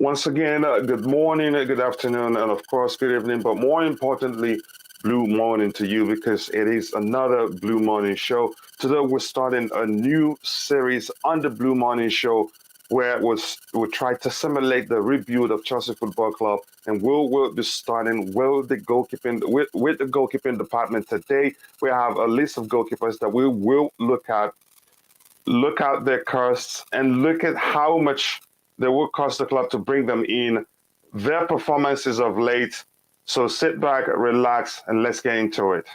Once again, good morning, good afternoon, and of course, good evening. But more importantly, blue morning to you because it is another Blue Morning Show. Today, we're starting a new series on the Blue Morning Show where we'll try to simulate the rebuild of Chelsea Football Club, and we'll be starting with the goalkeeping department today. We have a list of goalkeepers that we will look at their costs, and look at how much they will cost the club to bring them in, their performances of late. So sit back, relax, and let's get into it.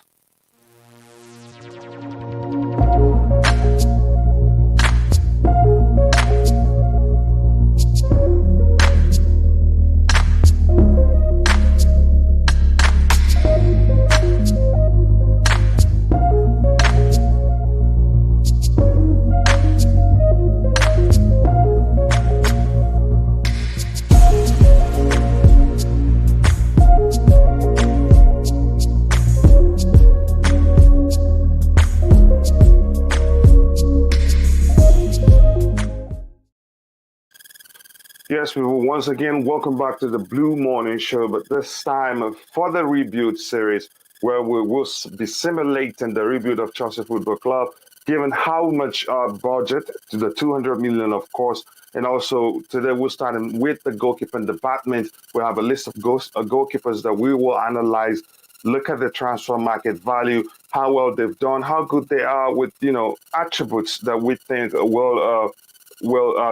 Yes, we will once again welcome back to the Blue Morning Show, but this time for the rebuild series, where we will be simulating the rebuild of Chelsea Football Club, given how much budget to the 200 million, of course, and also today we're starting with the goalkeeping department. We have a list of goalkeepers that we will analyze, look at the transfer market value, how well they've done, how good they are with attributes that we think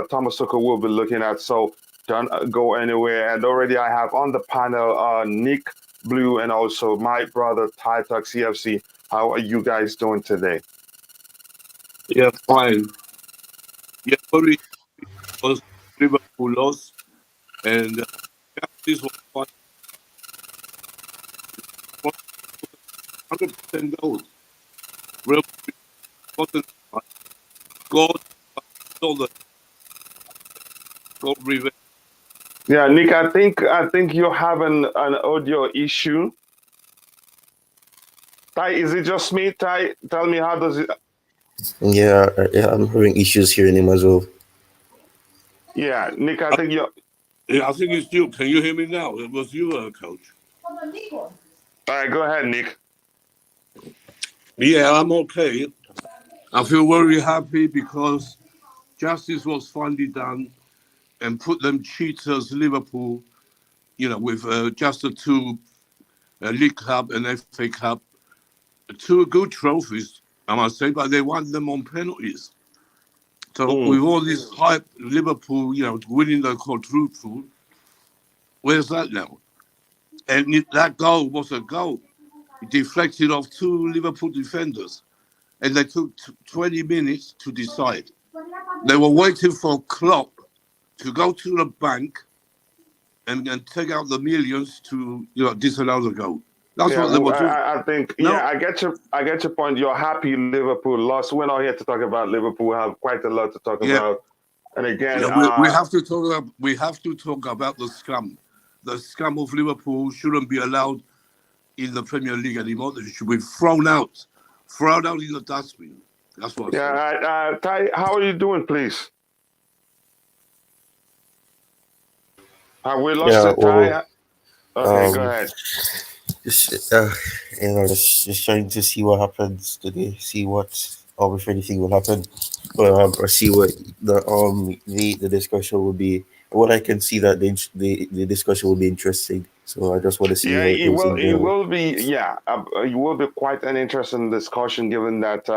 Thomas Tuchel will be looking at. So don't go anywhere. And already I have on the panel Nick Blue and also my brother Ty Tuck CFC. How are you guys doing today? Yeah, fine. Yeah, sorry because Liverpool lost, and this was 100% goals. Real important. God, all the God revenge. Yeah, Nick, I think you're having an audio issue. Ty, is it just me? Ty, tell me how does it? Yeah, I'm having issues hearing him as well. Yeah, Nick, I I, think you. yeah, I think it's you. Can you hear me now? It was you, coach. All right, go ahead, Nick. Yeah, I'm okay. I feel very happy because justice was finally done and put them cheaters Liverpool, with just the two League Cup and FA Cup, two good trophies, I must say, but they won them on penalties. So Mm. with all this hype, Liverpool, winning the quadruple, where's that now? And that goal was a goal. It deflected off two Liverpool defenders, and they took 20 minutes to decide. They were waiting for Klopp to go to the bank and take out the millions to disallow the goal. That's Yeah, what they were doing. I think No, I get your point. You're happy Liverpool lost. We're not here to talk about Liverpool. We have quite a lot to talk yeah, about. And again, yeah, we have to talk about the scum of Liverpool shouldn't be allowed in the Premier League anymore. They should be thrown out in the dustbin. That's what I yeah, say. Ty, how are you doing, please? Have we lost Yeah, it, well, Ty? Okay, go um, ahead. just just trying to see what happens today. See what, or if anything will happen, or see what the discussion will be. What I can see that the discussion will be interesting. So I just want to see Yeah, how it goes in it general. will be. Yeah, it will be quite an interesting discussion, given that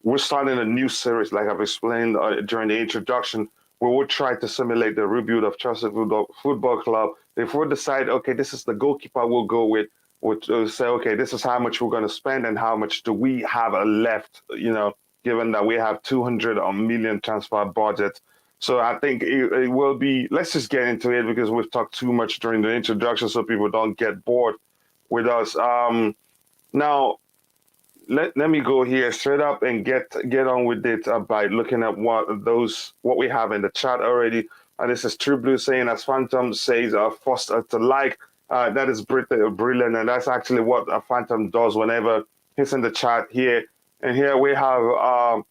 we're starting a new series, like I've explained during the introduction, where we'll try to simulate the rebuild of Chelsea Football Club. If we decide, okay, this is the goalkeeper we'll go with, we'll say, okay, this is how much we're going to spend and how much do we have left, given that we have 200 million transfer budget. So I think it will be, let's just get into it because we've talked too much during the introduction so people don't get bored with us. Now, let me go here straight up and get on with it by looking at what we have in the chat already. This is True Blue saying, as Phantom says, first to like. That is brilliant, and that's actually what a Phantom does whenever he's in the chat here. And here we have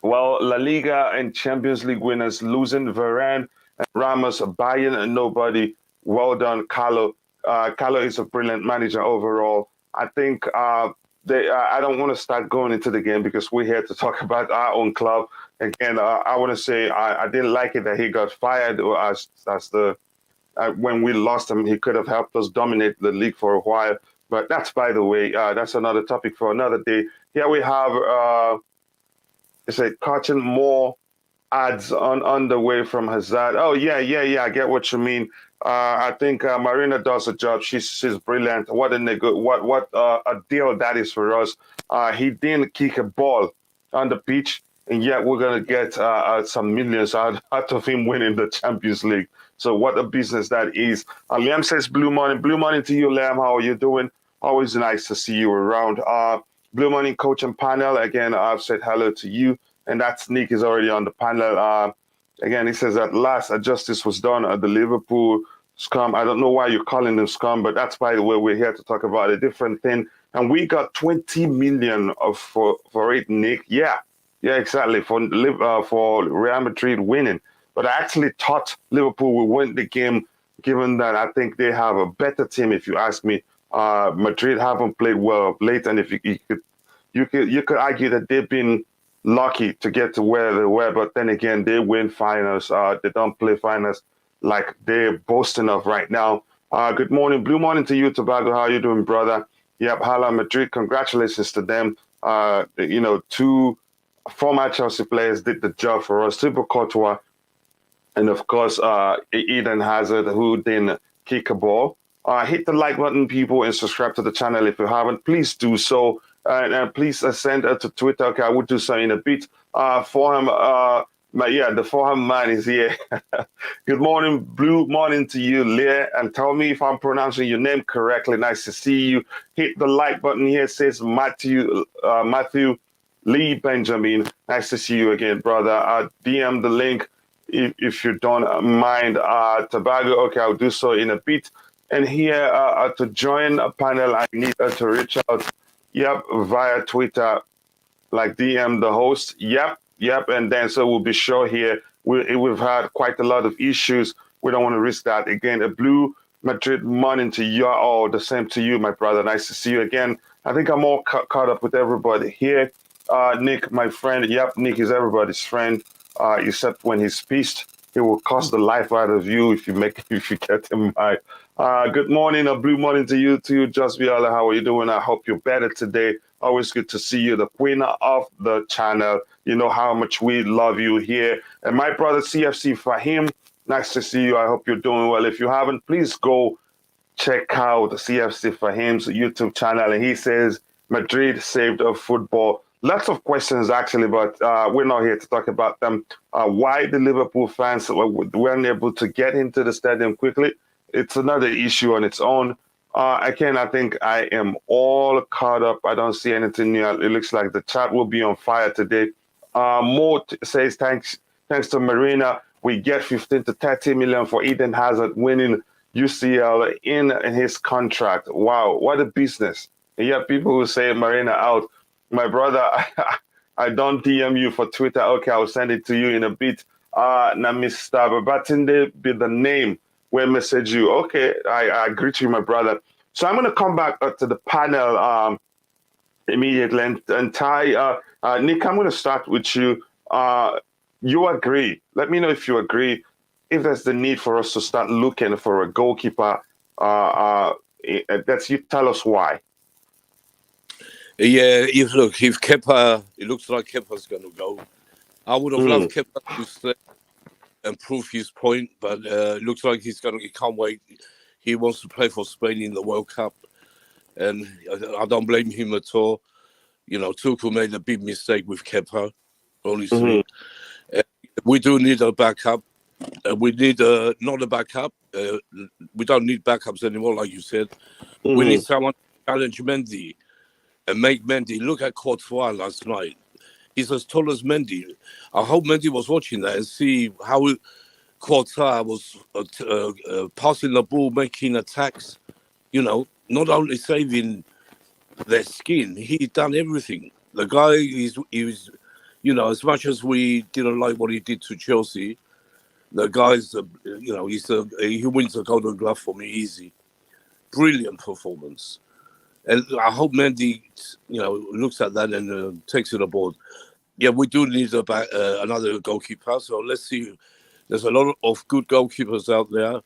Well, La Liga and Champions League winners losing Varane and Ramos, buying nobody. Well done, Carlo. Carlo is a brilliant manager overall. I think I don't want to start going into the game because we're here to talk about our own club. Again, I want to say I didn't like it that he got fired as the when we lost him. He could have helped us dominate the league for a while. But that's by the way. That's another topic for another day. Here we have. It's like catching more ads on the way from Hazard. Oh yeah. I get what you mean. I think Marina does a job. She's brilliant. What a deal that is for us. He didn't kick a ball on the pitch, and yet we're gonna get some millions out of him winning the Champions League. So what a business that is. Liam says blue morning to you, Liam. How are you doing? Always nice to see you around. Blue Morning Coach and Panel. Again, I've said hello to you. And that's Nick is already on the panel. Again, he says at last a justice was done at the Liverpool scum. I don't know why you're calling them scum, but that's by the way, we're here to talk about a different thing. And we got 20 million for it, Nick. Yeah, exactly. For Real Madrid winning. But I actually thought Liverpool would win the game, given that I think they have a better team, if you ask me. Madrid haven't played well of late, and if you could argue that they've been lucky to get to where they were, but then again, they win finals. They don't play finals like they're boasting of right now. Good morning, blue morning to you, Tobago. How you doing, brother? Yep, Hala Madrid. Congratulations to them. Two former Chelsea players did the job for us. Thibaut Courtois, and of course, Eden Hazard, who didn't kick a ball. Hit the like button, people, and subscribe to the channel if you haven't. Please do so. And please send it to Twitter. Okay, I will do so in a bit. Forham, the Forham man is here. Good morning, blue morning to you, Leah. And tell me if I'm pronouncing your name correctly. Nice to see you. Hit the like button here. It says Matthew Lee Benjamin. Nice to see you again, brother. DM the link if you don't mind. Tobago. Okay, I'll do so in a bit. And here to join a panel, I need to reach out. Yep, via Twitter, like DM the host. Yep. And then so we'll be sure here. We've had quite a lot of issues. We don't want to risk that. Again, a blue Madrid morning to you all. The same to you, my brother. Nice to see you again. I think I'm all caught up with everybody here. Nick, my friend. Yep, Nick is everybody's friend, except when he's pissed. He will cost the life out of you if you get him right. Good morning, a blue morning to you too, Just Viola. How are you doing? I hope you're better today. Always good to see you, the queen of the channel. You know how much we love you here. And my brother CFC Fahim, nice to see you. I hope you're doing well. If you haven't, please go check out the CFC Fahim's YouTube channel. And he says Madrid saved of football. Lots of questions, actually, but we're not here to talk about them. Why the Liverpool fans weren't able to get into the stadium quickly, it's another issue on its own. Again, I think I am all caught up. I don't see anything new. It looks like the chat will be on fire today. Mo says, thanks to Marina, we get 15 to 30 million for Eden Hazard winning UCL in his contract. Wow, what a business. And yet people who say Marina out. My brother, I don't DM you for Twitter. Okay, I'll send it to you in a bit. Now, Mr. Babatinde be the name where message you. Okay, I agree to you, my brother. So I'm going to come back to the panel immediately. And Ty, Nick, I'm going to start with you. You agree. Let me know if you agree. If there's the need for us to start looking for a goalkeeper, you tell us why. Yeah, if Kepa, it looks like Kepa's going to go. I would have loved Kepa to stay and prove his point, but it looks like he can't wait. He wants to play for Spain in the World Cup, and I don't blame him at all. You know, Tuchel made a big mistake with Kepa, honestly. We do need a backup. We need not a backup. We don't need backups anymore, like you said. We need someone to challenge Mendy and make Mendy. Look at Courtois last night. He's as tall as Mendy. I hope Mendy was watching that and see how Courtois was passing the ball, making attacks. You know, not only saving their skin, he done everything. The guy As much as we didn't like what he did to Chelsea, the guy's, he wins the Golden Glove for me easy. Brilliant performance. And I hope Mendy, looks at that and takes it aboard. Yeah, we do need another goalkeeper. So let's see. There's a lot of good goalkeepers out there,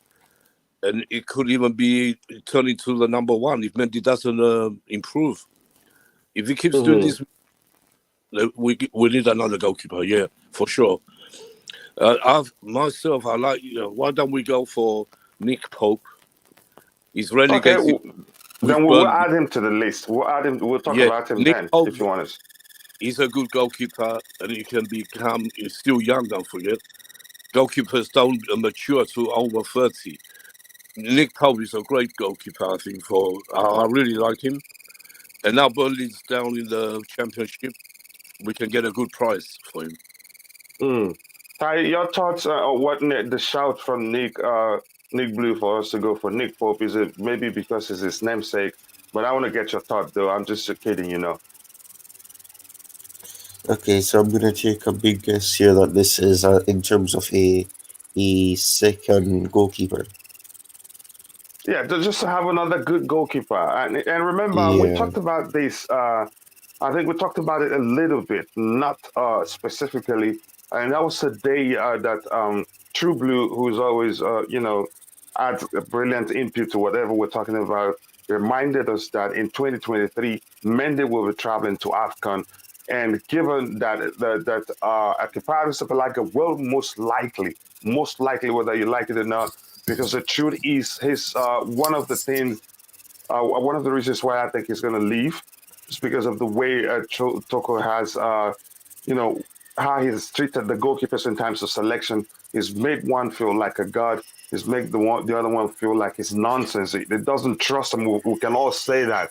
and it could even be turning to the number one if Mendy doesn't improve. If he keeps doing Hmm. this, we need another goalkeeper. Yeah, for sure. I like. Why don't we go for Nick Pope? He's Okay, relegated with then we'll Burnley. add him to the list. We'll add him. We'll talk Yeah, about him Nick then, Pope. if you want us. He's a good goalkeeper, and he can become. He's still young. Don't forget, goalkeepers don't mature to over 30. Nick Pope is a great goalkeeper. I think I really like him. And now Burnley's down in the Championship. We can get a good price for him. Mm. Ty, your thoughts on the shout from Nick Blue for us to go for Nick Pope? Is it maybe because it's his namesake? But I want to get your thought though. I'm just kidding, you know. Okay, so I'm gonna take a big guess here that this is in terms of a second goalkeeper. Yeah, just to have another good goalkeeper. And remember, we Yeah. talked about this. I think we talked about it a little bit, not specifically. And that was the day that True Blue, who's always, adds a brilliant input to whatever we're talking about, reminded us that in 2023, Mendy will be traveling to AFCON. And given that a comparison like a will most likely, whether you like it or not, because the truth is, his one of the reasons why I think he's going to leave is because of the way Tuchel has, you know, how he's treated the goalkeepers in terms of selection. He's made one feel like a god. He's made the other one feel like it's nonsense. It doesn't trust him. We can all say that.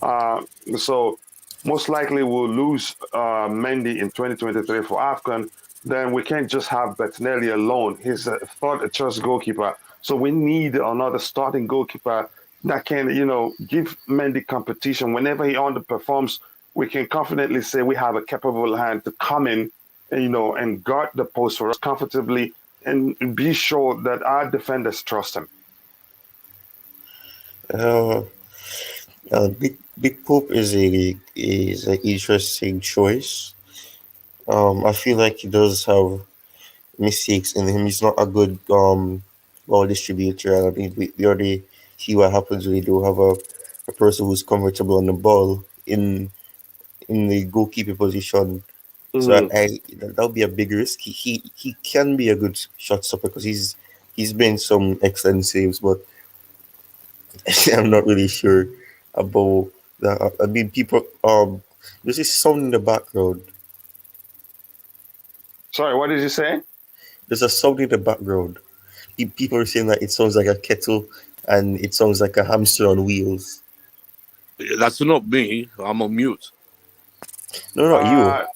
Uh, so most likely we'll lose Mendy in 2023 for AFCON. Then we can't just have Bettinelli alone. He's a third choice goalkeeper. So we need another starting goalkeeper that can, give Mendy competition. Whenever he underperforms, we can confidently say we have a capable hand to come in and, and guard the post for us comfortably and be sure that our defenders trust him. Uh, Big Pope is an interesting choice. I feel like he does have mistakes in him. He's not a good ball distributor. I mean, we already see what happens when you do have a person who's comfortable on the ball in the goalkeeper position. So Mm-hmm. that would be a big risk. He can be a good shot stopper because he's been some excellent saves, but I'm not really sure about that. I mean, people there's this sound in the background. Sorry, what did you say? There's a sound in the background. People are saying that it sounds like a kettle and it sounds like a hamster on wheels. That's not me. I'm on mute. No, not you. Uh,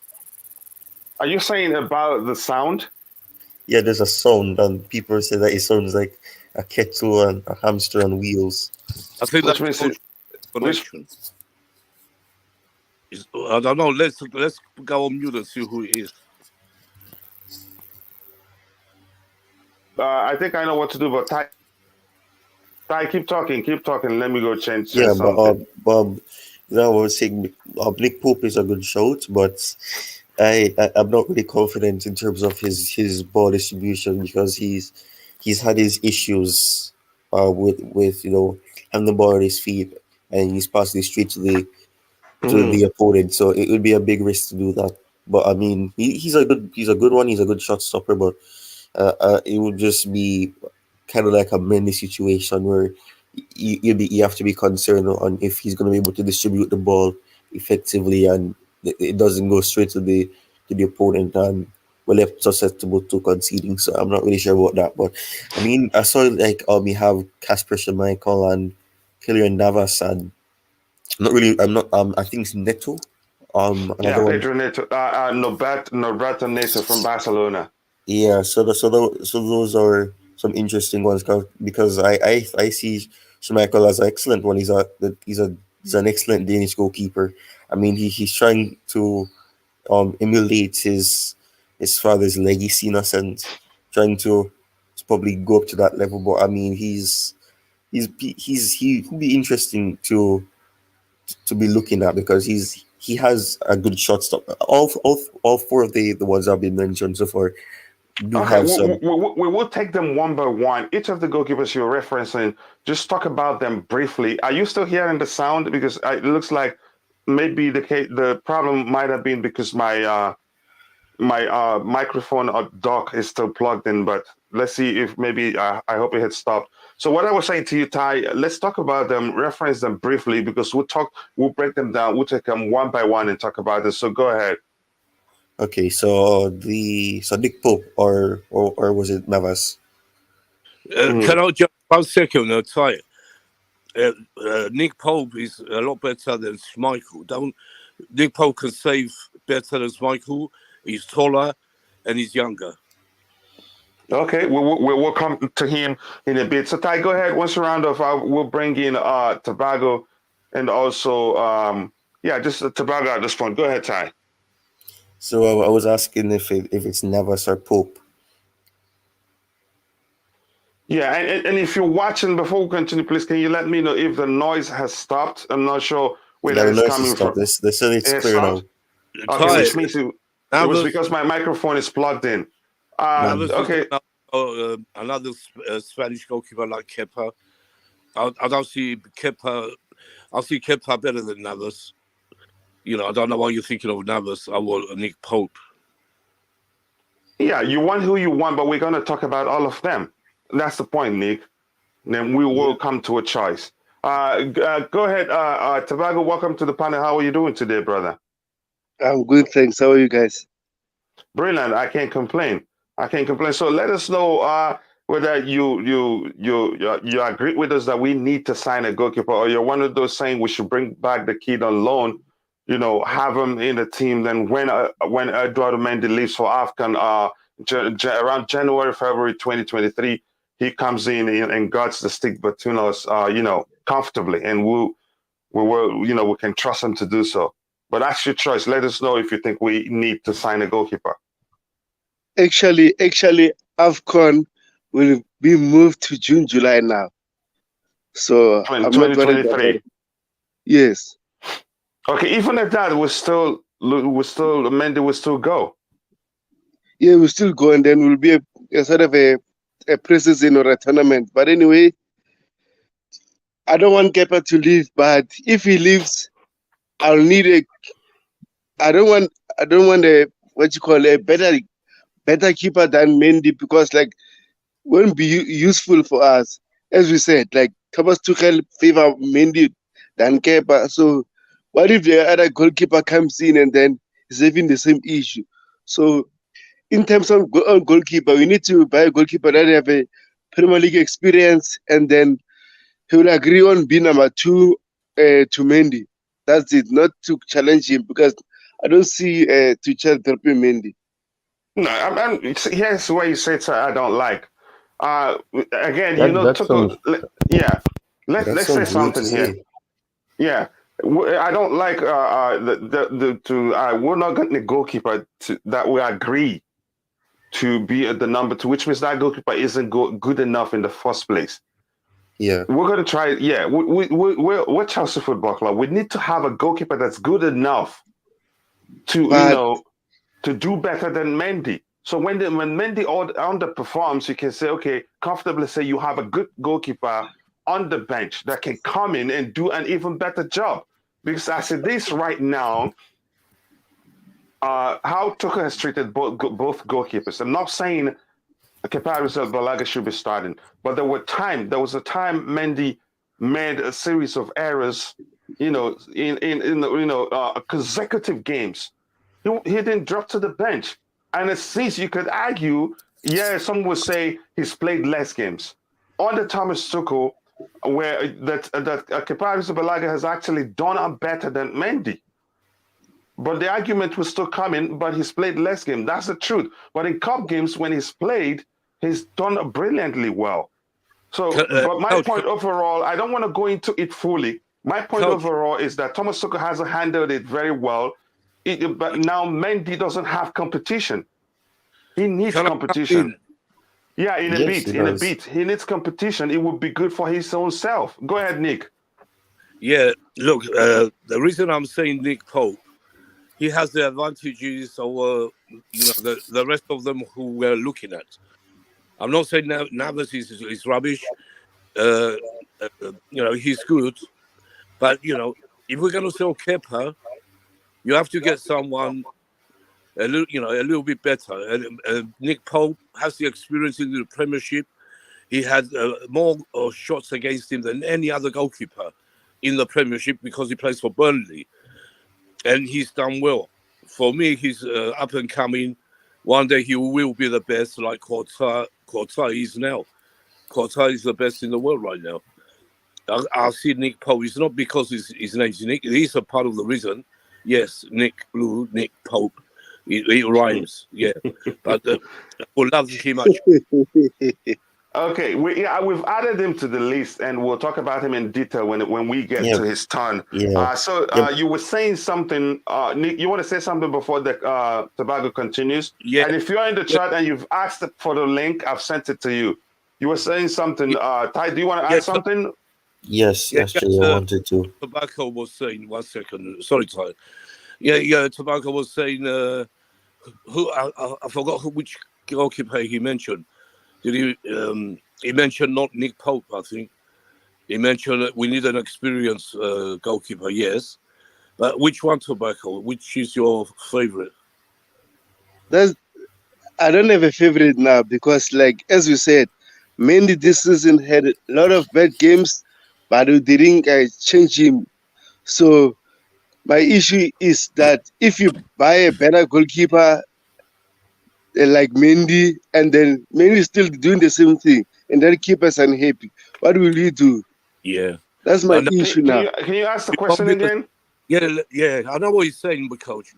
are you saying about the sound? Yeah, there's a sound and people are saying that it sounds like a kettle and a hamster on wheels. I think Which that's means coach which connection. I don't know. Let's go on mute and see who it is. I think I know what to do, but Ty, keep talking. Let me go change Yeah, something. I was saying Nick Pope is a good shout, but I'm not really confident in terms of his ball distribution because he's had his issues with having the ball at his feet and he's passing it straight to Hmm. the opponent. So it would be a big risk to do that. But I mean, he's a good one. He's a good shot stopper, but it would just be kind of like a Mendy situation where you have to be concerned on if he's going to be able to distribute the ball effectively and it doesn't go straight to the opponent and we're left susceptible to conceding. So I'm not really sure about that. But I mean, I saw like we have Kasper Schmeichel and Keylor and Navas and not really. I'm not. I think it's Neto. Yeah, Another one. Pedro Neto, Norberto Neto from Barcelona. Yeah, so those are some interesting ones because I see Schmeichel as an excellent one. He's an excellent Danish goalkeeper. I mean he's trying to emulate his father's legacy in a sense, trying to probably go up to that level. But I mean, he could be interesting to be looking at because he has a good shot stop. All four of the ones that have been mentioned so far do Okay, have some. we will take them one by one. Each of the goalkeepers you're referencing, just talk about them briefly. Are you still hearing the sound? Because it looks like maybe the problem might have been because my microphone or dock is still plugged in, but let's see if maybe I hope it had stopped. So what I was saying to you, Ty, let's talk about them, reference them briefly because we'll break them down, we'll take them one by one and talk about this. So go ahead. Okay, so Nick Pope or was it Navas? Can I just 1 second, Ty? Nick Pope is a lot better than Schmeichel. Nick Pope can save better than Schmeichel. He's taller and he's younger. Okay, we'll come to him in a bit. So Ty, go ahead. Once a round of, we'll bring in Tobago and also just Tobago at this point. Go ahead, Ty. So I was asking if it's Navas or Pope. Yeah, and if you're watching, before we continue, please can you let me know if the noise has stopped? I'm not sure where Yeah, that the is noise coming is stopped. from. They said it's It clear now. stopped? Okay, Ty, which means it was because my microphone is plugged in. Navas Okay. is another Spanish goalkeeper like Kepa. I don't see Kepa. I see Kepa better than Navas. You know, I don't know why you're thinking of Navas. I want Nick Pope. Yeah, you want who you want, but we're going to talk about all of them. That's the point, Nick. Then we will come to a choice. Go ahead, Tobago. Welcome to the panel. How are you doing today, brother? I'm good, thanks. How are you guys? Brilliant. I can't complain. So let us know whether you agree with us that we need to sign a goalkeeper, or you're one of those saying we should bring back the kid on loan. You know, have him in the team. Then when Eduardo Mendy leaves for AFCON around January, February 2023, he comes in and guards the stick between us, comfortably, and we can trust him to do so. But that's your choice. Let us know if you think we need to sign a goalkeeper. Actually, AFCON will be moved to June, July now. So I'm not worried about it. Yes. Okay, even at that, Mendy will still go. Yeah, we'll still go, and then we'll be a sort of a preseason or a tournament. But anyway, I don't want Kepa to leave. But if he leaves, I'll need I don't want a better keeper than Mendy, because won't be useful for us. As we said, Thomas Tuchel favor Mendy than Kepa. So what if the other goalkeeper comes in and then is having the same issue? So in terms of goalkeeper, we need to buy a goalkeeper that have a Premier League experience, and then he will agree on being number 2 to Mendy. That's it, not to challenge him, because I don't see Tuchel dropping Mendy. No, here's where you say I don't like. Again, That Let's say sounds weird something to here. say. Yeah, I don't like we're not getting a goalkeeper that we agree to be at the number 2, which means that goalkeeper isn't good enough in the first place. Yeah, We're going to try. Yeah, we're Chelsea Football Club. We need to have a goalkeeper that's good enough to to do better than Mendy. So when Mendy underperforms, you can say, okay, comfortably say you have a good goalkeeper on the bench that can come in and do an even better job. Because as it is right now, how Tuchel has treated both goalkeepers. I'm not saying Kepa Balaga should be starting, but there was a time Mendy made a series of errors, in consecutive games. He didn't drop to the bench. And it seems you could argue, some would say he's played less games. Under Thomas Tuchel, where Kepa Balaga has actually done better than Mendy. But the argument was still coming, but he's played less games. That's the truth. But in cup games, when he's played, he's done brilliantly well. So, but my point overall, I don't want to go into it fully. My point overall is that Thomas Tuchel hasn't handled it very well. But now Mendy doesn't have competition. He needs Can I come competition. in? Yeah, in a Yes, beat, he in a does. beat. He needs competition. It would be good for his own self. Go ahead, Nick. Yeah, look, the reason I'm saying Nick Pope, he has the advantages over, the rest of them who we're looking at. I'm not saying Navas is rubbish. He's good, but if we're going to sell Kepa, you have to get someone a little bit better. Nick Pope has the experience in the Premiership. He had more shots against him than any other goalkeeper in the Premiership because he plays for Burnley, and he's done well. For me, he's up and coming. One day he will be the best, like Courtois is now. Courtois is the best in the world right now. I see Nick Pope. It's not because his name's Nick. He's a part of the reason. Yes, Nick Blue, Nick Pope. It rhymes, yeah. But I would love him much. Okay, we've added him to the list, and we'll talk about him in detail when we get Yeah. to his turn. Yeah. You were saying something, Nick. You want to say something before the Tobago continues? Yeah. And if you're in the chat and you've asked for the link, I've sent it to you. You were saying something. Ty, do you want to add something? Yes, actually, I wanted to. Tobacco was saying, 1 second. Sorry, Ty. Yeah. Tobacco was saying, I forgot which goalkeeper he mentioned. Did he mentioned not Nick Pope, I think. He mentioned that we need an experienced goalkeeper, yes. But which one, Tobacco? Which is your favorite? I don't have a favorite now because, like as we said, Mendy this season had a lot of bad games, but we didn't change him. So my issue is that if you buy a better goalkeeper like Mendy, and then Mendy is still doing the same thing, and then keeper's unhappy, what will you do? Yeah. That's my issue now. Can you ask the question again? Yeah. I know what he's saying, but coach.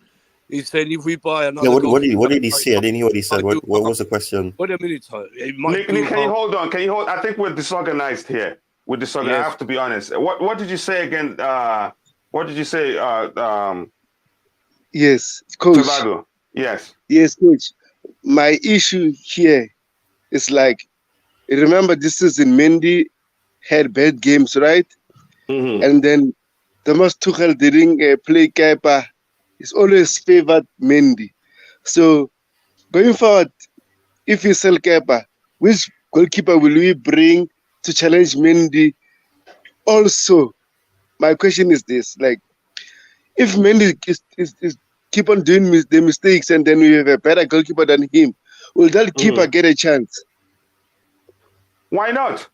He's saying if we buy another. Yeah, what did he say? I didn't hear what he said. What was the question? Wait a minute, Ty. Nick, can you hold on? I think we're disorganized here. We're disorganized. Yes. I have to be honest. What did you say again? What did you say? Yes, coach. Tobago. Yes. Yes, coach. My issue here is like, remember this season Mendy had bad games, right? Mm-hmm. And then Thomas Tuchel didn't play Kepa. He's always favored Mendy. So going forward, if you sell Kepa, which goalkeeper will we bring to challenge Mendy? Also, my question is this: like, if Mendy is keep on doing the mistakes, and then we have a better goalkeeper than him, will that keeper get a chance? Why not?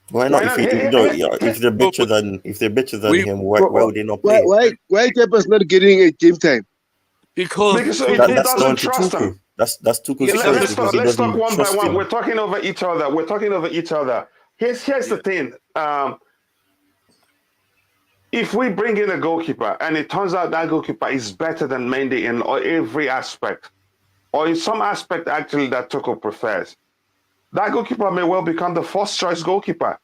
Why not? If they're better than him, why would they not play? Why Kepa's not getting a game time? Because he that's doesn't down to trust Tuchel. him. That's Tuchel's choice Let's because he doesn't talk one by trust one. him. We're talking over each other. Here's the thing. If we bring in a goalkeeper and it turns out that goalkeeper is better than Mendy in every aspect, or in some aspect actually that Tuchel prefers, that goalkeeper may well become the first choice goalkeeper.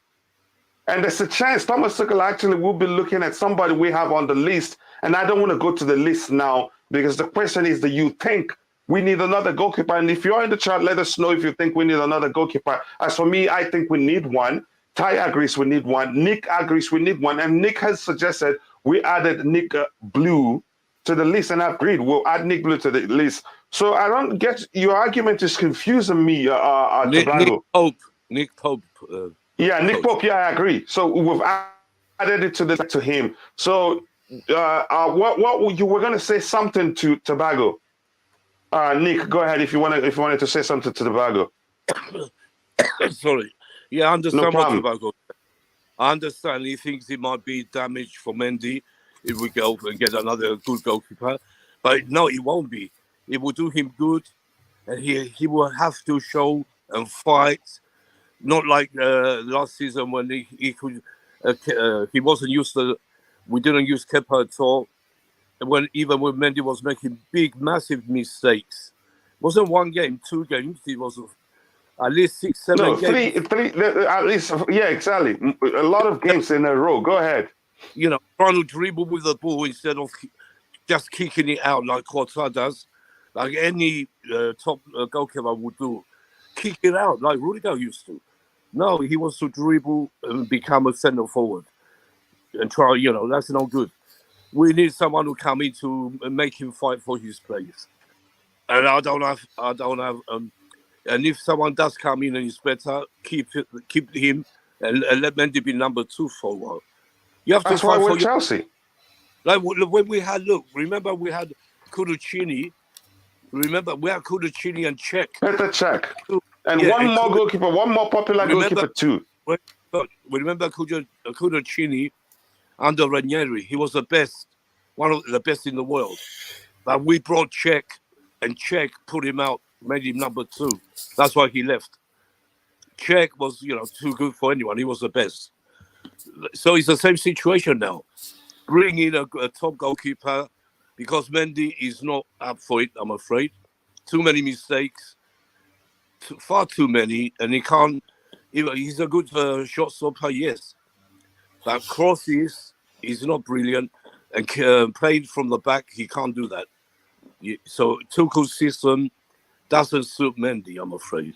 And there's a chance Thomas Tuchel actually will be looking at somebody we have on the list. And I don't want to go to the list now because the question is, do you think we need another goalkeeper? And if you're in the chat, let us know if you think we need another goalkeeper. As for me, I think we need one. Ty agrees we need one. Nick agrees we need one. And Nick has suggested we added Nick Blue to the list. And I agreed, we'll add Nick Blue to the list. So I don't get, your argument is confusing me, Tobago. Nick Pope. Nick Pope. Yeah, I agree. So we've added it to him. So what you were going to say something to Tobago? Nick, go ahead if you wanted to say something to Tobago. Sorry. Yeah, I understand No what Tobago. I understand he thinks it might be damage for Mendy if we go and get another good goalkeeper, but no, it won't be. It will do him good, and he will have to show and fight. Not like last season when he could, he wasn't used to. We didn't use Kepa at all. Even when Mendy was making massive mistakes, it wasn't one game, 2 games. It was at least 6, 7 games. Three at least. Yeah, exactly. A lot of games in a row. Go ahead. Trying to dribble with the ball instead of just kicking it out like Courtois does, like any top goalkeeper would do. Kick it out like Rudiger used to. No, he wants to dribble and become a centre forward and try. That's not good. We need someone who come in to make him fight for his place. And I don't have. And if someone does come in and is better, keep him and let Mendy be number 2 for a while. You have to That's why fight for we're Chelsea. Like when we had, remember we had Kuducini. Remember we had Kuducini and Czech. Peter Czech. And Yeah, one more goalkeeper, one more popular goalkeeper too. Remember Kuducini under Ranieri. He was the best, one of the best in the world. But we brought Czech, and Czech put him out, made him number 2. That's why he left. Czech was, too good for anyone. He was the best. So it's the same situation now. Bring in a top goalkeeper because Mendy is not up for it, I'm afraid. Too many mistakes, far too many, and he can't. He's a good shot stopper, yes, but crosses, he's not brilliant, and playing from the back, he can't do that. So Tuchel's system doesn't suit Mendy, I'm afraid.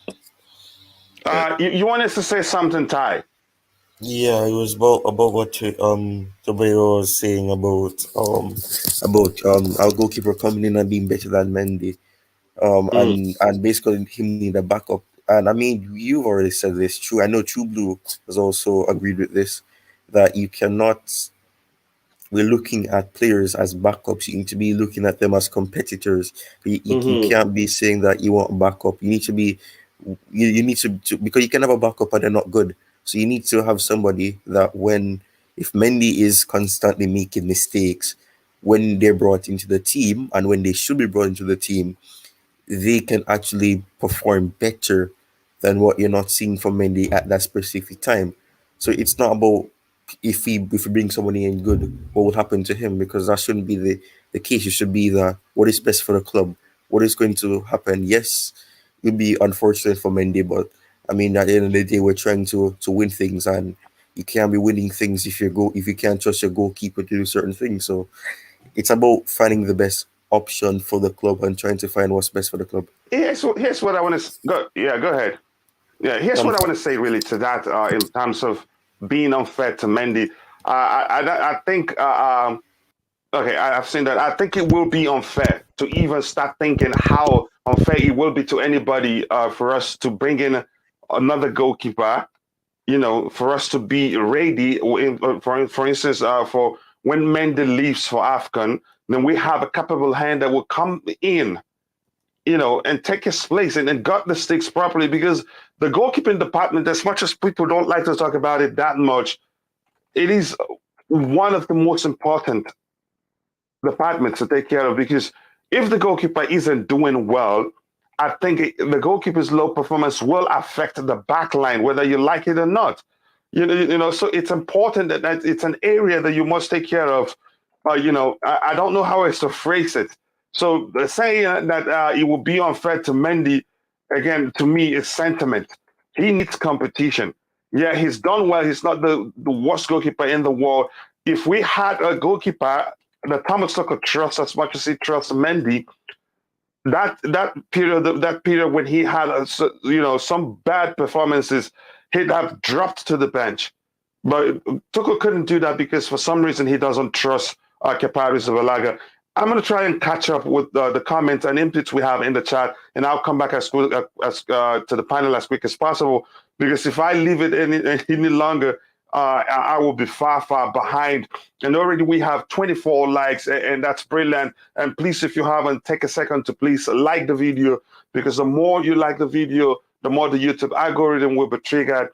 You wanted to say something, Ty? Yeah, it was about what Tobayo was saying about our goalkeeper coming in and being better than Mendy, and basically him need a backup. And I mean, you've already said this. True, I know True Blue has also agreed with this, that you cannot. We're looking at players as backups. You need to be looking at them as competitors. You can't be saying that you want backup. You need to be, you need to because you can have a backup and they're not good. So you need to have somebody that if Mendy is constantly making mistakes, when they're brought into the team and when they should be brought into the team, they can actually perform better than what you're not seeing from Mendy at that specific time. So it's not about if we bring somebody in good, what would happen to him? Because that shouldn't be the case. It should be what is best for the club, what is going to happen. Yes, it would be unfortunate for Mendy, but I mean, at the end of the day, we're trying to win things, and you can't be winning things if you can't trust your goalkeeper to do certain things. So it's about finding the best option for the club and trying to find what's best for the club. Here's what I want to go. Yeah, go ahead. Yeah, here's what I want to say really to that in terms of being unfair to Mendy. I think. Okay, I've seen that. I think it will be unfair to even start thinking how unfair it will be to anybody for us to bring in another goalkeeper. For us to be ready. For instance, for when Mendy leaves for AFCON, then we have a capable hand that will come in, and take his place and gut the sticks properly, because the goalkeeping department, as much as people don't like to talk about it that much, it is one of the most important departments to take care of, because if the goalkeeper isn't doing well, I think the goalkeeper's low performance will affect the back line, whether you like it or not. So it's important that it's an area that you must take care of. I don't know how else to phrase it. So the saying that it will be unfair to Mendy, again, to me, is sentiment. He needs competition. Yeah, he's done well. He's not the worst goalkeeper in the world. If we had a goalkeeper that Thomas Tuchel trusts as much as he trusts Mendy, that period when he had some bad performances, he'd have dropped to the bench. But Tuchel couldn't do that because for some reason he doesn't trust Kepa Arrizabalaga. I'm going to try and catch up with the comments and inputs we have in the chat, and I'll come back to the panel as quick as possible, because if I leave it any longer, I will be far, far behind. And already we have 24 likes, and that's brilliant. And please, if you haven't, take a second to please like the video, because the more you like the video, the more the YouTube algorithm will be triggered,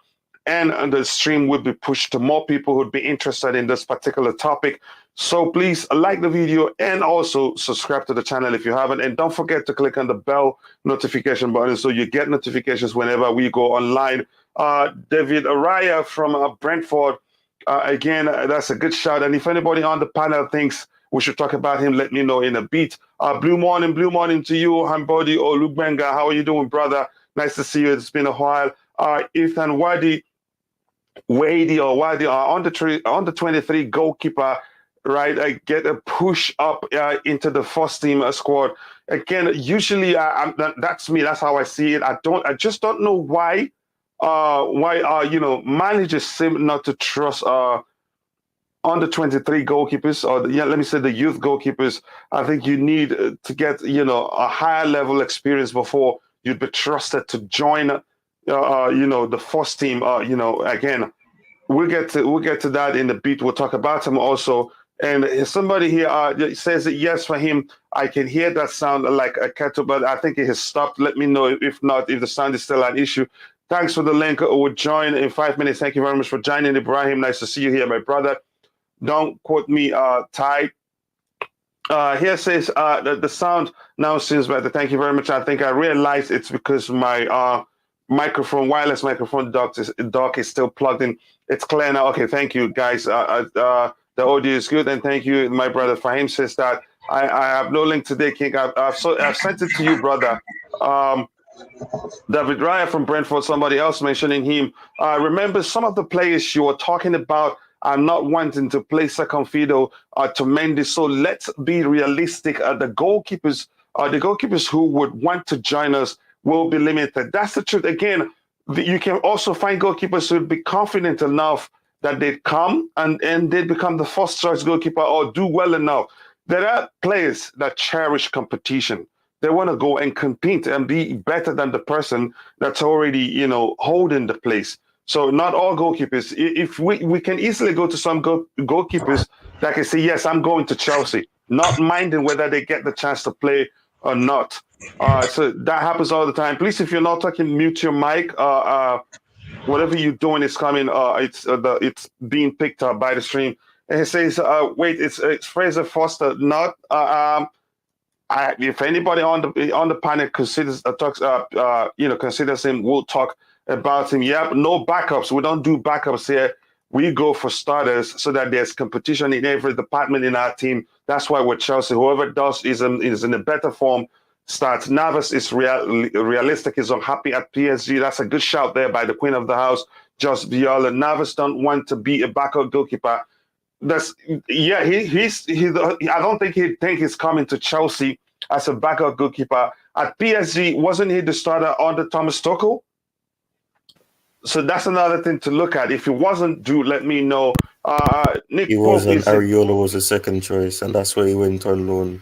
and the stream will be pushed to more people who'd be interested in this particular topic. So please like the video and also subscribe to the channel if you haven't. And don't forget to click on the bell notification button so you get notifications whenever we go online. David Araya from Brentford, again, that's a good shout. And if anybody on the panel thinks we should talk about him, let me know in a beat. Blue morning to you, Hambodi Olugbenga. How are you doing, brother? Nice to see you. It's been a while. Ethan Wadi, under 23 goalkeeper right? I get a push up into the first team squad. Again, usually that's me. That's how I see it. I just don't know why. Managers seem not to trust under 23 goalkeepers, or let me say the youth goalkeepers. I think you need to get a higher level experience before you'd be trusted to join the first team. Again, we'll get to that in a bit. We'll talk about him also. And somebody here says that yes, for him, I can hear that sound like a kettle, but I think it has stopped. Let me know if not, if the sound is still an issue. Thanks for the link. We'll join in 5 minutes. Thank you very much for joining, Ibrahim. Nice to see you here, my brother. Don't quote me, Ty. Here says the sound now seems better. Thank you very much. I think I realized it's because my wireless microphone dock is still plugged in. It's clear now. Okay, thank you, guys. The audio is good, and thank you, my brother. Fahim says that I have no link today, King. I've sent it to you, brother. David Raya from Brentford, somebody else mentioning him. Remember, some of the players you were talking about are not wanting to play second fiddle to Mendy. So let's be realistic. The goalkeepers who would want to join us will be limited. That's the truth. Again, you can also find goalkeepers who would be confident enough that they'd come and they'd become the first choice goalkeeper or do well enough. There are players that cherish competition. They want to go and compete and be better than the person that's already, holding the place. So not all goalkeepers. If we can easily go to some goalkeepers that can say, yes, I'm going to Chelsea, not minding whether they get the chance to play or not. So that happens all the time. Please, if you're not talking, mute your mic. Whatever you're doing is coming. It's being picked up by the stream. And it says, wait, it's Fraser Foster, not. If anybody on the panel considers considers him, we'll talk about him. Yep, no backups. We don't do backups here. We go for starters so that there's competition in every department in our team. That's why with Chelsea, whoever does is in a better form starts. Navas is realistic. Is unhappy at PSG. That's a good shout there by the Queen of the House, Just Viola. Navas don't want to be a backup goalkeeper. I don't think he's coming to Chelsea as a backup goalkeeper. At PSG, wasn't he the starter under Thomas Tuchel? So that's another thing to look at. If he wasn't, do let me know. Nick He Pope wasn't. is Areola was a second choice, and that's why he went on loan.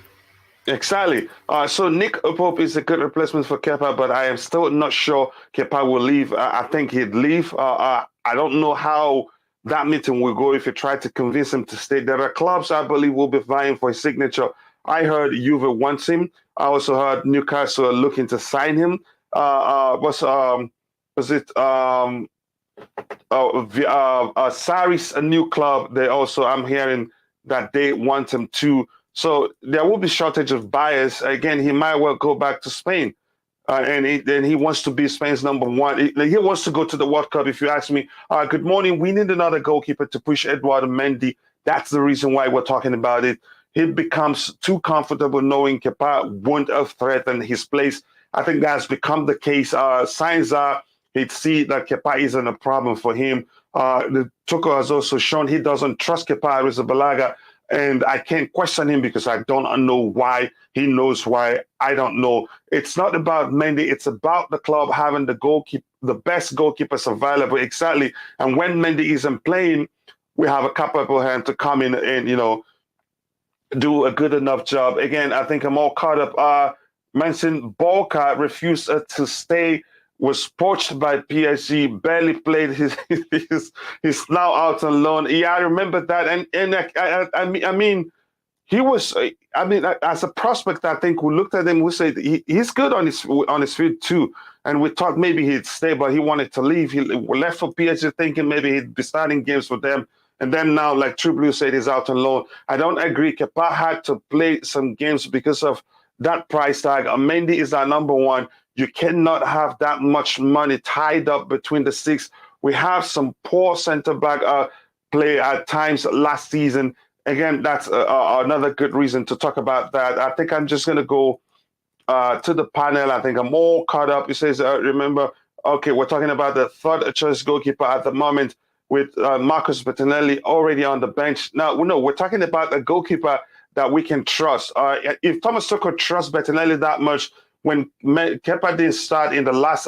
exactly. So Nick Pope is a good replacement for Kepa, but I am still not sure Kepa will leave. I think he'd leave. I don't know how that meeting will go if you try to convince him to stay. There are clubs I believe will be vying for his signature. I heard Juve wants him. I also heard Newcastle are looking to sign him. Sarri's a new club. I'm hearing that they want him too. So there will be shortage of buyers. Again, he might well go back to Spain. And he wants to be Spain's number one. He wants to go to the World Cup, if you ask me. Good morning. We need another goalkeeper to push Eduardo Mendy. That's the reason why we're talking about it. He becomes too comfortable knowing Kepa won't threaten his place. I think that's become the case. Signs are he'd see that Kepa isn't a problem for him. The Tuchel has also shown he doesn't trust Kepa Arrizabalaga. And I can't question him because I don't know why. He knows why. I don't know. It's not about Mendy. It's about the club having the best goalkeepers available. Exactly. And when Mendy isn't playing, we have a capable hand to come in and, do a good enough job. Again, I think I'm all caught up. Mentioned Bolka refused to stay, was poached by PSG, barely played. He's now out on loan. Yeah, I remember that. And I mean, he was. I mean, as a prospect, I think we looked at him. We said he's good on his feet too. And we thought maybe he'd stay, but he wanted to leave. He left for PSG, thinking maybe he'd be starting games for them. And then now, like True Blue said, he's out on loan. I don't agree. Kepa had to play some games because of that price tag. Mendy is our number one. You cannot have that much money tied up between the six. We have some poor center-back play at times last season. Again, that's another good reason to talk about that. I think I'm just going to go to the panel. I think I'm all caught up. It says, remember, okay, we're talking about the third choice goalkeeper at the moment. with Marcus Bettinelli already on the bench. Now, no, we're talking about a goalkeeper that we can trust. If Thomas Tuchel trusts Bettinelli that much, when Kepa didn't start in the last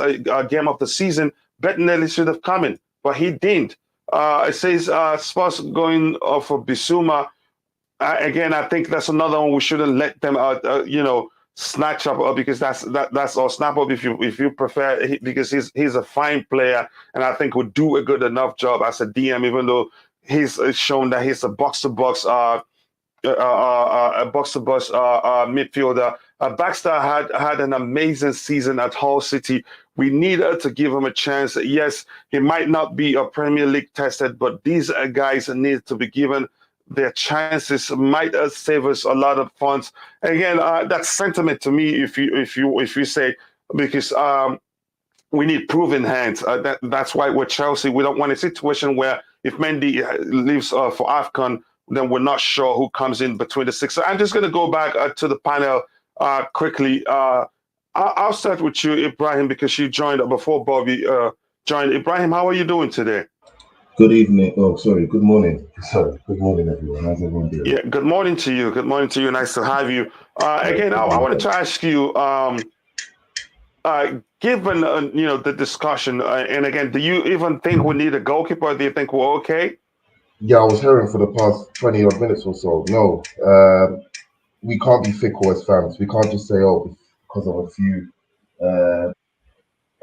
game of the season, Bettinelli should have come in, but he didn't. It says Spurs going for Bissouma. Again, I think that's another one we shouldn't let them snatch up because that's or snap up if you prefer because he's a fine player and I think would do a good enough job as a DM even though he's shown that he's a box to box midfielder. Baxter had an amazing season at Hull City. We needed to give him a chance. Yes, he might not be a Premier League tested, but these guys need to be given their chances. Might save us a lot of funds. Again, that's sentiment to me. If you say because we need proven hands. That's why with Chelsea, we don't want a situation where if Mendy leaves for AFCON, then we're not sure who comes in between the six. So I'm just going to go back to the panel quickly. I'll start with you, Ibrahim, because you joined before Bobby joined. Ibrahim, how are you doing today? Good evening. Oh, sorry. Good morning. Sorry. Good morning, everyone. How's everyone doing? Yeah. Good morning to you. Good morning to you. Nice to have you. Again, I wanted to ask you. Given the discussion, and again, do you even think we need a goalkeeper? Or do you think we're okay? Yeah, I was hearing for the past 20 odd minutes or so. No, we can't be fickle as fans. We can't just say, oh, because of a few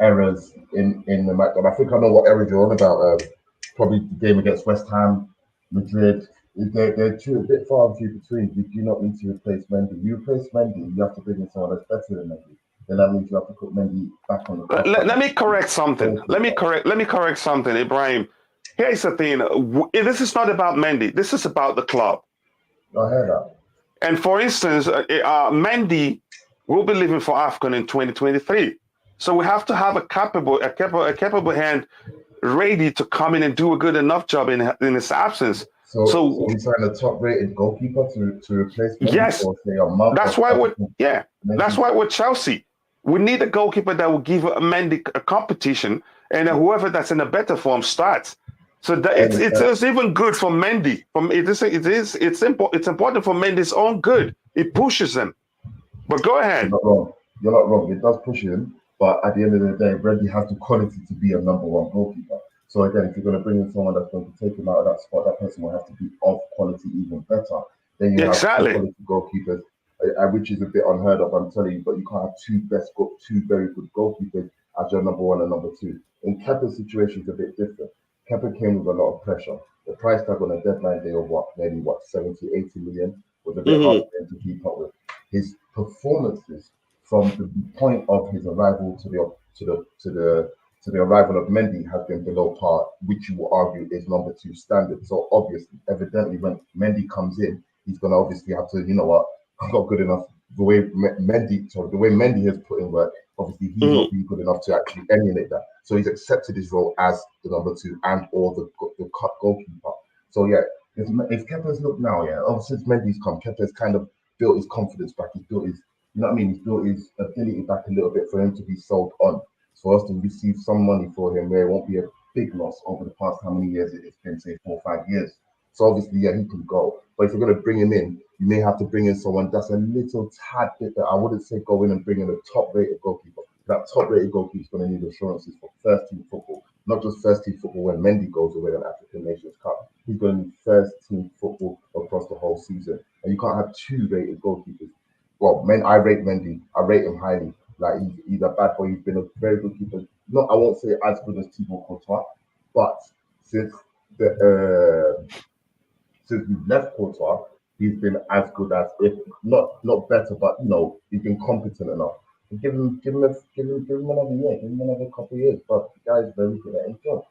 errors in the match. And I think I know what error you're on about. Probably the game against West Ham, Madrid. They're two a bit far and few between. You do not need to replace Mendy. You replace Mendy, you have to bring in someone that's better than Mendy. Then that means you have to put Mendy back on the. Let me correct something. Let me correct something, Ibrahim. Here's the thing. This is not about Mendy. This is about the club. I heard that. And for instance, Mendy will be leaving for AFCON in 2023. So we have to have a capable hand ready to come in and do a good enough job in his absence. So we signed a top-rated goalkeeper to replace Mendy. Yes, that's why with Chelsea, we need a goalkeeper that will give Mendy a competition, and whoever that's in a better form starts. So that it's even good for Mendy. It's important for Mendy's own good. It pushes him. But go ahead. You're not wrong. It does push him, but at the end of the day, Mendy has the quality to be a number one goalkeeper. So again, if you're going to bring in someone that's going to take him out of that spot, that person will have to be of quality even better. Then you have quality goalkeepers, which is a bit unheard of, I'm telling you. But you can't have two very good goalkeepers as your number one and number two. In Kepa's situation, it's a bit different. Kepa came with a lot of pressure. The price tag on a deadline day of maybe 70, 80 million was a bit hard for him to keep up with. His performances from the point of his arrival to the arrival of Mendy has been below par, which you will argue is number two standard. So obviously, evidently, when Mendy comes in, he's going to obviously have to, you know what, I'm not good enough. The way Mendy has put in work, obviously he's not being good enough to actually emulate that. So he's accepted his role as the number two and or the cut goalkeeper. So yeah, if Kepa's look now, since Mendy's come, Kepa's kind of built his confidence back. He's built his, you know what I mean? He's built his ability back a little bit for him to be sold on. For us to receive some money for him, where it won't be a big loss over the past how many years it's been, say 4 or 5 years. So obviously, yeah, he can go. But if you're going to bring him in, you may have to bring in someone that's a little tad bit better. I wouldn't say go in and bring in a top-rated goalkeeper. That top-rated goalkeeper is going to need assurances for first-team football, not just first-team football when Mendy goes away on African Nations Cup. He's going to need first-team football across the whole season. And you can't have two-rated goalkeepers. Well, I rate Mendy. I rate him highly. Like he's a bad boy. He's been a very good keeper. Not, I won't say as good as Thibaut Courtois, but since we've left Courtois, he's been as good as, if not better, but he's been competent enough. Give him another year, give him another couple of years. But the guy's very good at his job.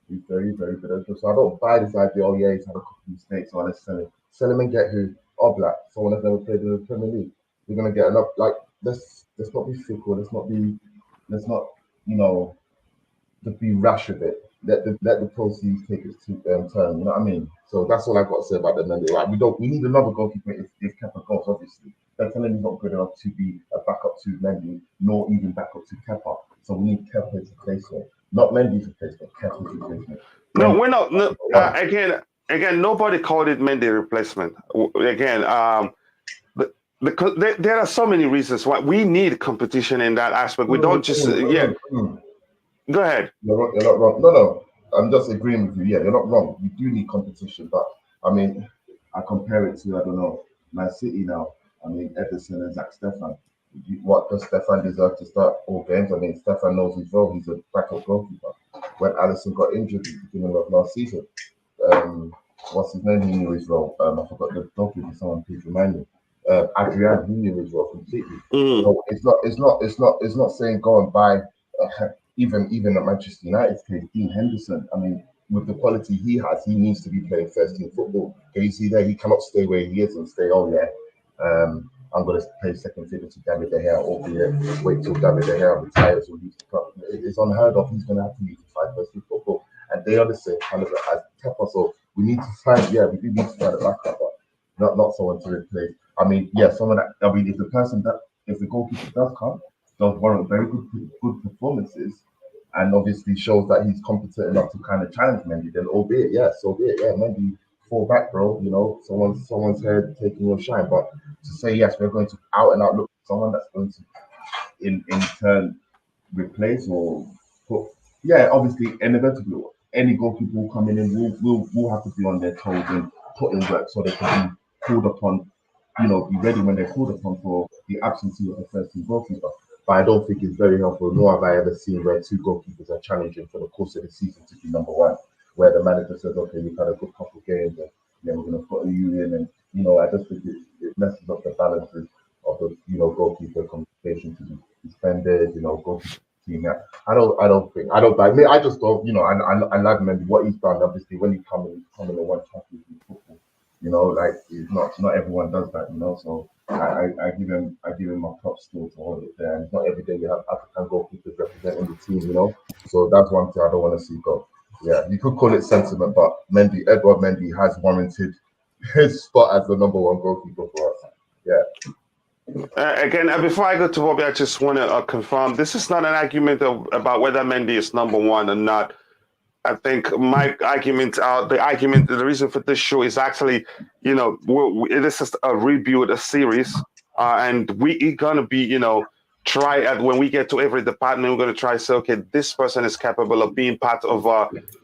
He's very, very good at his job. So I don't buy this idea. Oh yeah, he's had a couple of mistakes. So let's sell him. Sell him and get who? Oblak, someone that's never played in the Premier League. We're gonna get enough. Like let's not be fickle. Let's not just be rash with it. Let the proceeds take its turn. You know what I mean? So that's all I've got to say about the Mendy. Like we need another goalkeeper if Kepa goes. Obviously, Bettinelli's not good enough to be a backup to Mendy, nor even backup to Kepa. So we need Kepa to replace him. Not Mendy's replacement, Kepa's replacement. No, Mendy, we're not. No, one. again, nobody called it Mendy replacement. Again, there are so many reasons why we need competition in that aspect. We don't just Go ahead. You're not wrong. No. I'm just agreeing with you. Yeah, you're not wrong. We do need competition, but I mean, I compare it to, I don't know, Man City now. I mean, Ederson and Zach Stefan. What does Stefan deserve to start all games? I mean, Stefan knows his role. He's a backup goalkeeper. When Alisson got injured at the beginning of last season, what's his name? He knew his role. I forgot the goalkeeper. Someone please remind me. Adrian, he knew his role completely. So it's not saying go and buy. Even at Manchester United, Dean Henderson. I mean, with the quality he has, he needs to be playing first team football. Can you see that he cannot stay where he is and say, "Oh yeah, I'm going to play second fiddle to David De Gea," albeit wait till David De Gea retires or leaves the club. It's unheard of. He's going to have to leave to fight first team football, and they are the same kind of as Kepa. So we need to find, we do need to find a backup, but not someone to replace. I mean, someone that, I mean, if the goalkeeper does come, does warrant very good performances, and obviously shows that he's competent enough to kind of challenge Mendy, then so be it. Mendy, fall back, bro. You know, someone's head taking your shine. But to say yes, we're going to out and out look for someone that's going to in turn replace or put. Yeah, obviously, inevitably, any goalkeeper will come in and will have to be on their toes and put in work so they can be called upon. You know, be ready when they're called upon for the absence of the first team goalkeeper. But I don't think it's very helpful, nor have I ever seen where two goalkeepers are challenging for the course of the season to be number one, where the manager says, okay, you've had a good couple of games, and we're going to put you in. And, I just think it messes up the balances of the, goalkeeper conversation to be suspended, goalkeeper team. Yeah. I just don't, I like Mendy, what he's done, obviously, when he come in and won Champions League football. It's not everyone does that, so I give him my props still to hold it there. And it's not every day you have African goalkeepers representing the team, so that's one thing I don't want to see go. Yeah, you could call it sentiment, but Edouard Mendy has warranted his spot as the number one goalkeeper for us. Yeah. Again, before I go to Bobby, I just want to confirm this is not an argument about whether Mendy is number one or not. I think my argument, the reason for this show is actually, this is a rebuild, a series, and we're gonna be, try at when we get to every department, we're gonna try to say, okay, this person is capable of being part of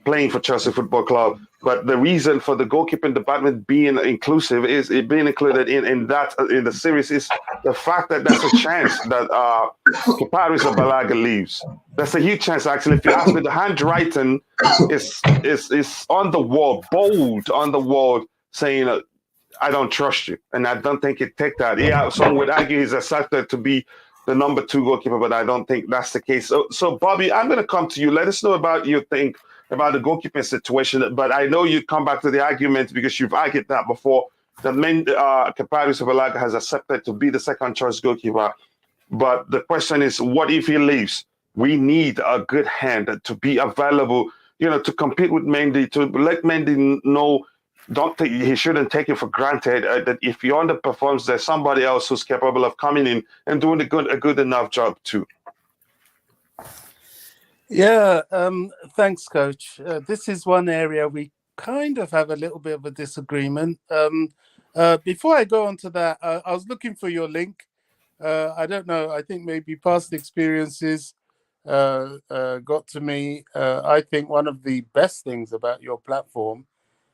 playing for Chelsea Football Club. But the reason for the goalkeeping department being inclusive is it being included in the series is the fact that there's a chance that Paris Balaga leaves. That's a huge chance, actually. If you ask me, the handwriting is on the wall, bold on the wall, saying, I don't trust you. And I don't think it take that. Yeah, some would argue he's accepted to be the number two goalkeeper, but I don't think that's the case. So Bobby, I'm going to come to you. Let us know about your think about the goalkeeping situation. But I know you come back to the argument because you've argued that before. The Keparis Balaga has accepted to be the second choice goalkeeper. But the question is, what if he leaves? We need a good hand to be available, to compete with Mendy, to let Mendy know. He shouldn't take it for granted that if he underperforms, there's somebody else who's capable of coming in and doing a good enough job too. Yeah, thanks, Coach. This is one area we kind of have a little bit of a disagreement. Before I go on to that, I was looking for your link. I don't know. I think maybe past experiences got to me. I think one of the best things about your platform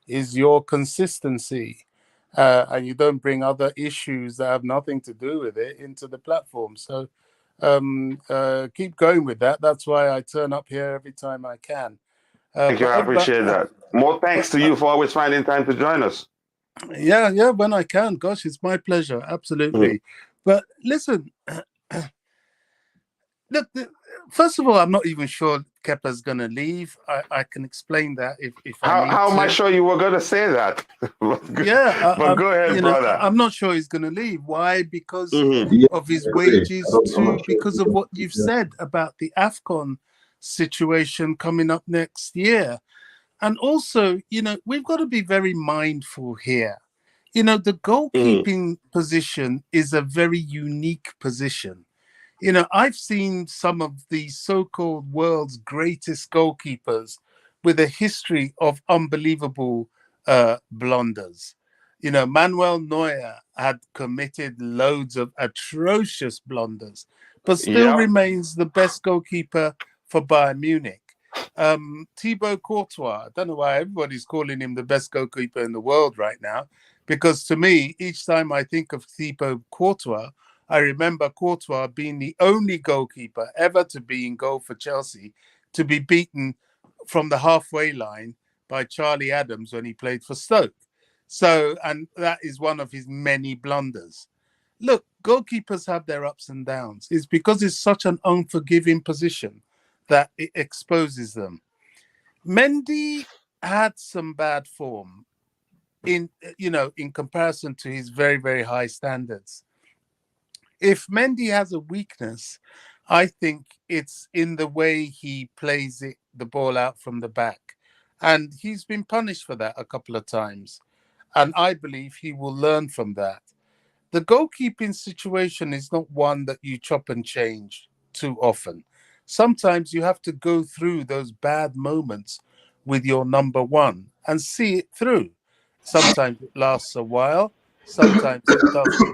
is your consistency. And you don't bring other issues that have nothing to do with it into the platform. So keep going with that. That's why I turn up here every time I can. Thank you. I appreciate that. More thanks to you for always finding time to join us. Yeah, when I can. Gosh, it's my pleasure. Absolutely. Mm-hmm. But listen, look, first of all, I'm not even sure Kepa's going to leave. I can explain that if I need How am I sure you were going to say that? But go ahead, brother. I'm not sure he's going to leave. Why? Because of his wages, because of what you've said about the AFCON situation coming up next year. And also, we've got to be very mindful here. The goalkeeping position is a very unique position. I've seen some of the so-called world's greatest goalkeepers with a history of unbelievable blunders. Manuel Neuer had committed loads of atrocious blunders, but still Yeah. remains the best goalkeeper for Bayern Munich. Thibaut Courtois, I don't know why everybody's calling him the best goalkeeper in the world right now, because to me, each time I think of Thibaut Courtois, I remember Courtois being the only goalkeeper ever to be in goal for Chelsea to be beaten from the halfway line by Charlie Adams when he played for Stoke. So, and that is one of his many blunders. Look, goalkeepers have their ups and downs. It's because it's such an unforgiving position that it exposes them. Mendy had some bad form in comparison to his very, very high standards. If Mendy has a weakness, I think it's in the way he plays the ball out from the back. And he's been punished for that a couple of times. And I believe he will learn from that. The goalkeeping situation is not one that you chop and change too often. Sometimes you have to go through those bad moments with your number one and see it through. Sometimes it lasts a while, sometimes it doesn't.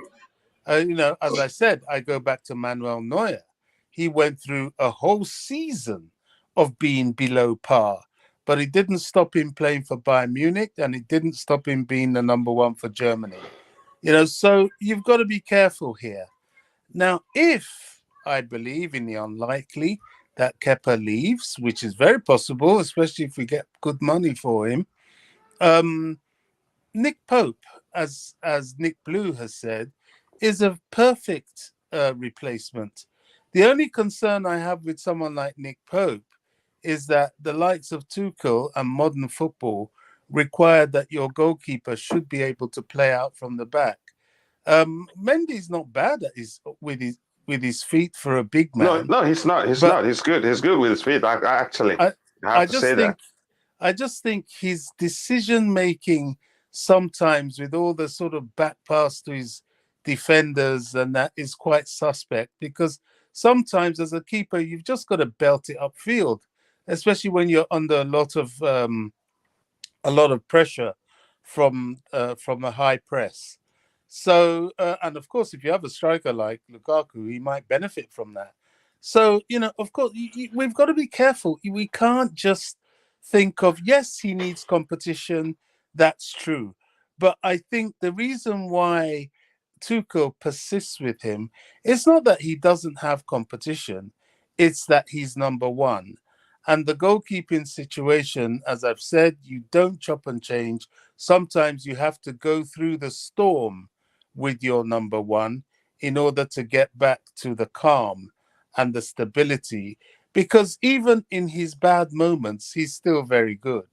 As I said, I go back to Manuel Neuer. He went through a whole season of being below par, but it didn't stop him playing for Bayern Munich, and it didn't stop him being the number one for Germany. So you've got to be careful here. Now, if I believe in the unlikely that Kepa leaves, which is very possible, especially if we get good money for him, Nick Pope, as Nick Blue has said, is a perfect replacement. The only concern I have with someone like Nick Pope is that the likes of Tuchel and modern football require that your goalkeeper should be able to play out from the back. Mendy's not bad at with his feet for a big No, man, no, he's not. He's but not. He's good. He's good with his feet. I actually, I I have I to just say that. think I just think his decision making sometimes with all the sort of back pass to his defenders and that is quite suspect, because sometimes as a keeper you've just got to belt it upfield, especially when you're under a lot of pressure from a high press. So and of course, if you have a striker like Lukaku, he might benefit from that. So of course, we've got to be careful. We can't just think of, yes, he needs competition. That's true, but I think the reason why Tuchel persists with him, it's not that he doesn't have competition, it's that he's number one. And the goalkeeping situation, as I've said, you don't chop and change. Sometimes you have to go through the storm with your number one in order to get back to the calm and the stability. Because even in his bad moments, he's still very good.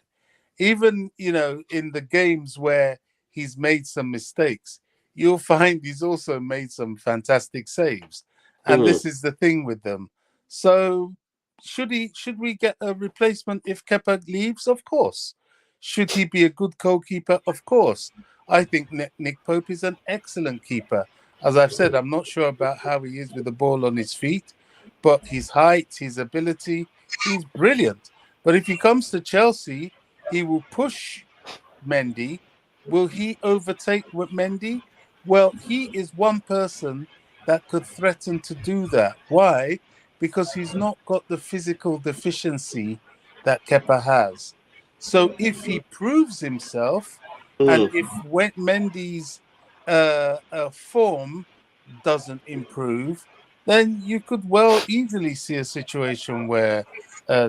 Even, in the games where he's made some mistakes, you'll find he's also made some fantastic saves. And Mhm. this is the thing with them. So should we get a replacement if Kepa leaves? Of course. Should he be a good goalkeeper? Of course. I think Nick Pope is an excellent keeper. As I've said, I'm not sure about how he is with the ball on his feet, but his height, his ability, he's brilliant. But if he comes to Chelsea, he will push Mendy. Will he overtake Mendy? Well, he is one person that could threaten to do that. Why? Because he's not got the physical deficiency that Kepa has. So if he proves himself, and Mhm. if Mendy's form doesn't improve, then you could well easily see a situation where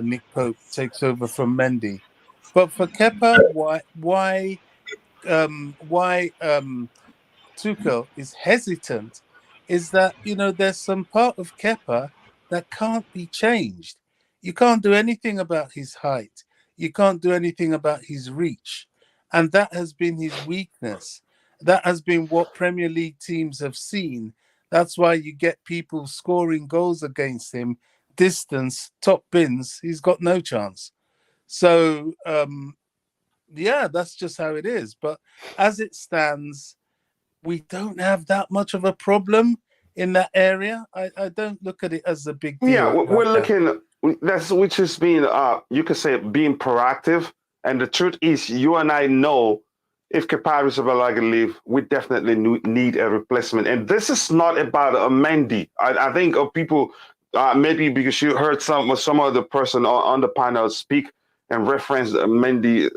Nick Pope takes over from Mendy. But for Kepa, why Tuchel is hesitant is that there's some part of Kepa that can't be changed. You can't do anything about his height. You can't do anything about his reach, and that has been his weakness. That has been what Premier League teams have seen. That's why you get people scoring goals against him. Distance, top bins, he's got no chance. So yeah, that's just how it is. But as it stands, we don't have that much of a problem in that area. I don't look at it as a big Yeah, deal. we're looking. That's which is being, you could say, being proactive. And the truth is, you and I know if Kepa Arrizabalaga leave, we definitely need a replacement. And this is not about a Mendy. I think of people, maybe because you heard some other person on the panel speak and reference Mendy,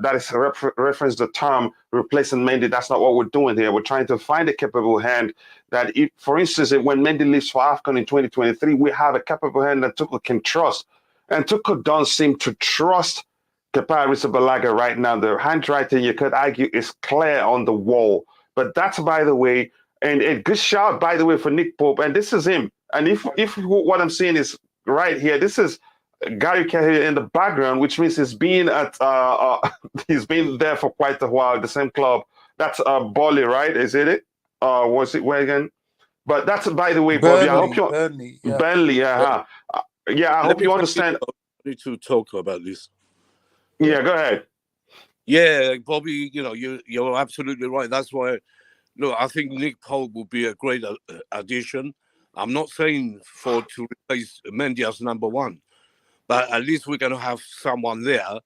that is reference the term replacing Mendy. That's not what we're doing here. We're trying to find a capable hand that, if, for instance, when Mendy leaves for AFCON in 2023, we have a capable hand that Tuchel can trust. And Tuchel don't seem to trust Kepa Arrizabalaga right now. The handwriting, you could argue, is clear on the wall. But that's, by the way, and a good shout, by the way, for Nick Pope. And this is him. And if what I'm seeing is right here, this is Gary Cahill in the background, which means he's been at he's been there for quite a while. The same club. That's Boehly, right? Is it? Was it where again? But that's, by the way, Bobby. I hope you Burnley, yeah. Burnley, yeah. Yeah, I hope you understand. I need to talk about this. Yeah, go ahead. Yeah, Bobby, you're absolutely right. That's why, look, I think Nick Pope will be a great addition. I'm not saying to replace Mendy as number one, but at least we're going to have someone there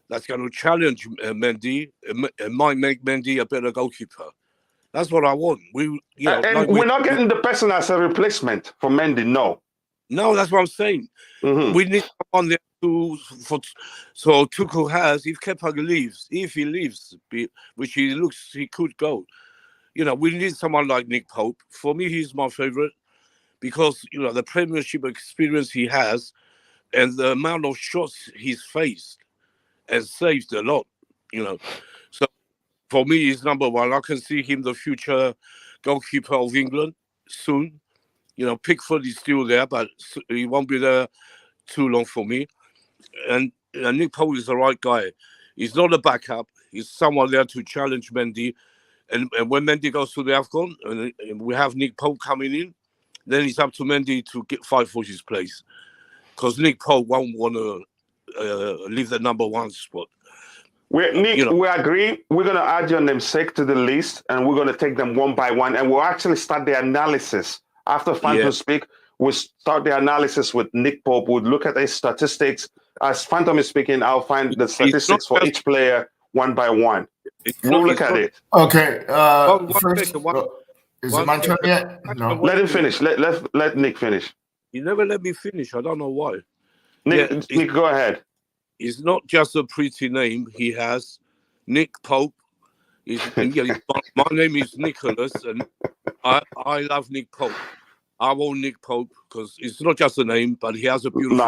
that's going to challenge Mendy and might make Mendy a better goalkeeper. That's what I want. We're not getting the person as a replacement for Mendy. No, that's what I'm saying. Mm-hmm. We need someone there so Tuchel has, if Kepa leaves, which he could go. We need someone like Nick Pope. For me, he's my favourite because, the Premiership experience he has and the amount of shots he's faced and saved a lot, So for me, he's number one. I can see him the future goalkeeper of England soon. Pickford is still there, but he won't be there too long for me. And Nick Pope is the right guy. He's not a backup. He's someone there to challenge Mendy. And when Mendy goes to the AFCON and we have Nick Pope coming in, then it's up to Mendy to fight for his place. Because Nick Pope won't want to leave the number one spot. We agree. We're going to add your namesake to the list, and we're going to take them one by one, and we'll actually start the analysis. After Phantom speak, we'll start the analysis with Nick Pope. We'll look at his statistics. As Phantom is speaking, I'll find the statistics for each player one by one. We'll look at it. Okay. First, is it my turn yet? No. Let him finish. Let Nick finish. You never let me finish. I don't know why. Nick, go ahead. It's not just a pretty name he has. Nick Pope. My name is Nicholas, and I love Nick Pope. I want Nick Pope because it's not just a name, but he has a beautiful name.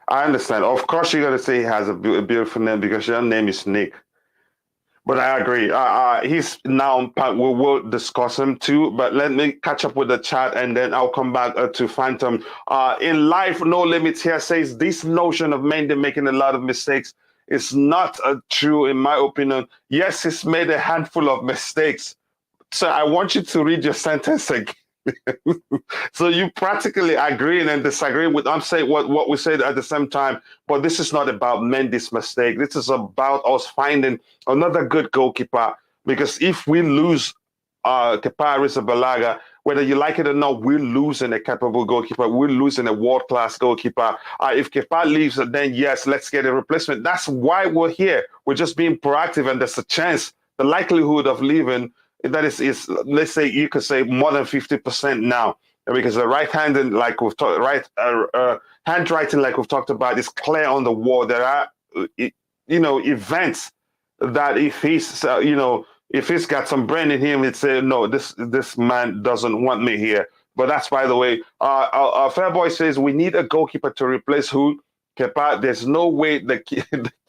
I understand. Of course, you're going to say he has a beautiful name because your name is Nick. But I agree. He's now, we will discuss him too, but let me catch up with the chat and then I'll come back to Phantom. In Life, No Limits here says this notion of Mendy making a lot of mistakes is not true, in my opinion. Yes, he's made a handful of mistakes. So I want you to read your sentence again. So you practically agreeing and disagreeing with I'm saying what we said at the same time, but this is not about Mendy's mistake. This is about us finding another good goalkeeper, because if we lose Kepa Arrizabalaga, whether you like it or not, we're losing a capable goalkeeper. We're losing a world-class goalkeeper. If Kepa leaves, then yes, let's get a replacement. That's why we're here. We're just being proactive, and there's a chance, the likelihood of leaving, that is let's say you could say more than 50% now, because the right-handed, like we've talked, handwriting, like we've talked about, is clear on the wall. There are events that if he's got some brain in him, he'd say no, this man doesn't want me here. But that's, by the way, Fairboy says we need a goalkeeper to replace who? Kepa. There's no way the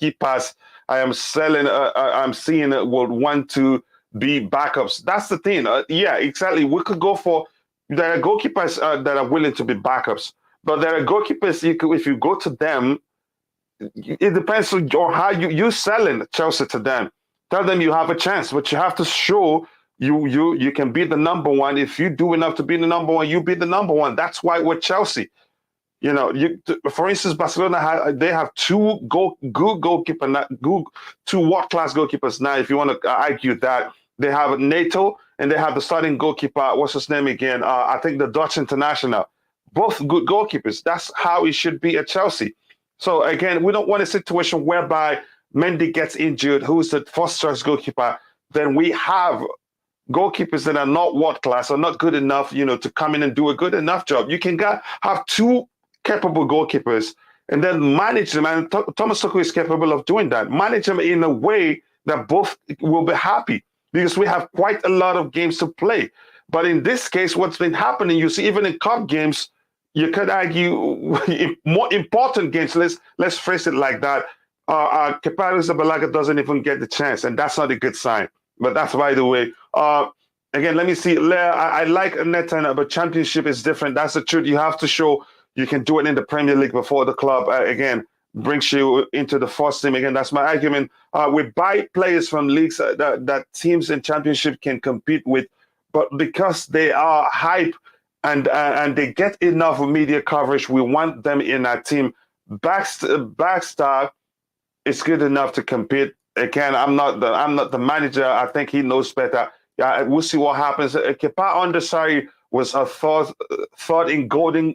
keepers I'm seeing would want to be backups. That's the thing. Yeah, exactly. We could go for, there are goalkeepers that are willing to be backups, but there are goalkeepers if you go to them, it depends on how you selling Chelsea to them. Tell them you have a chance, but you have to show you can be the number one. If you do enough to be the number one, you be the number one. That's why we're Chelsea. For instance, Barcelona they have two world-class goalkeepers now. If you want to argue that, they have Neto and they have the starting goalkeeper. What's his name again? I think the Dutch international. Both good goalkeepers. That's how it should be at Chelsea. So again, we don't want a situation whereby Mendy gets injured, who's the first choice goalkeeper. Then we have goalkeepers that are not world class or not good enough, to come in and do a good enough job. You can have two capable goalkeepers and then manage them. And Thomas Tuchel is capable of doing that. Manage them in a way that both will be happy, because we have quite a lot of games to play. But in this case, what's been happening, you see, even in cup games, you could argue more important games. Let's phrase it like that. Kepa Arrizabalaga doesn't even get the chance, and that's not a good sign. But that's by the way. Again, let me see. I like Neto, but Championship is different. That's the truth. You have to show you can do it in the Premier League before the club again brings you into the first team. Again, that's my argument. We buy players from leagues that teams in Championship can compete with, but because they are hype and they get enough media coverage, we want them in our team. Backstar is good enough to compete. Again, I'm not the manager. I think he knows better. Yeah, we'll see what happens. Kepa Undersari was a thought in golden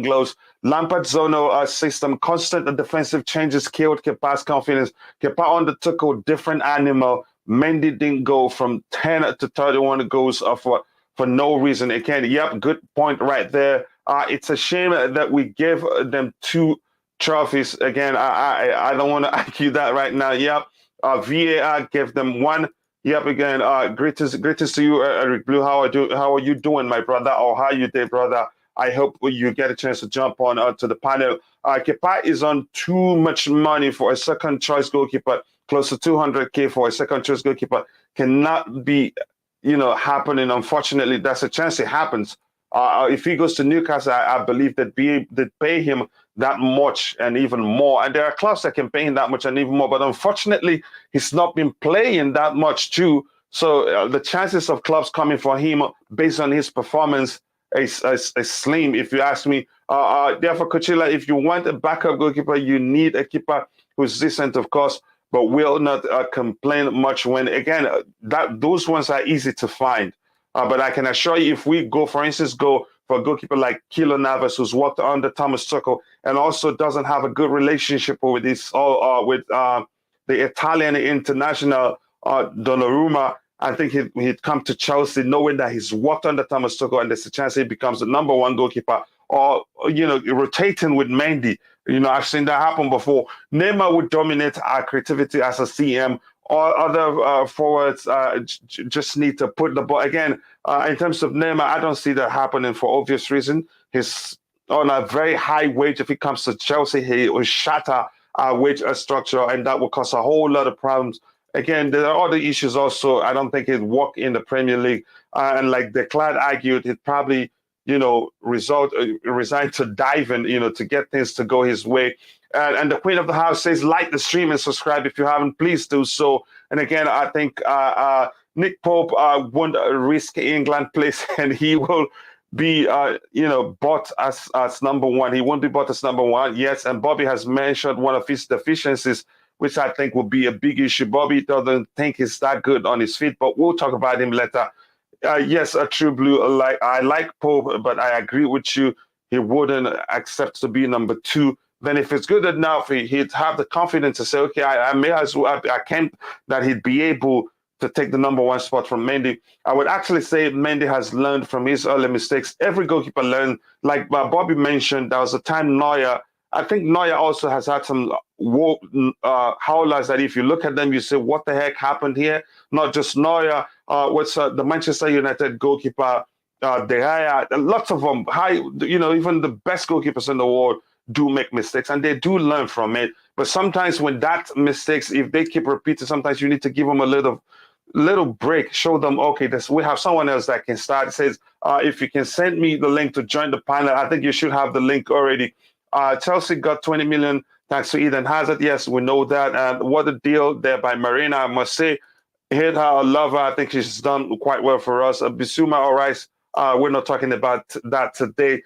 gloves. Lampard's zonal system, constant defensive changes killed Kepa's confidence. Kepa undertook a different animal. Mendy didn't go from 10 to 31 goals for no reason. Again, yep, good point right there. It's a shame that we gave them 2 trophies. Again, I don't want to argue that right now. Yep, VAR gave them 1. Yep, again, greetings to you, Eric Blue. How are you doing, my brother? Or how you doing, brother? I hope you get a chance to jump on to the panel. Kepa is on too much money for a second choice goalkeeper. Close to 200K for a second choice goalkeeper cannot be, happening. Unfortunately, that's a chance it happens. If he goes to Newcastle, I believe that they pay him that much and even more. And there are clubs that can pay him that much and even more. But unfortunately, he's not been playing that much too. So the chances of clubs coming for him based on his performance is slim, if you ask me. Therefore, Coachila, if you want a backup goalkeeper, you need a keeper who's decent, of course, but will not complain much when, again, those ones are easy to find. But I can assure you, if we go, for instance, for a goalkeeper like Keylor Navas, who's worked under Thomas Tuchel and also doesn't have a good relationship with the Italian international Donnarumma, I think he'd come to Chelsea knowing that he's worked under Thomas Tuchel and there's a chance he becomes the number 1 goalkeeper, or rotating with Mendy. I've seen that happen before. Neymar would dominate our creativity as a CM. Or other forwards just need to put the ball. Again, in terms of Neymar, I don't see that happening for obvious reason. He's on a very high wage. If he comes to Chelsea, he will shatter our wage structure, and that will cause a whole lot of problems. Again, there are other issues also. I don't think he'd work in the Premier League. And like Declan argued, he'd probably, resign to diving, to get things to go his way. And the Queen of the House says, like the stream and subscribe if you haven't, please do so. And again, I think Nick Pope won't risk England place, and he will be, bought as number 1. He won't be bought as number 1, yes. And Bobby has mentioned one of his deficiencies, which I think will be a big issue. Bobby doesn't think he's that good on his feet, but we'll talk about him later. Yes, a true blue. I like Pope, but I agree with you. He wouldn't accept to be number 2. Then if it's good enough, he'd have the confidence to say, okay, I may as well, I can't, that he'd be able to take the number 1 spot from Mendy. I would actually say Mendy has learned from his early mistakes. Every goalkeeper learned. Like Bobby mentioned, there was a time I think Neuer also has had some howlers that if you look at them, you say, what the heck happened here? Not just Neuer, what's the Manchester United goalkeeper, De Gea, lots of them, even the best goalkeepers in the world do make mistakes and they do learn from it. But sometimes when that mistakes, if they keep repeating, sometimes you need to give them a little break, show them, okay, we have someone else that can start. It says, if you can send me the link to join the panel, I think you should have the link already. Chelsea got 20 million thanks to Eden Hazard. Yes, we know that. And what a deal there by Marina, I must say. Hate her, love her. I think she's done quite well for us. Bissouma or Rice, we're not talking about that today.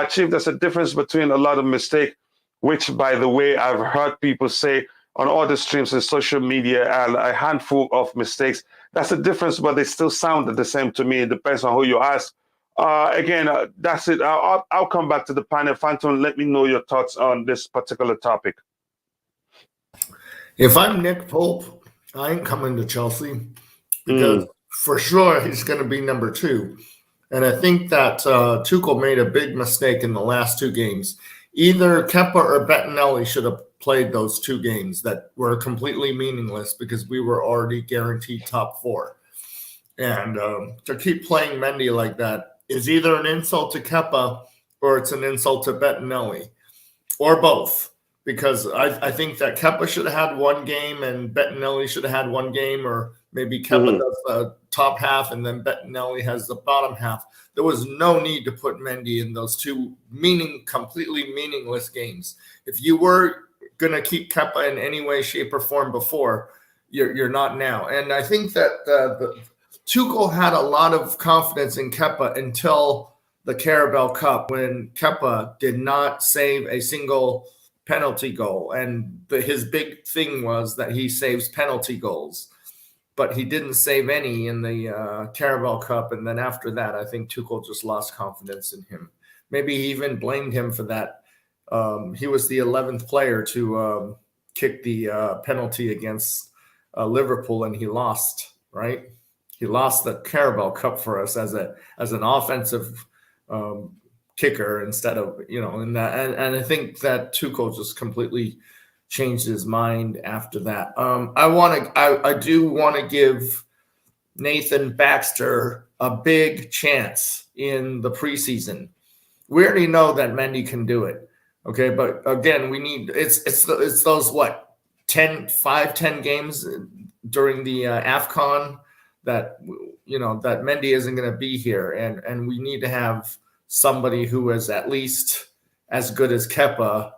Chief, there's a difference between a lot of mistake, which, by the way, I've heard people say on other streams and social media, and a handful of mistakes. That's the difference, but they still sound the same to me. It depends on who you ask. Again, that's it. I'll come back to the panel. Phantom, let me know your thoughts on this particular topic. If I'm Nick Pope, I ain't coming to Chelsea because for sure he's going to be number 2. And I think that Tuchel made a big mistake in the last 2 games. Either Kepa or Bettinelli should have played those 2 games that were completely meaningless because we were already guaranteed top 4. And to keep playing Mendy like that is either an insult to Kepa or it's an insult to Bettinelli, or both. Because I think that Kepa should have had 1 game and Bettinelli should have had 1 game, or maybe Kepa does the top half and then Bettinelli has the bottom half. There was no need to put Mendy in those 2 completely meaningless games. If you were going to keep Kepa in any way, shape, or form before, you're not now. And I think that Tuchel had a lot of confidence in Kepa until the Carabao Cup, when Kepa did not save a single penalty goal. And his big thing was that he saves penalty goals, but he didn't save any in the Carabao Cup. And then after that, I think Tuchel just lost confidence in him. Maybe he even blamed him for that. He was the 11th player to kick the penalty against Liverpool, and he lost, right? He lost the Carabao Cup for us as an offensive kicker instead of, in that. And I think that Tuchel just completely changed his mind after that. I do want to give Nathan Baxter a big chance in the preseason. We already know that Mendy can do it. Okay. But again, we need, it's those, 10 games during the AFCON that, that Mendy isn't going to be here. And we need to have somebody who is at least as good as Kepa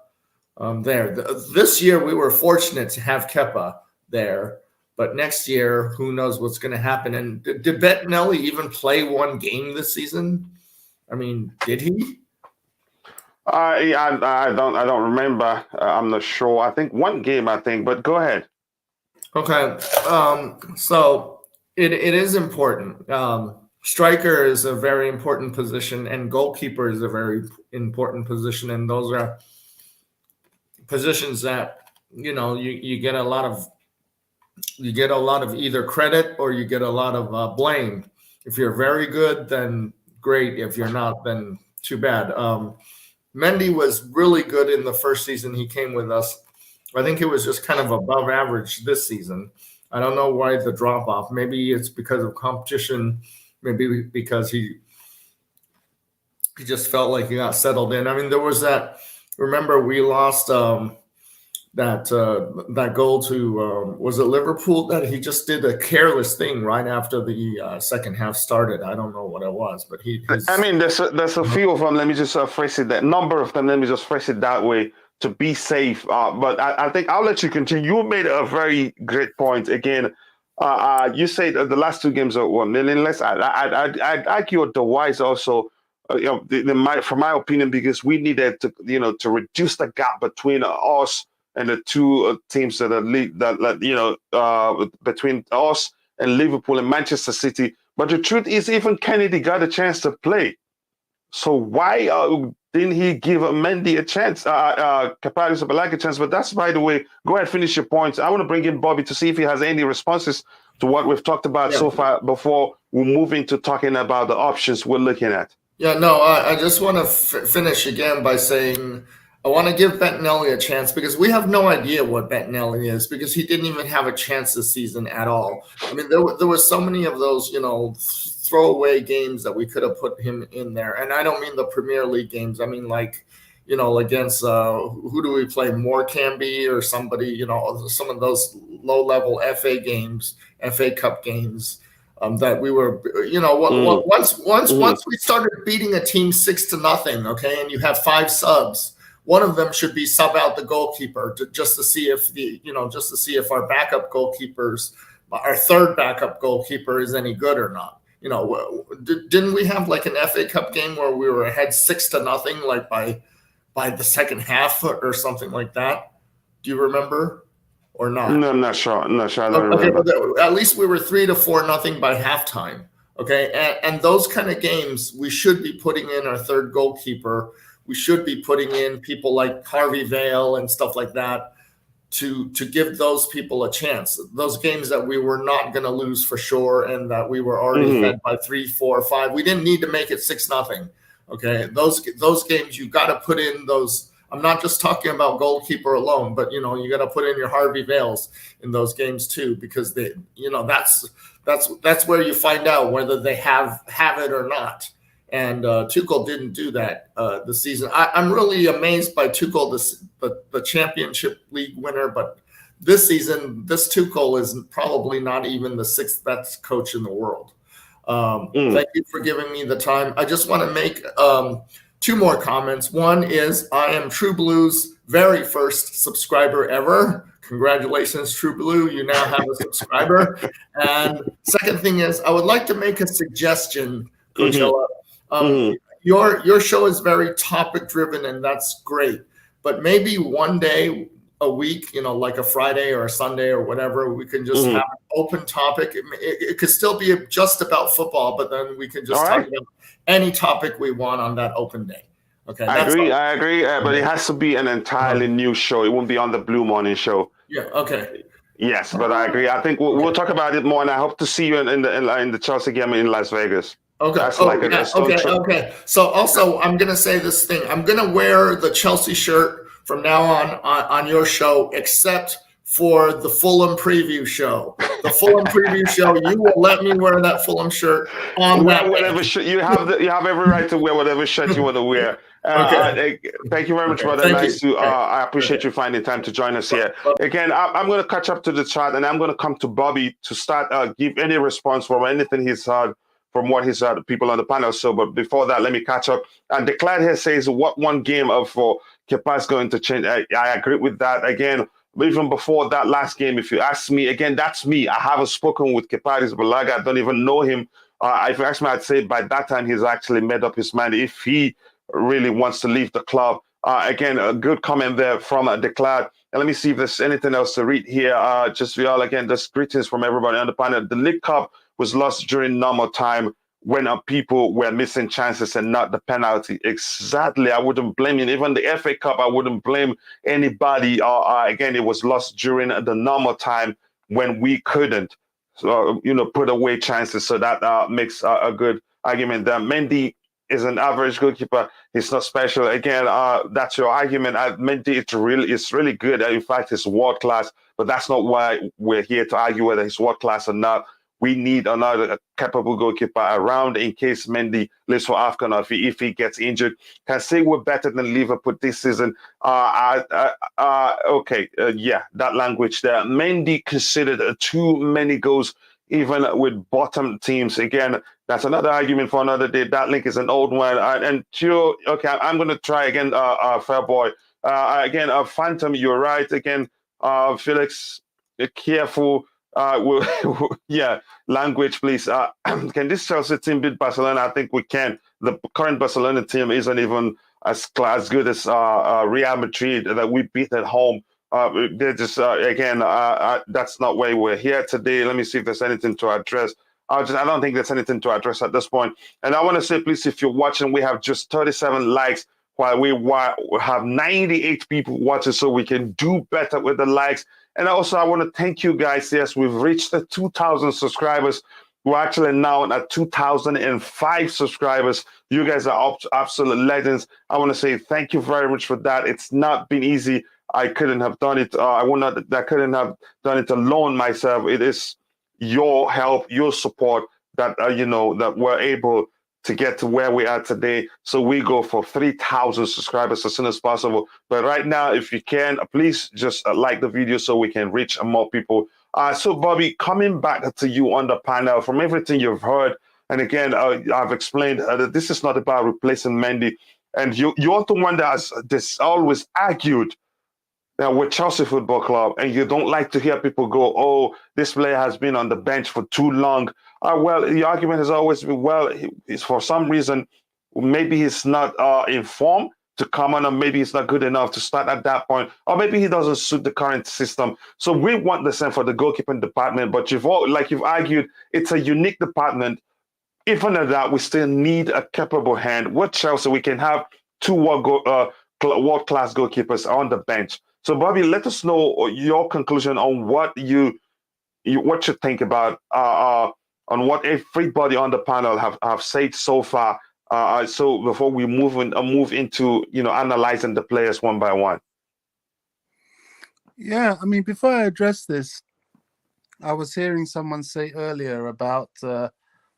there. This year, we were fortunate to have Kepa there, but next year, who knows what's going to happen? And did Bettinelli even play 1 game this season? I mean, did he? I don't remember. I'm not sure. I think 1 game. But go ahead. Okay. So it is important. Striker is a very important position, and goalkeeper is a very important position. And those are positions that, you get a lot of either credit or you get a lot of blame. If you're very good, then great. If you're not, then too bad. Mendy was really good in the first season he came with us. I think it was just kind of above average this season. I don't know why the drop off. Maybe it's because of competition. Maybe because he just felt like he got settled in. I mean, there was that. Remember, we lost that goal to was it Liverpool, that he just did a careless thing right after the second half started. I don't know what it was, but there's a few of them. Let me just phrase it that number of them. Let me just phrase it that way to be safe. But I think I'll let you continue. You made a very great point. Again, you say the last 2 games are 1 million less. I'd argue otherwise also. From my opinion, because we needed to to reduce the gap between us and the 2 teams that are between us and Liverpool and Manchester City. But the truth is, even Kennedy got a chance to play. So why didn't he give Mendy a chance? Kaparius Oblak a chance? But that's, by the way, go ahead, finish your points. I want to bring in Bobby to see if he has any responses to what we've talked about so far before we move into talking about the options we're looking at. Yeah, no, I just want to finish again by saying I want to give Bettinelli a chance, because we have no idea what Bettinelli is, because he didn't even have a chance this season at all. I mean, there were so many of those, throwaway games that we could have put him in there. And I don't mean the Premier League games. I mean, against who do we play? Morecambe or somebody, some of those low-level FA Cup games. That we were, once we started beating a team 6-0, okay, and you have 5 subs, one of them should be sub out the goalkeeper just to see if our backup goalkeepers, our third backup goalkeeper is any good or not. Didn't we have like an FA Cup game where we were ahead 6-0, like by the second half or something like that? Do you remember? or not? No, I'm not sure. I'm not sure. I don't Okay, remember. but at least we were 3-4-0 by halftime. Okay, and those kind of games, we should be putting in our third goalkeeper. We should be putting in people like Harvey Vale and stuff like that to give those people a chance. Those games that we were not going to lose for sure, and that we were already fed by 3, 4, 5. We didn't need to make it 6-0. Okay, those games you got to put in those. I'm not just talking about goalkeeper alone, but you got to put in your Harvey Vales in those games too, because they, that's where you find out whether they have it or not. And Tuchel didn't do that this season. I'm really amazed by Tuchel, the Championship League winner, but this season, this Tuchel is probably not even the 6th best coach in the world. Thank you for giving me the time. I just want to make 2 more comments. One is I am True Blue's very first subscriber ever. Congratulations, True Blue. You now have a subscriber. And second thing is I would like to make a suggestion, Coachella. Your show is very topic driven, and that's great. But maybe one day a week, like a Friday or a Sunday or whatever, we can just have an open topic. It could still be just about football, but then we can just talk about any topic we want on that open day. Okay, I agree. But it has to be an entirely new show. It won't be on the Blue Morning Show. Yeah. Okay. Yes, but I agree. I think we'll talk about it more, and I hope to see you in the Chelsea game in Las Vegas. Okay. That's Okay. So also, I'm gonna say this thing. I'm gonna wear the Chelsea shirt from now on your show, except for the Fulham preview show. The Fulham preview show, you will let me wear that Fulham shirt on whatever shirt you have. You have every right to wear whatever shirt you want to wear. Thank you very much, brother. I appreciate you finding time to join us here. Again, I'm going to catch up to the chat, and I'm going to come to Bobby to start give any response from anything he's heard from what he's heard people on the panel. So, but before that, let me catch up. And Declared here says, what one game for Kepa is going to change? I agree with that. Again, even before that last game, if you ask me, again, that's me. I haven't spoken with Kepa Balaga. I don't even know him. If you ask me, I'd say by that time he's actually made up his mind if he really wants to leave the club. Again, a good comment there from Declared. And let me see if there's anything else to read here. Just for y'all, again, just greetings from everybody on the panel. The League Cup was lost during normal time when people were missing chances and not the penalty. Exactly. I wouldn't blame it. Even the FA Cup, I wouldn't blame anybody. Again, it was lost during the normal time when we couldn't, put away chances. So that makes a good argument there. Mendy is an average goalkeeper. He's not special. Again, that's your argument. Mendy, it's really good. In fact, he's world class. But that's not why we're here to argue whether he's world class or not. We need another capable goalkeeper around in case Mendy leaves for AFCON or if he gets injured. Can say we're better than Liverpool this season. That language there. Mendy considered too many goals, even with bottom teams. Again, that's another argument for another day. That link is an old one. I'm going to try again, fair boy. Phantom, you're right. Again, Felix, careful. Language, please. Can this Chelsea team beat Barcelona? I think we can. The current Barcelona team isn't even as good as Real Madrid that we beat at home. They're just that's not why we're here today. Let me see if there's anything to address. I don't think there's anything to address at this point. And I want to say, please, if you're watching, we have just 37 likes while we have 98 people watching, so we can do better with the likes. And also, I want to thank you guys. Yes, we've reached the 2,000 subscribers. We're actually now at 2,005 subscribers. You guys are absolute legends. I want to say thank you very much for that. It's not been easy. I couldn't have done it. I couldn't have done it alone myself. It is your help, your support that that we're able to get to where we are today. So we go for 3,000 subscribers as soon as possible. But right now, if you can, please just like the video so we can reach more people. So Bobby, coming back to you on the panel, from everything you've heard, and again, I've explained that this is not about replacing Mendy. And you're the one that has always argued with Chelsea Football Club, and you don't like to hear people go, oh, this player has been on the bench for too long. Well, the argument has always been, well, for some reason, maybe he's not in form to come on, or maybe he's not good enough to start at that point, or maybe he doesn't suit the current system. So we want the same for the goalkeeping department. But you've argued, it's a unique department. Even at that, we still need a capable hand. With Chelsea, we can have two world-class goalkeepers on the bench. So, Bobby, let us know your conclusion on what you think about on what everybody on the panel have said so far. So before we move into analyzing the players one by one. Yeah, I mean, before I address this, I was hearing someone say earlier about.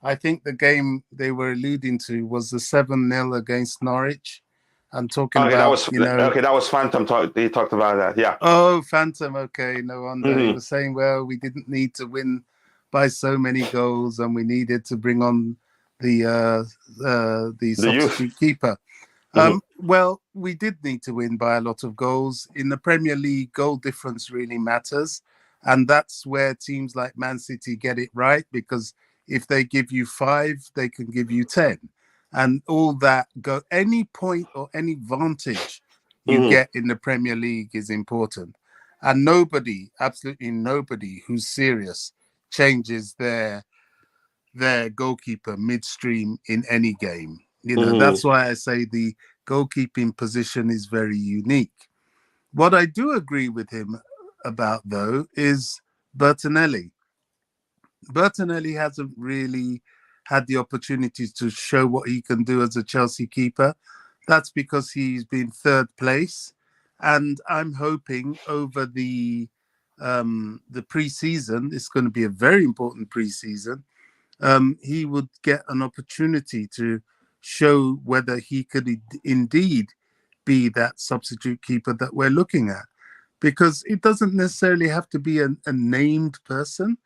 I think the game they were alluding to was the 7-0 against Norwich. I'm talking about, that was Phantom. They talked about that, yeah. Oh, Phantom. Okay, no wonder. Mm-hmm. He was saying, well, we didn't need to win by so many goals, and we needed to bring on the substitute keeper. Well, we did need to win by a lot of goals. In the Premier League, goal difference really matters, and that's where teams like Man City get it right, because if they give you 5, they can give you 10. And all that any point or any vantage you get in the Premier League is important. And absolutely nobody who's serious changes their goalkeeper midstream in any game. That's why I say the goalkeeping position is very unique. What I do agree with him about, though, is Bertinelli. Bertinelli hasn't really had the opportunities to show what he can do as a Chelsea keeper. That's because he's been 3rd place, and I'm hoping over the pre-season, it's going to be a very important pre-season, he would get an opportunity to show whether he could indeed be that substitute keeper that we're looking at. Because it doesn't necessarily have to be a named person,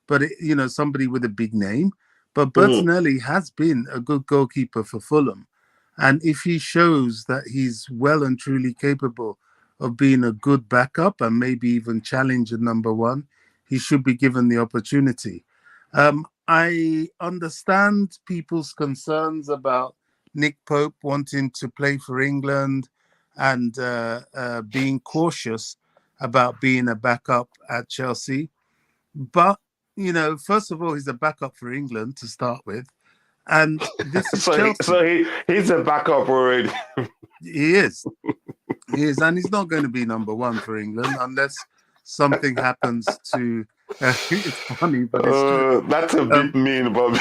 but somebody with a big name. But Bertinelli has been a good goalkeeper for Fulham. And if he shows that he's well and truly capable of being a good backup and maybe even challenge a number 1, he should be given the opportunity. I understand people's concerns about Nick Pope wanting to play for England and being cautious about being a backup at Chelsea. But, first of all, he's a backup for England to start with. And this is Chelsea. He's a backup already. He is. And he's not going to be number 1 for England unless something happens to... it's funny, but it's true. That's a bit mean, Bobby.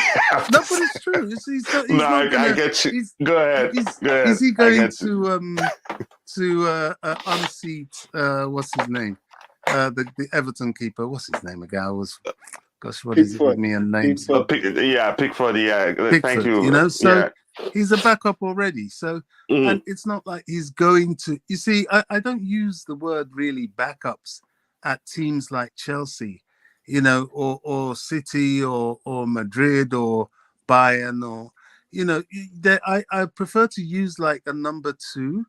No, but it's true. I get you. Go ahead. Is he going to unseat, what's his name? The Everton keeper. What's his name again? What is it with me and names? Pickford. Yeah. Thank you. So he's a backup already. So, and it's not like he's going to. You see, I don't use the word really backups at teams like Chelsea, or City or Madrid or Bayern or, I prefer to use like a number 2.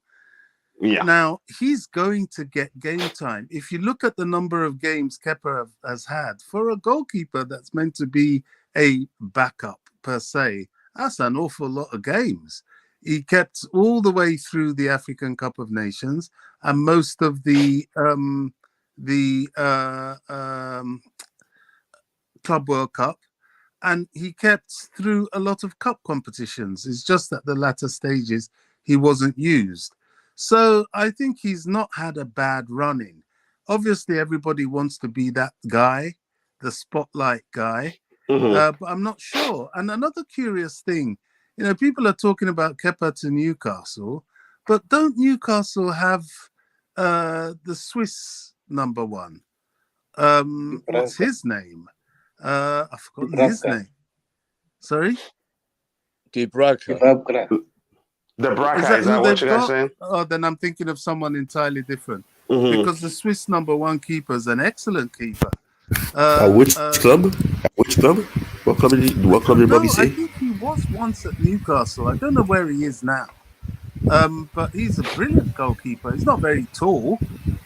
Yeah. Now, he's going to get game time. If you look at the number of games Kepa has had, for a goalkeeper that's meant to be a backup per se, that's an awful lot of games. He kept all the way through the African Cup of Nations and most of the Club World Cup, and he kept through a lot of cup competitions. It's just at the latter stages he wasn't used. So I think he's not had a bad running. Obviously, everybody wants to be that guy, the spotlight guy, but I'm not sure. And another curious thing, people are talking about Kepa to Newcastle, but don't Newcastle have the Swiss number 1? What's his name? I've forgotten his name. Sorry? De Braca. The Braca, is that what you're saying? Oh, then I'm thinking of someone entirely different. Because the Swiss number 1 keeper is an excellent keeper. Which club? Which club? What club did Bobby say? I think he was once at Newcastle. I don't know where he is now. But he's a brilliant goalkeeper. He's not very tall,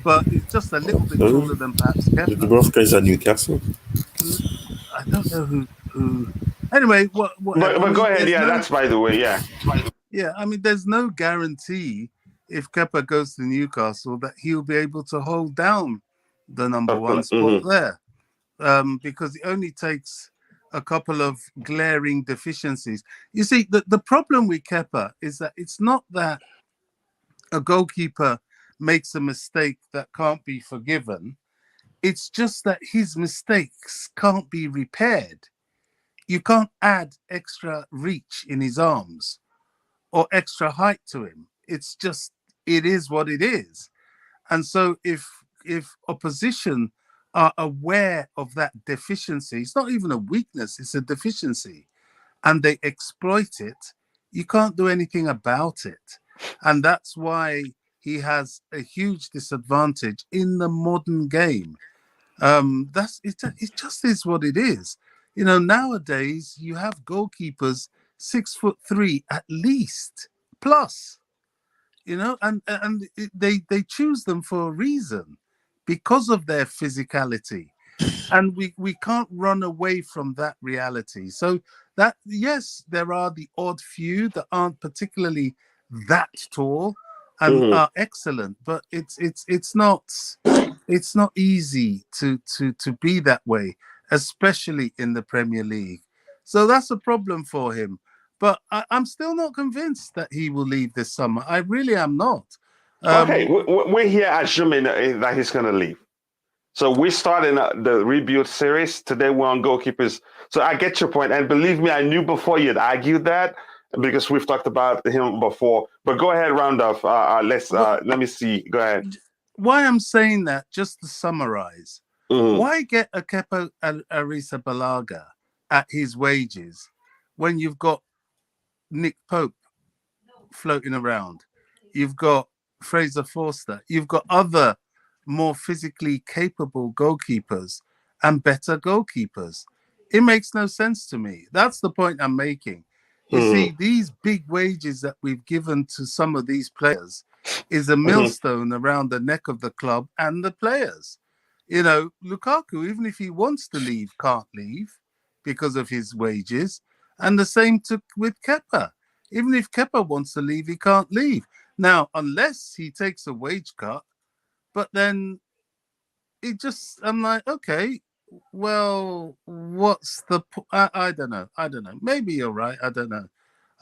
but he's just a little bit taller than perhaps Kevin. The Braca is at Newcastle. I don't know who. Anyway, what? But go ahead. Yeah, that's by the way. Yeah. Yeah, I mean, there's no guarantee if Kepa goes to Newcastle, that he'll be able to hold down the number one spot Mm-hmm. there, because it only takes a couple of glaring deficiencies. You see, the problem with Kepa is that it's not that a goalkeeper makes a mistake that can't be forgiven. It's just that his mistakes can't be repaired. You can't add extra reach in his arms or extra height to him. It's just, it is what it is. And so if opposition are aware of that deficiency, it's not even a weakness, it's a deficiency, and they exploit it, you can't do anything about it. And that's why he has a huge disadvantage in the modern game. That's it. It just is what it is. You know, nowadays you have goalkeepers 6'3" at least plus. You know, and they choose them for a reason, because of their physicality, and we can't run away from that reality. So that, yes, there are the odd few that aren't particularly that tall and Mm-hmm. are excellent, but it's not easy to be that way, especially in the Premier League. So that's a problem for him. But I'm still not convinced that he will leave this summer. I really am not. Okay, we're here at Germaine that he's going to leave. So we're starting the rebuild series. Today we're on goalkeepers. So I get your point. And believe me, I knew before you'd argued that because we've talked about him before. But go ahead, round off. Let me see. Go ahead. Why I'm saying that, just to summarize, Mm-hmm. why get a Kepa Arrizabalaga at his wages when you've got Nick Pope floating around? You've got Fraser Forster. You've got other more physically capable goalkeepers and better goalkeepers. It makes no sense to me. That's the point I'm making. You see, these big wages that we've given to some of these players is a millstone around the neck of the club and the players. You know, Lukaku, even if he wants to leave, can't leave because of his wages. And the same with Kepa. Even if Kepa wants to leave, he can't leave. Now, unless he takes a wage cut, but then I'm like, okay, well, what's the I don't know. Maybe you're right. I don't know.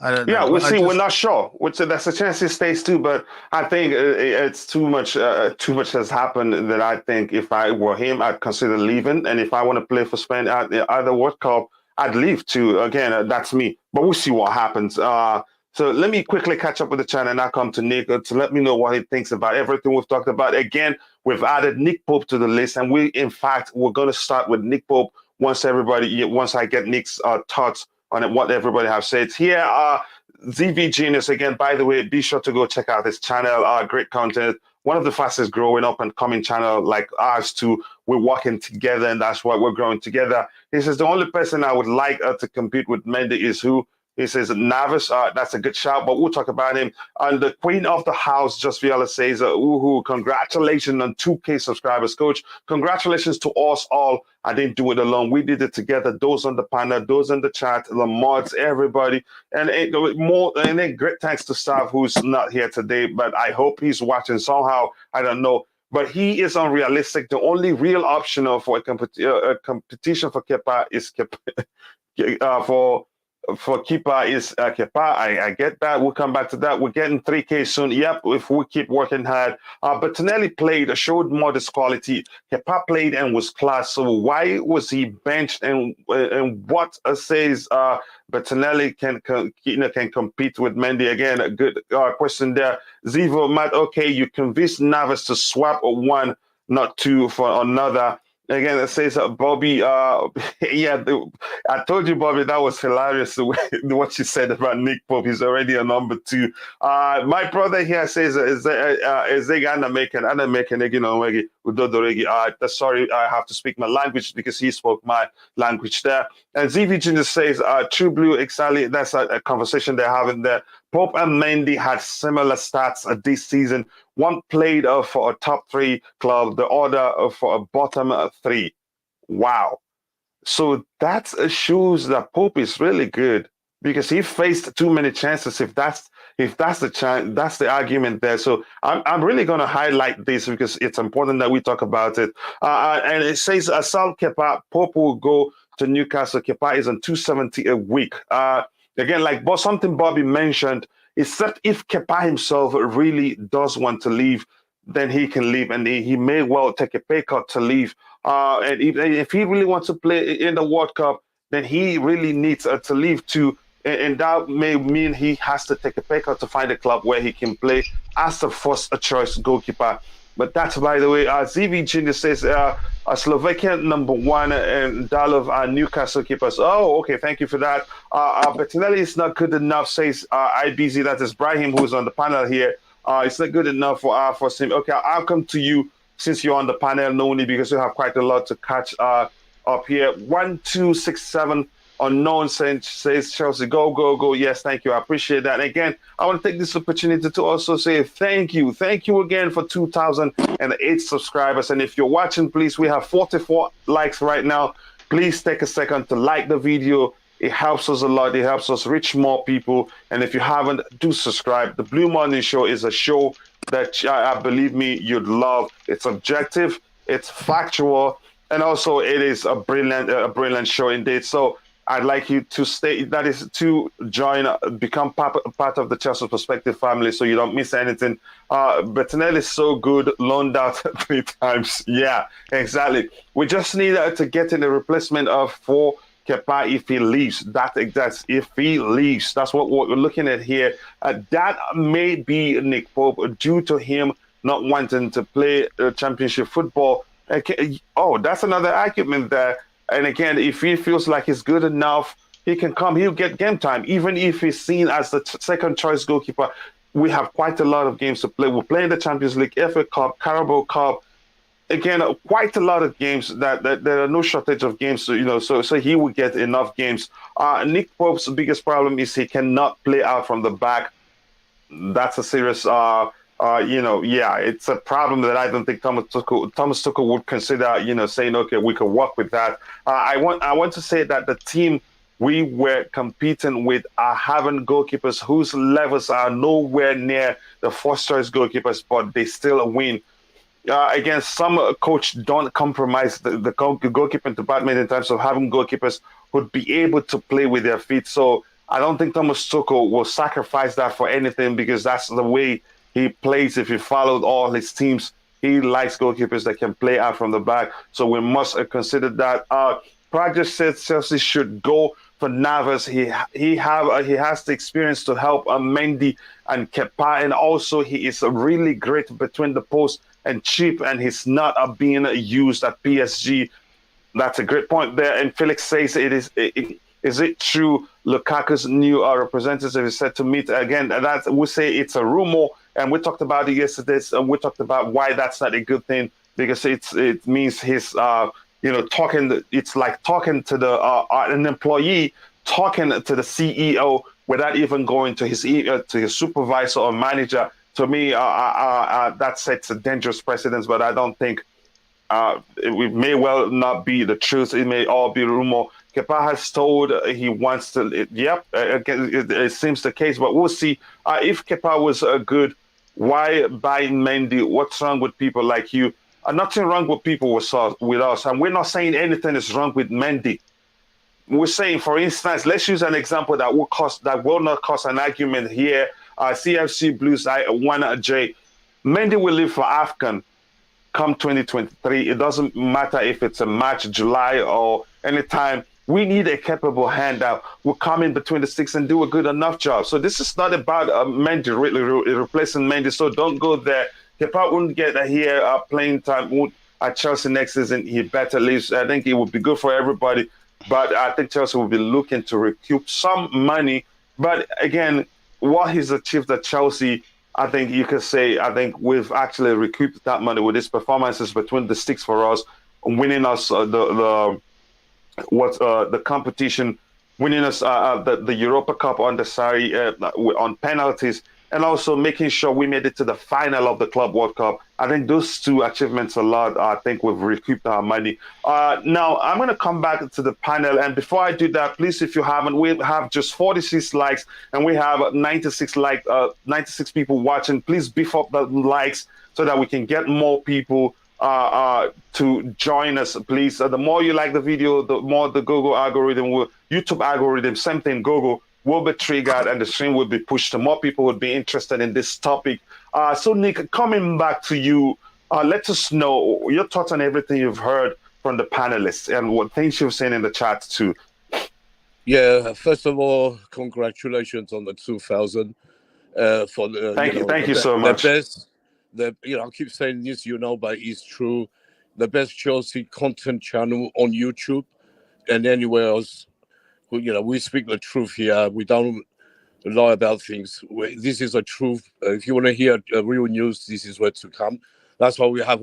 Yeah, we'll But I see. We're just, not sure. Which that's a chance he stays too, but I think it's too much. Too much has happened that I think if I were him, I'd consider leaving. And if I want to play for Spain at the other World Cup, I'd leave too. Again, that's me. But we'll see what happens. So let me quickly catch up with the channel and I come to Nick to let me know what he thinks about everything we've talked about. Again, we've added Nick Pope to the list, and we're going to start with Nick Pope once I get Nick's thoughts on it, what everybody have said here. ZV Genius, again, by the way, be sure to go check out his channel. Great content. One of the fastest growing up and coming channel like ours too. We're working together, and that's why we're growing together. He says the only person I would like to compete with Mendy is who? He says Navas. That's a good shout, but we'll talk about him. And the queen of the house, Just Viola, says, "Woohoo! Congratulations on 2K subscribers, coach. Congratulations to us all. I didn't do it alone. We did it together. Those on the panel, those in the chat, the mods, everybody, and then great thanks to staff who's not here today, but I hope he's watching somehow. I don't know." But he is unrealistic. The only real option for a competition for Kepa is Kepa, for keeper is Kepa. I get that. We'll come back to that. We're getting 3K soon. Yep, if we keep working hard. But Tonelli played, showed modest quality. Kepa played and was class. So why was he benched? And what says Tonelli can compete with Mendy? Again, a good question there. Zivo, Matt, okay, you convinced Navas to swap one, not two for another. Again, it says Bobby. Yeah, I told you, Bobby, that was hilarious. What you said about Nick Pope. He's already a number 2. My brother here says, "Is they gonna make an sorry, I have to speak my language because he spoke my language there." And ZV just says, "True Blue, exactly." That's a conversation they're having there. Pope and Mendy had similar stats this season. One played for a top 3 club, the other for a bottom 3. Wow. So that shows that Pope is really good. because he faced too many chances. If that's that's the argument there. So I'm really going to highlight this because it's important that we talk about it. And it says Sal Kepa Pope will go to Newcastle. Kepa is on 270 a week. Again, like something Bobby mentioned, is that if Kepa himself really does want to leave, then he can leave, and he may well take a pay cut to leave. And if he really wants to play in the World Cup, then he really needs to leave too. And that may mean he has to take a pay cut to find a club where he can play as the first choice goalkeeper. But that's, by the way, ZV Junior says a Slovakian #1 and Dalov are Newcastle keepers. Oh, okay, thank you for that. Bettinelli is not good enough, says IBZ. That is Brahim, who's on the panel here. It's not good enough for him. Okay, I'll come to you since you're on the panel, Noni, because you have quite a lot to catch up here. 1267 unknown says Chelsea, go, go, go. Yes, thank you. I appreciate that. And again, I want to take this opportunity to also say thank you. Thank you again for 2,008 subscribers. And if you're watching, please, we have 44 likes right now. Please take a second to like the video. It helps us a lot. It helps us reach more people. And if you haven't, do subscribe. The Blue Morning Show is a show that I believe me, you'd love. It's objective, it's factual, and also it is a brilliant show indeed. So I'd like you to join, become part of the Chelsea Perspective family so you don't miss anything. Bettinelli is so good, loaned out 3 times. Yeah, exactly. We just need to get in a replacement for Kepa if he leaves. That's if he leaves. That's what we're looking at here. That may be Nick Pope due to him not wanting to play championship football. Oh, that's another argument there. And again, if he feels like he's good enough, he can come. He'll get game time, even if he's seen as the second choice goalkeeper. We have quite a lot of games to play. We're playing the Champions League, FA Cup, Carabao Cup. Again, quite a lot of games. That there are no shortage of games. So he will get enough games. Nick Pope's biggest problem is he cannot play out from the back. That's a serious. It's a problem that I don't think Thomas Tuchel would consider, saying, okay, we can work with that. I want to say that the team we were competing with are having goalkeepers whose levels are nowhere near the first choice goalkeepers, but they still win. Again, some coach don't compromise the goalkeeping department in terms of having goalkeepers who'd be able to play with their feet. So I don't think Thomas Tuchel will sacrifice that for anything, because that's the way he plays. If you followed all his teams, he likes goalkeepers that can play out from the back. So we must consider that. Project says Chelsea should go for Navas. He has the experience to help Mendy and Kepa, and also he is really great between the posts and cheap, and he's not being used at PSG. That's a great point there. And Felix says, is it true Lukaku's new representative is set to meet again? That we say it's a rumor, and we talked about it yesterday, and we talked about why that's not a good thing, because it means he's talking. It's like talking to an employee talking to the CEO without even going to his supervisor or manager. To me, that sets a dangerous precedent, but I don't think it may well not be the truth. It may all be rumor. Kepa has told he wants to. It seems the case, but we'll see. If Kepa was good, why buy Mendy? What's wrong with people like you? Nothing wrong with people with us, and we're not saying anything is wrong with Mendy. We're saying, for instance, let's use an example that will not cause an argument here. CFC Blues 1J. Mendy will leave for AFCON come 2023. It doesn't matter if it's a match, July or anytime. We need a capable hand that will come in between the sticks and do a good enough job. So this is not about Mendy replacing Mendy. So don't go there. Kepa wouldn't get here playing time at Chelsea next season. He better leave. I think it would be good for everybody. But I think Chelsea will be looking to recoup some money. But again, what he's achieved at Chelsea, I think you could say, I think we've actually recouped that money with his performances between the sticks for us, winning us the competition, winning us the Europa Cup on the on penalties, and also making sure we made it to the final of the Club World Cup. I think those two achievements alone, I think we've recouped our money. Now, I'm going to come back to the panel. And before I do that, please, if you haven't, we have just 46 likes and we have 96 people watching. Please beef up the likes so that we can get more people to join us, please. The more you like the video, the more the Google algorithm YouTube algorithm, same thing, Google will be triggered and the stream will be pushed. More people would be interested in this topic. So Nick, coming back to you, let us know your thoughts on everything you've heard from the panelists and what things you've seen in the chat too. Yeah, first of all, congratulations on the 2000 for the Thank you so much. The best. I keep saying this, but it's true. The best Chelsea content channel on YouTube and anywhere else. We speak the truth here. We don't lie about things. This is the truth. If you want to hear real news, this is where to come. That's why we have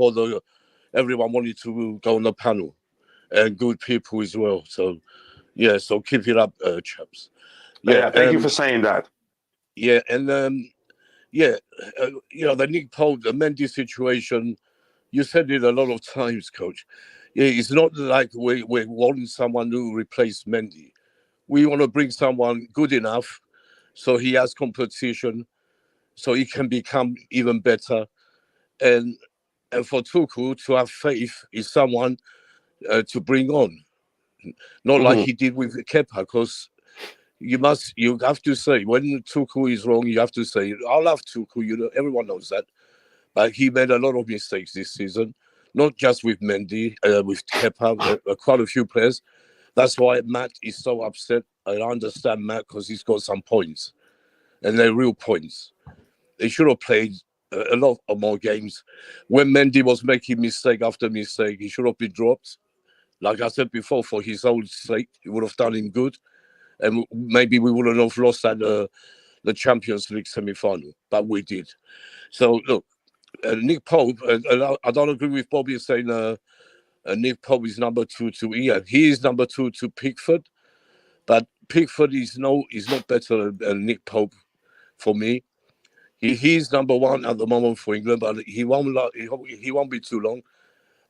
everyone wanted to go on the panel, and good people as well. So, yeah. So keep it up, chaps. Yeah. Thank you for saying that. Yeah, and the Nick Pope, the Mendy situation. You said it a lot of times, Coach. Yeah, it's not like we're wanting someone to replace Mendy. We want to bring someone good enough so he has competition, so he can become even better. And for Tuchel to have faith in someone to bring on. Not like he did with Kepa, because you have to say, when Tuchel is wrong, you have to say, I love Tuchel, everyone knows that. But he made a lot of mistakes this season, not just with Mendy, with Kepa, quite a few players. That's why Matt is so upset. I understand Matt because he's got some points, and they're real points. They should have played a lot of more games. When Mendy was making mistake after mistake, he should have been dropped. Like I said before, for his own sake, it would have done him good, and maybe we wouldn't have lost at the Champions League semi-final, but we did. So look, Nick Pope, I don't agree with Bobby saying Nick Pope is number 2 to Ian. He is number 2 to Pickford, but Pickford is not better than Nick Pope for me. He's number 1 at the moment for England, but he won't be too long.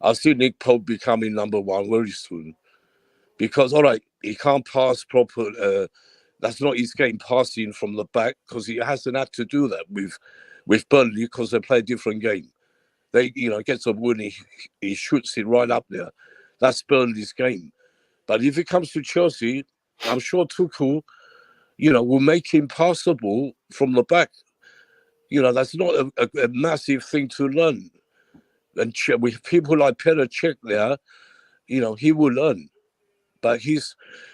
I'll see Nick Pope becoming number 1 very soon, because all right, he can't pass proper. That's not his game, passing from the back, because he hasn't had to do that with Boehly, because they play a different game. They, gets a win, he shoots it right up there. That's Burnley's game. But if it comes to Chelsea, I'm sure Tuchel, will make him passable from the back. That's not a massive thing to learn. And with people like Petr Cech there, he will learn. But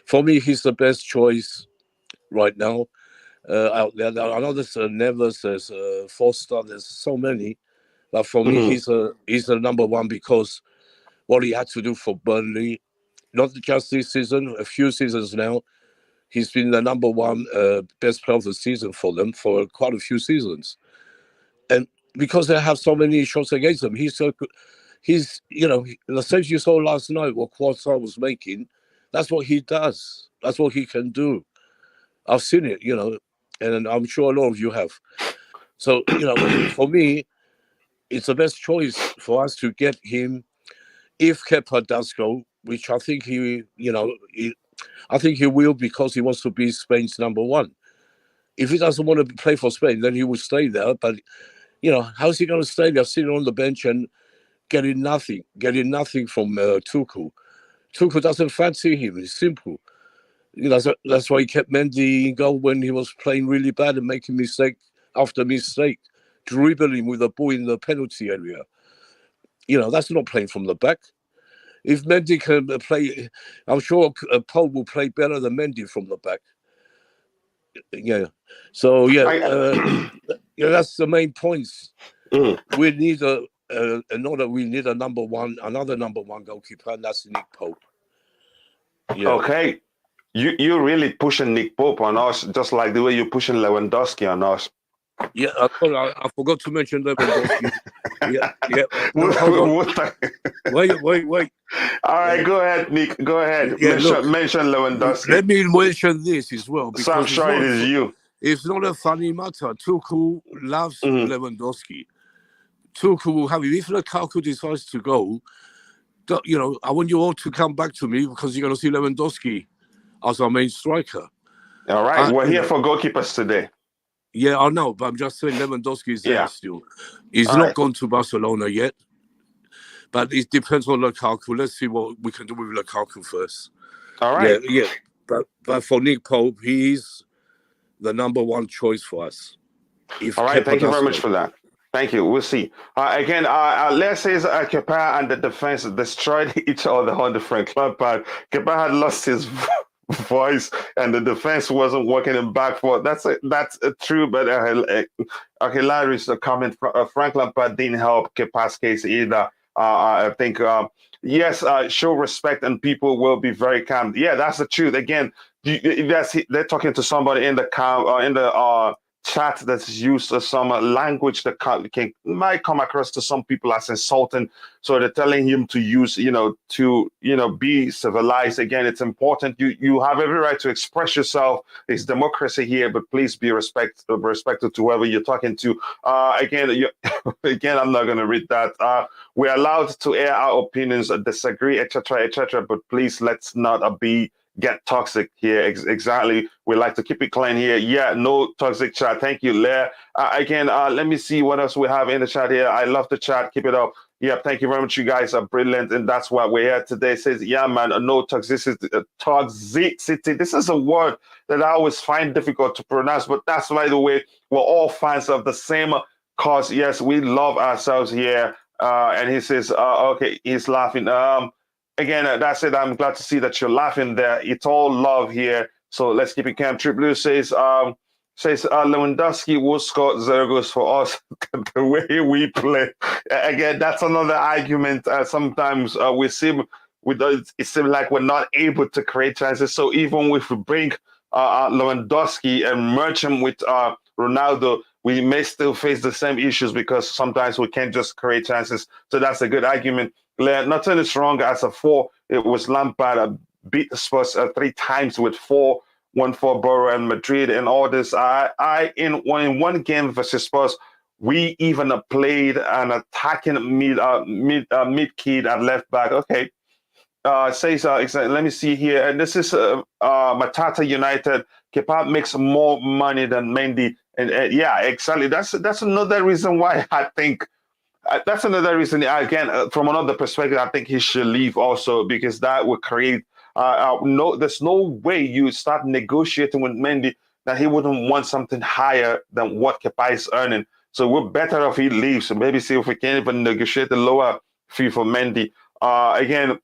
for me, he's the best choice right now out there. I know there's Navas, there's Foster, there's so many. But for me, he's the number 1 because what he had to do for Burnley, not just this season, a few seasons now, he's been the number 1 best player of the season for them for quite a few seasons. And because they have so many shots against them, he's the saves you saw last night, what Quasar was making, that's what he does. That's what he can do. I've seen it, and I'm sure a lot of you have. So, for me, it's the best choice for us to get him if Kepa does go, which I think he will, because he wants to be Spain's number 1. If he doesn't want to play for Spain, then he will stay there. But, how's he going to stay there, sitting on the bench and getting nothing from Tuchel? Tuchel doesn't fancy him. It's simple. That's why he kept Mendy in goal when he was playing really bad and making mistake after mistake, dribbling with the ball in the penalty area. That's not playing from the back. If Mendy can play, I'm sure Paul will play better than Mendy from the back. Yeah. So that's the main points. We need another number 1 goalkeeper, and that's Nick Pope. Yeah. Okay. You're really pushing Nick Pope on us, just like the way you're pushing Lewandowski on us. Yeah, I forgot to mention Lewandowski. Yeah. Wait. All right, go ahead, Nick. Go ahead. Yeah, mention Lewandowski. Let me mention this as well. So I'm sure it is you. It's not a funny matter. Tuchel loves Mhm. Lewandowski. Tuchel will have him. If Lukaku decides to go, I want you all to come back to me because you're going to see Lewandowski as our main striker. All right, we're here for goalkeepers today. Yeah, I know, but I'm just saying Lewandowski is there still. He's All not right. gone to Barcelona yet, but it depends on Lukaku. Let's see what we can do with Lukaku first. All right. Yeah. But for Nick Pope, he is the number one choice for us. All right, thank you very much for that. Thank you. We'll see. Again, let's say Kepa and the defense destroyed each other on the Frank Lampard. Kepa had lost his voice, and the defense wasn't working him back for. That's true, but hilarious comment. Frank Lampard didn't help Kepa's case either. I think yes, show respect, and people will be very calm. Yeah, that's the truth. Again, they're talking to somebody in the chat that's used some language that might come across to some people as insulting. So they're telling him to use, to be civilized. Again, it's important. You have every right to express yourself. It's democracy here, but please be respected to whoever you're talking to. Again, I'm not going to read that. We're allowed to air our opinions, disagree, etc., but please let's not get toxic here. Exactly. We like to keep it clean here. Yeah, no toxic chat. Thank you, Lair. Again, let me see what else we have in the chat here. I love the chat. Keep it up. Yeah, thank you very much. You guys are brilliant, and that's why we're here today. It says, yeah, man, no toxicity. Toxicity. This is a word that I always find difficult to pronounce, but that's, by the way, we're all fans of the same cause. Yes, we love ourselves here. And he says, okay, he's laughing. Again, that's it. I'm glad to see that you're laughing there. It's all love here. So let's keep it calm. True Blue says Lewandowski will score 0 goals for us the way we play. Again, that's another argument. Sometimes it seems like we're not able to create chances. So even if we bring Lewandowski and merge him with Ronaldo, we may still face the same issues because sometimes we can't just create chances. So that's a good argument. Nothing is wrong as a 4. It was Lampard beat the Spurs 3 times with 4, 1-4 Borough and Madrid and all this. In one game versus Spurs, we even played an attacking mid kid at left back. Okay. Says let me see here, and this is Matata United. Kepa makes more money than Mendy, and yeah, exactly. That's another reason why I think. That's another reason, again, from another perspective, I think he should leave also, because that would create there's no way you start negotiating with Mendy that he wouldn't want something higher than what Kepa is earning. So we're better if he leaves. So maybe see if we can even negotiate a lower fee for Mendy. Again,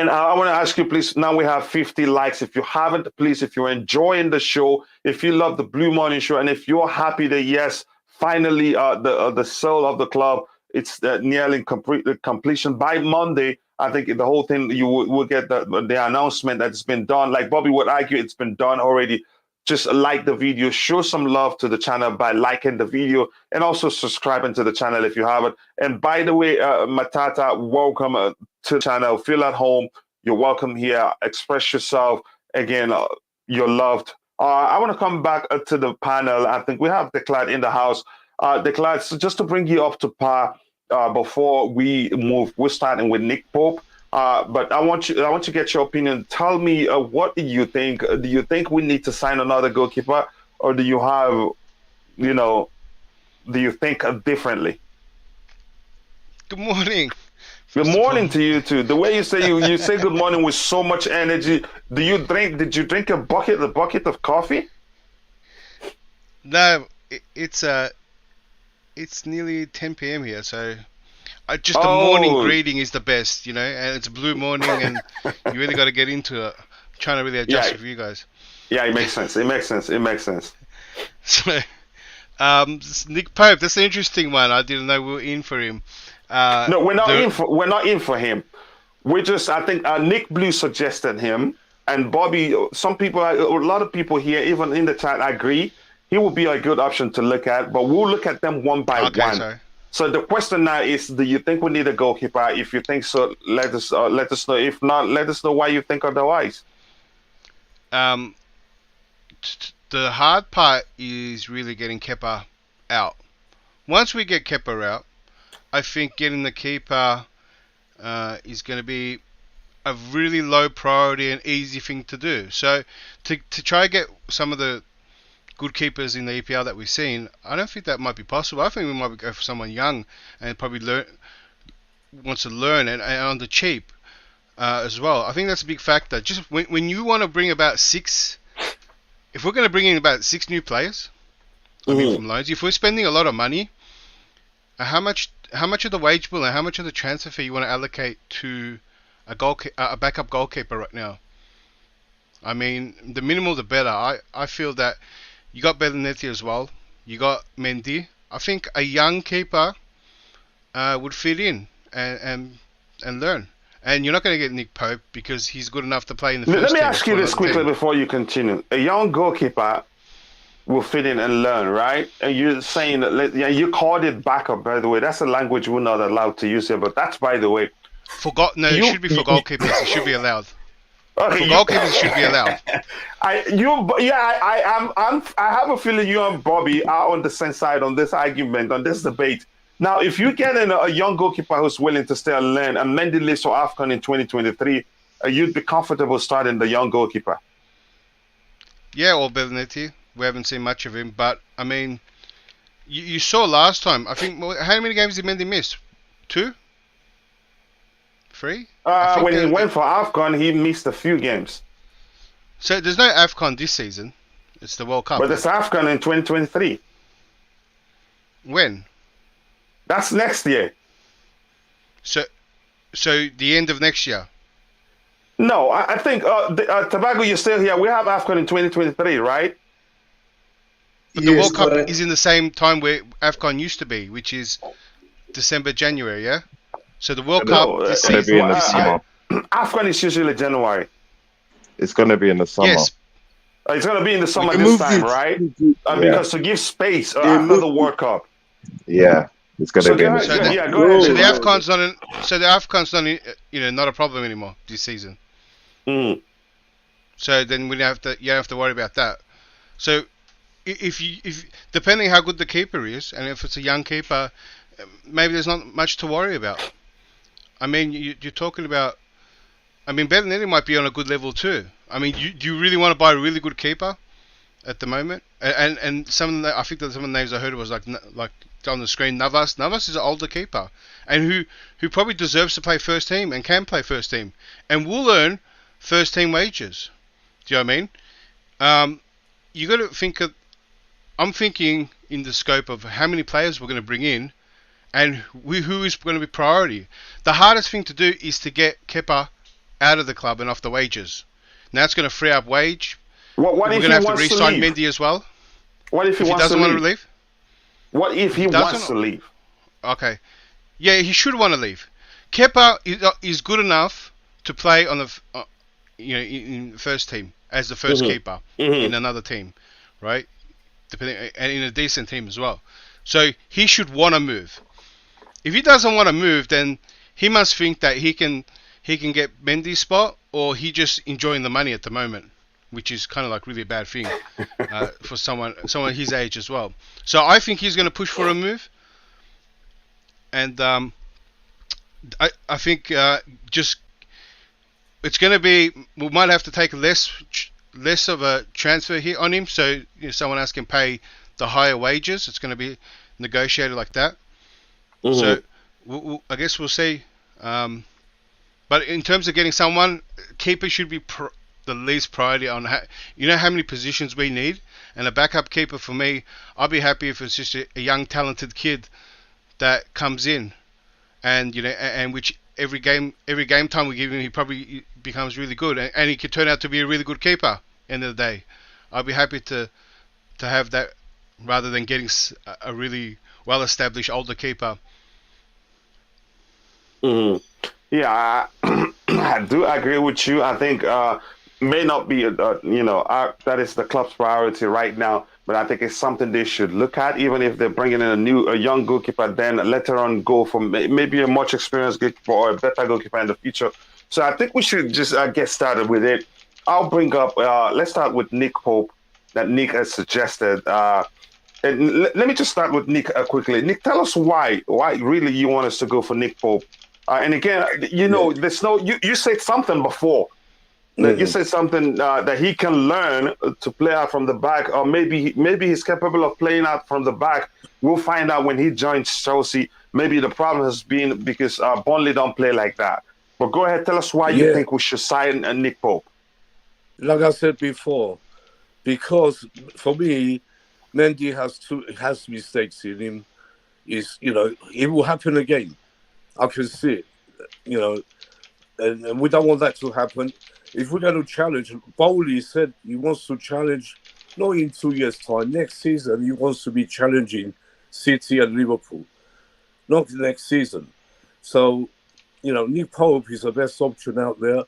I want to ask you, please, now we have 50 likes. If you haven't, please, if you're enjoying the show, if you love the Blue Morning Show, and if you're happy that, yes, finally, the soul of the club, it's nearly completion. By Monday, I think the whole thing, you will get the announcement that it's been done. Like Bobby would argue, it's been done already. Just like the video, show some love to the channel by liking the video and also subscribing to the channel if you haven't. And by the way, Matata, welcome to the channel. Feel at home. You're welcome here. Express yourself. Again, you're loved. I want to come back to the panel. I think we have Declan in the house. Declan, so just to bring you up to par before we move, we're starting with Nick Pope. But I want to get your opinion. Tell me, what do you think? Do you think we need to sign another goalkeeper, or do you have, do you think differently? Good morning. Good morning to you too. The way you say you say good morning with so much energy. Did you drink a bucket of coffee? No, it's nearly 10 p.m. here, so the morning greeting is the best, and it's a blue morning, and you really got to get into it. I'm trying to really adjust with you guys. Yeah, it makes sense. It makes sense. So, Nick Pope, that's an interesting one. I didn't know we were in for him. No, we're not in for him. I think Nick Blue suggested him, and Bobby. A lot of people here, even in the chat, agree he will be a good option to look at. But we'll look at them one by one. Sorry. So the question now is: do you think we need a goalkeeper? If you think so, let us know. If not, let us know why you think otherwise. the hard part is really getting Kepa out. Once we get Kepa out, I think getting the keeper is going to be a really low priority and easy thing to do. So to try to get some of the good keepers in the EPL that we've seen, I don't think that might be possible. I think we might go for someone young and probably wants to learn and on the cheap as well. I think that's a big factor. Just when you want to bring about 6, if we're going to bring in about 6 new players, I mean from loans, if we're spending a lot of money, how much of the wage bill and how much of the transfer fee you want to allocate to a backup goalkeeper right now? I mean, the minimal the better. I feel that you got Neto as well. You got Mendy. I think a young keeper would fit in and learn. And you're not going to get Nick Pope because he's good enough to play in the first Let me team ask you for this another quickly team. before you continue. A young goalkeeper will fit in and learn, right? And you're saying that, yeah, you called it backup, by the way. That's a language we're not allowed to use here, but that's, by the way. It should be for goalkeepers. It should be allowed. Okay, For goalkeepers, it should be allowed. I have a feeling you and Bobby are on the same side on this argument, on this debate. Now, if you get in a young goalkeeper who's willing to stay and learn, and Mendy leaves for AFCON in 2023, you'd be comfortable starting the young goalkeeper. Yeah, or Neto. We haven't seen much of him, but I mean, you saw last time. I think how many games did Mendy miss? 2? 3? When he went for AFCON, he missed a few games. So there's no AFCON this season. It's the World Cup. But there's AFCON in 2023. When? That's next year. So the end of next year. No, I think Tobago, you're still here. We have AFCON in 2023, right? But the World Cup is in the same time where AFCON used to be, which is December, January, yeah? So the World Cup this It's going to be in the season. summer. AFCON is usually January. It's going to be in the summer. Yes. It's going to be in the summer They this moved time, it. right? Yeah. Because to give space They after moved the World Cup. Yeah, it's going to So be in the go summer. ahead, yeah, go ahead. So the Oh. AFCON's not not a problem anymore this season. Mm. So then you don't have to worry about that. So if depending how good the keeper is, and if it's a young keeper, maybe there's not much to worry about. I mean, you're talking about. I mean, Neto might be on a good level too. I mean, do you really want to buy a really good keeper at the moment? And I think that some of the names I heard was like on the screen, Navas. Navas is an older keeper, and who probably deserves to play first team and can play first team, and will earn first team wages. Do you know what I mean? You got to think of. I'm thinking in the scope of how many players we're going to bring in, and who is going to be priority. The hardest thing to do is to get Kepa out of the club and off the wages. Now it's going to free up wage. What We're if going he to have to wants to re-sign leave? Mendy as well. What if he If he wants to doesn't want to leave? leave? What if he doesn't- wants to leave? Okay. Yeah, he should want to leave. Kepa is good enough to play on the in the first team as the first keeper in another team, right? And in a decent team as well. So he should want to move. If he doesn't want to move, then he must think that he can get Mendy's spot, or he just enjoying the money at the moment, which is kind of like really a bad thing for someone his age as well. So I think he's going to push for a move, and I think just it's going to be, we might have to take less of a transfer here on him, so someone else can pay the higher wages. It's going to be negotiated like that. So I guess we'll see. But in terms of getting someone, keeper should be the least priority on how many positions we need, and a backup keeper for me, I'd be happy if it's just a young talented kid that comes in, and and which every game time we give him, he probably becomes really good, and he could turn out to be a really good keeper end of the day. I'd be happy to have that rather than getting a really well established older keeper. Yeah, I do agree with you. I think may not be that is the club's priority right now, but I think it's something they should look at. Even if they're bringing in a young goalkeeper, then later on go for maybe a much experienced goalkeeper or a better goalkeeper in the future. So I think we should just get started with it. I'll bring up. Let's start with Nick Pope. that Nick has suggested. And let me just start with Nick quickly. Nick, tell us why really you want us to go for Nick Pope. And again, there's no. You said something before. You said something that he can learn to play out from the back, or maybe he's capable of playing out from the back. We'll find out when he joins Chelsea. Maybe the problem has been because Boehly don't play like that. But go ahead, tell us why you think we should sign Nick Pope. Like I said before, because for me, Mendy has mistakes in him. It will happen again. I can see it. And we don't want that to happen. If we're going to challenge, Boehly said he wants to challenge, not in 2 years' time. Next season, he wants to be challenging City and Liverpool, not next season. So, Nick Pope is the best option out there.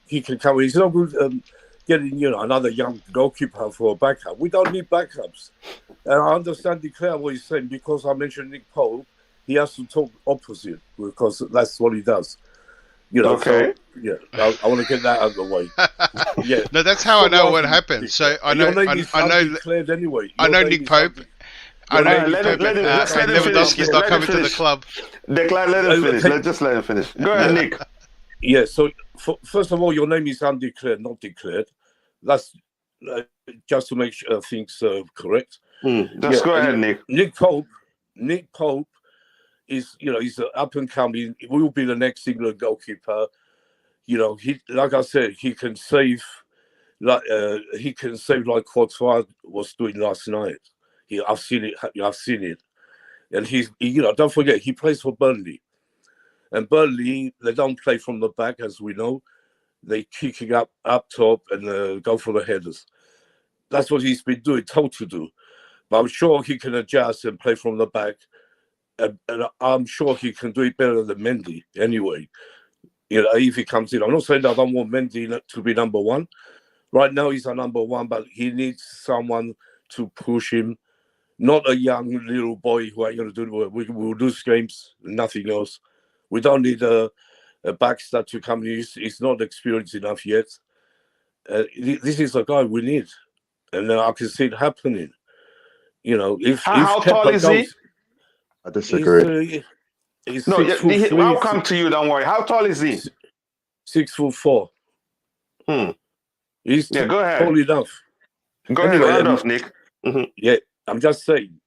He can come. He's not good getting, another young goalkeeper for a backup. We don't need backups. And I understand Declare what he's saying because I mentioned Nick Pope. He has to talk opposite because that's what he does. Okay. So, I want to get that out of the way. Yeah. No, that's how I know what happened. So I know declared anyway. I know Nick Pope. I know Nick Pope. Lewandowski's not coming to the club. Declare, let him finish. Just let him finish. Go ahead, Nick. Yeah. So first of all, your name is undeclared, not declared. That's just to make sure things correct. Just go ahead, Nick. Nick Pope is, he's an up and coming. He will be the next England goalkeeper. He, like I said, he can save like Courtois was doing last night. I've seen it, and he's don't forget he plays for Burnley, and Burnley they don't play from the back as we know. They kicking up top and go for the headers. That's what he's been told to do. But I'm sure he can adjust and play from the back. And I'm sure he can do it better than Mendy anyway. If he comes in. I'm not saying that I don't want Mendy to be number one. Right now he's a number one, but he needs someone to push him. Not a young little boy who ain't going to do it. We'll lose games, nothing else. We don't need a backstab to come in. He's not experienced enough yet. This is the guy we need. And I can see it happening. How tall is he? I disagree. I'll come to you. Don't worry. How tall is he? 6'4". He's go ahead. tall enough. Go ahead, round off, Nick. Yeah, I'm just saying.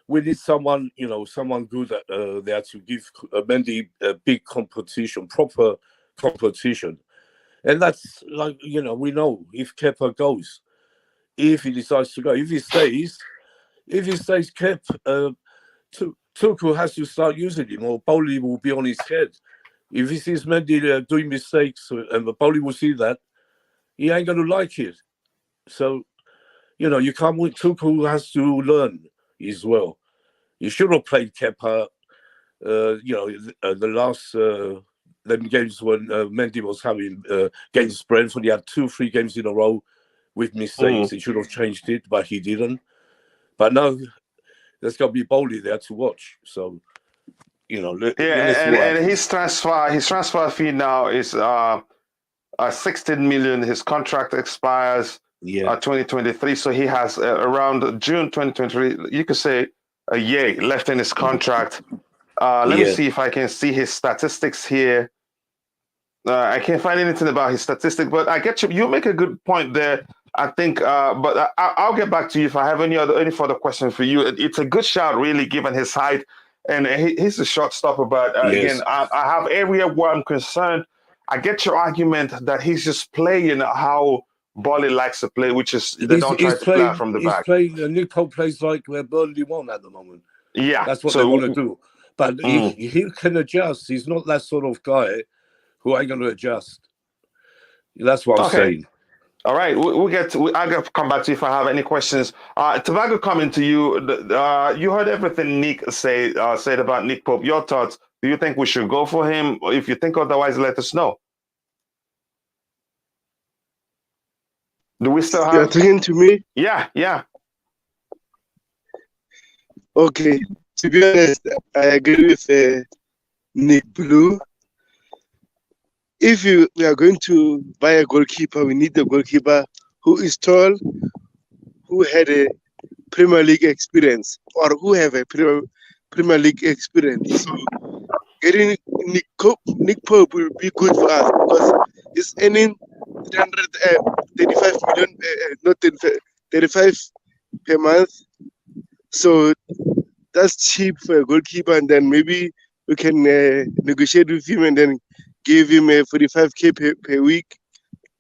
We need someone, someone good there to give Mendy a big competition, proper competition. And that's like, we know if Kepa goes, if he decides to go, if he stays, Kepa, Tuchel has to start using him, or Boehly will be on his head. If he sees Mendy doing mistakes, and Boehly will see that, he ain't going to like it. So, you can't win. Tuchel has to learn as well. He should have played Kepa, the last them games when Mendy was having against Brentford. He had 2-3 games in a row with mistakes. He should have changed it, but he didn't. But now there's got to be Boehly there to watch. So, and his transfer fee now is 16 million. His contract expires 2023, so he has around June 2023. You could say a year left in his contract. Let me see if I can see his statistics here. I can't find anything about his statistics, but I get you. You make a good point there. I think, but I'll get back to you if I have any further questions for you. It's a good shot, really, given his height, and he's a short stopper. But again, I have area where I'm concerned. I get your argument that he's just playing how Boehly likes to play, which is they don't try to play from the back. Nick Pope plays like where Burnley won at the moment. Yeah, that's what they want to do. But he can adjust. He's not that sort of guy who ain't going to adjust. That's what I'm saying. All right, I'll get to come back to you if I have any questions. Tobago, coming to you. You heard everything Nick said about Nick Pope. Your thoughts? Do you think we should go for him? Or if you think otherwise, let us know. Do we still have? You're talking to me? Yeah. Okay. To be honest, I agree with Nick Blue. If we are going to buy a goalkeeper, we need a goalkeeper who is tall, who had a Premier League experience or who have a Premier League experience. So getting Nick Pope will be good for us because he's earning 335 million, not 35 per month. So that's cheap for a goalkeeper, and then maybe we can negotiate with him and then give him a 45k per week.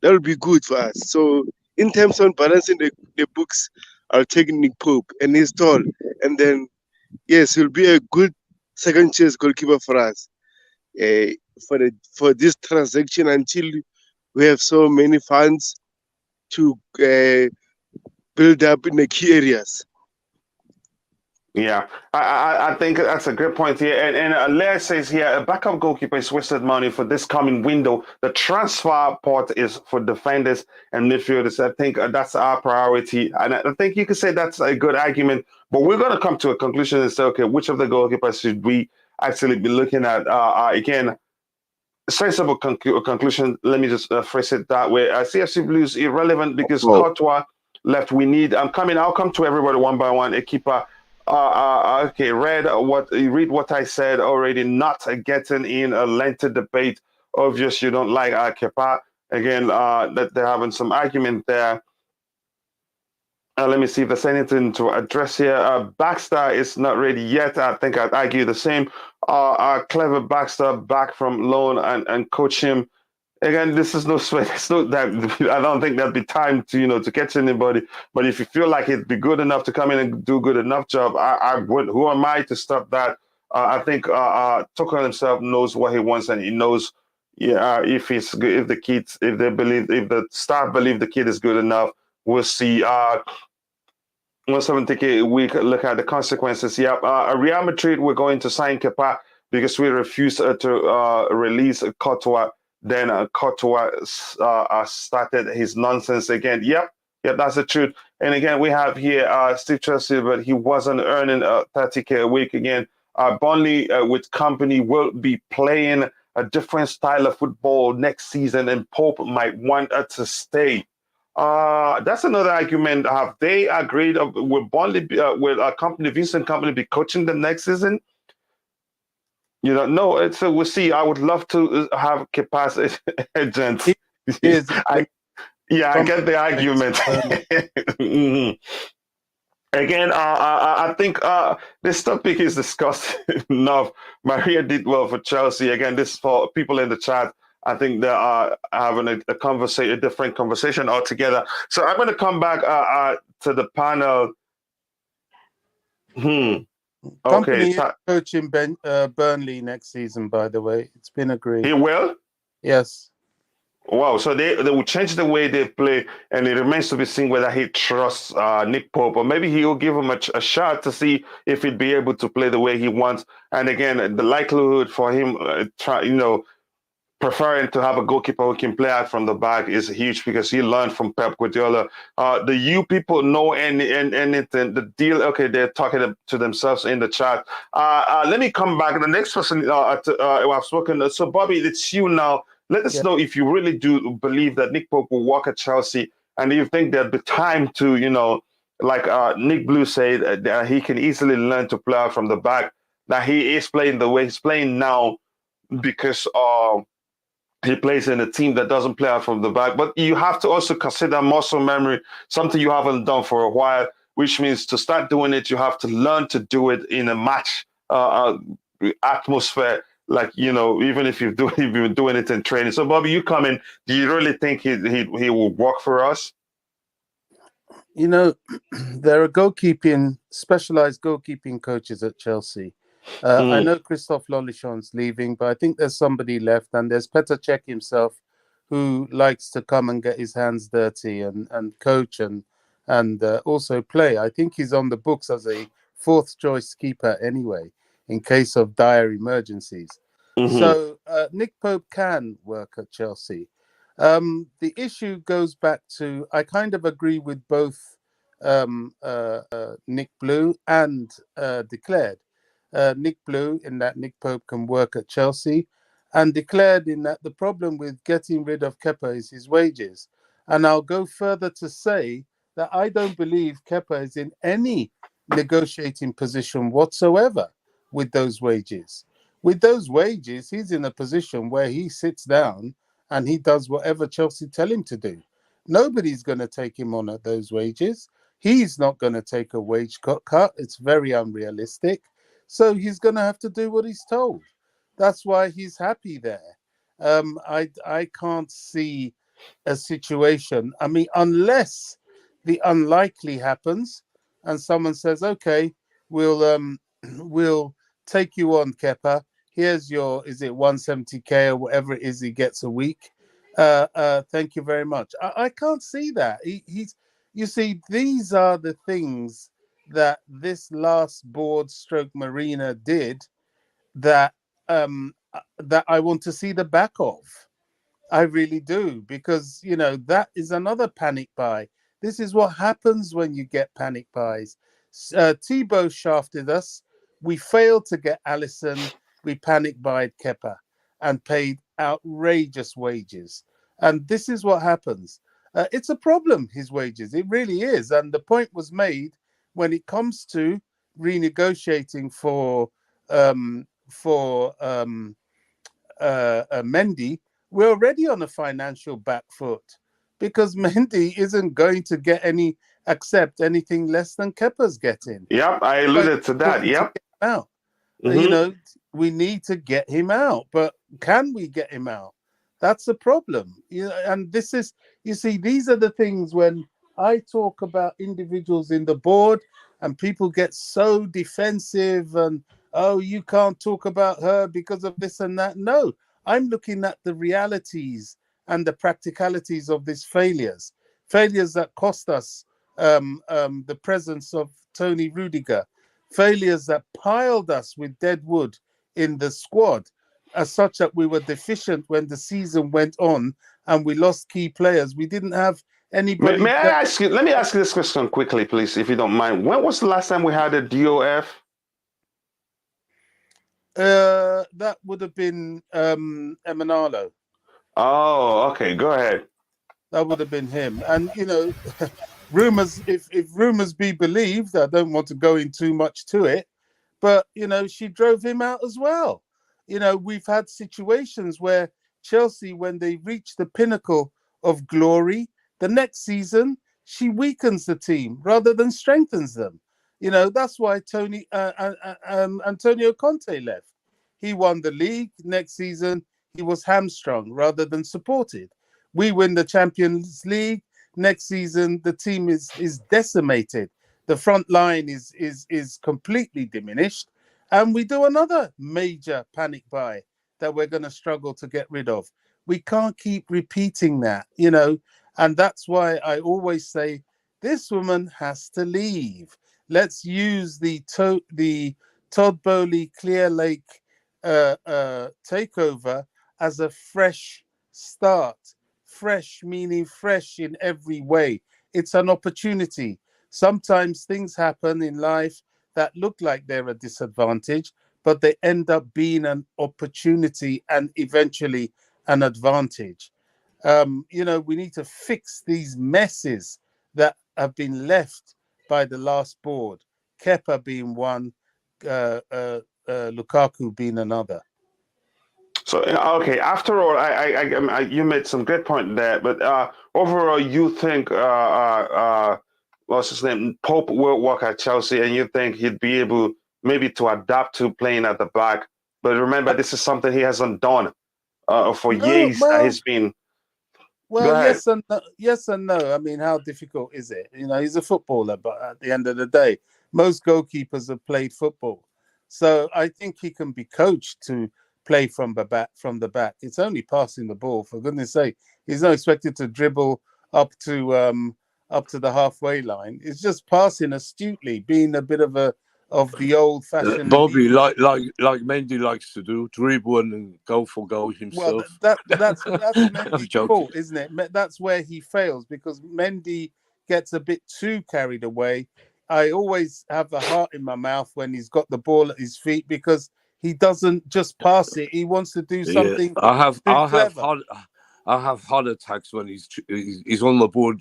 That would be good for us. So in terms of balancing the books, I'll take Nick Pope and he's tall. And then, yes, he'll be a good second choice goalkeeper for us for this transaction until we have so many funds to build up in the key areas. Yeah, I think that's a good point here. And Leah says here, a backup goalkeeper is wasted money for this coming window. The transfer part is for defenders and midfielders. I think that's our priority. And I think you could say that's a good argument. But we're going to come to a conclusion and say, okay, which of the goalkeepers should we actually be looking at? Again, sensible conclusion. Let me just phrase it that way. CFC Blues irrelevant because Courtois left. I'll come to everybody one by one. A keeper. Okay, read what I said already. Not getting in a lengthy debate. Obvious you don't like Kepa. Again, that they're having some argument there. Let me see if there's anything to address here. Baxter is not ready yet. I think I'd argue the same. Clever Baxter back from loan and coach him. Again, this is no sweat. It's not that I don't think there'll be time to catch anybody. But if you feel like it'd be good enough to come in and do a good enough job, I would. Who am I to stop that? I think Tuchel himself knows what he wants, and he knows, if the staff believe the kid is good enough, we'll see. Once I take a week look at the consequences. Yep, Real Madrid, we're going to sign Kepa because we refused to release Courtois. Then Courtois started his nonsense again. Yep, that's the truth. And again, we have here Steve Chelsea, but he wasn't earning 30k a week again. Boehly with company will be playing a different style of football next season, and Pope might want to stay. That's another argument. Have they agreed with Boehly, with a company, Vincent Company, be coaching the next season? No, we'll see. I would love to have Kepa's agents. I get the argument. Again, I think this topic is discussed enough. Maria did well for Chelsea. Again, this is for people in the chat. I think they are having a different conversation altogether. So I'm going to come back to the panel. Company is coaching Burnley next season, by the way. It's been agreed. He will? Yes. Wow. So they will change the way they play, and it remains to be seen whether he trusts Nick Pope, or maybe he'll give him a shot to see if he'd be able to play the way he wants. And again, the likelihood for him, preferring to have a goalkeeper who can play out from the back is huge because he learned from Pep Guardiola. Do you people know anything? The deal? Okay, they're talking to themselves in the chat. Let me come back. The next person I've spoken. So, Bobby, it's you now. Let us know if you really do believe that Nick Pope will work at Chelsea, and you think there'd be time to, like Nick Blue said, that he can easily learn to play out from the back. That he is playing the way he's playing now because he plays in a team that doesn't play out from the back. But you have to also consider muscle memory, something you haven't done for a while, which means to start doing it, you have to learn to do it in a match atmosphere, like, even if you've been doing it in training. So, Bobby, you come in. Do you really think he will work for us? There are specialized goalkeeping coaches at Chelsea. I know Christophe Lolichon's leaving, but I think there's somebody left, and there's Petr Cech himself, who likes to come and get his hands dirty and coach and also play. I think he's on the books as a fourth choice keeper anyway, in case of dire emergencies. So Nick Pope can work at Chelsea. The issue goes back to, I kind of agree with both Nick Blue and Declared. Nick Blue in that Nick Pope can work at Chelsea, and Declared in that the problem with getting rid of Kepa is his wages. And I'll go further to say that I don't believe Kepa is in any negotiating position whatsoever with those wages. With those wages, he's in a position where he sits down and he does whatever Chelsea tell him to do. Nobody's going to take him on at those wages. He's not going to take a wage cut. It's very unrealistic. So he's going to have to do what he's told. That's why he's happy there. I can't see a situation. I mean, unless the unlikely happens and someone says, "Okay, we'll we'll take you on, Kepa. Here's your, is it 170k or whatever it is he gets a week? Thank you very much." I can't see that. He's, you see, these are the things that this last board stroke Marina did that that I want to see the back of. I really do, because that is another panic buy. This is what happens when you get panic buys. Thibaut shafted us. We failed to get Allison. We panic buyed Kepa and paid outrageous wages. And this is what happens. It's a problem, his wages. It really is. And the point was made when it comes to renegotiating for Mendy. We're already on a financial back foot because Mendy isn't going to accept anything less than Kepa's getting. Yep, I alluded to that. Yep. Out. We need to get him out, but can we get him out? That's the problem. And this is, you see, these are the things when I talk about individuals in the board and people get so defensive and, oh, you can't talk about her because of this and that. No, I'm looking at the realities and the practicalities of these failures that cost us the presence of Tony Rudiger, failures that piled us with dead wood in the squad, as such that we were deficient when the season went on and we lost key players. We didn't have anybody. May I ask you? Let me ask you this question quickly, please, if you don't mind. When was the last time we had a DOF? That would have been Emanalo. Oh, okay. Go ahead. That would have been him. And rumors, if rumors be believed, I don't want to go in too much to it, but she drove him out as well. We've had situations where Chelsea, when they reach the pinnacle of glory, the next season she weakens the team rather than strengthens them. That's why Antonio Conte left. He won the league. Next season he was hamstrung rather than supported. We win the Champions League. Next season the team is decimated. The front line is completely diminished. And we do another major panic buy that we're going to struggle to get rid of. We can't keep repeating that, and that's why I always say this woman has to leave. Let's use the Todd Boehly Clear Lake takeover as a fresh start. Fresh meaning fresh in every way. It's an opportunity. Sometimes things happen in life that look like they're a disadvantage, but they end up being an opportunity and eventually an advantage. We need to fix these messes that have been left by the last board. Kepa being one, Lukaku being another. So okay. After all, I you made some good point there, but overall, you think what's his name, Pope will work at Chelsea, and you think he'd be able maybe to adapt to playing at the back. But remember, this is something he hasn't done for years. That he's been. Well, yes and no. I mean, how difficult is it? He's a footballer, but at the end of the day, most goalkeepers have played football, so I think he can be coached to play from the back. It's only passing the ball, for goodness sake. He's not expected to dribble up to the halfway line. It's just passing astutely, being a bit of the old-fashioned Bobby, like Mendy likes to do, dribble and go for goal himself. Well, that's Mendy's fault, isn't it? That's where he fails, because Mendy gets a bit too carried away. I always have the heart in my mouth when he's got the ball at his feet, because he doesn't just pass it. He wants to do something. I have heart attacks when he's on the ball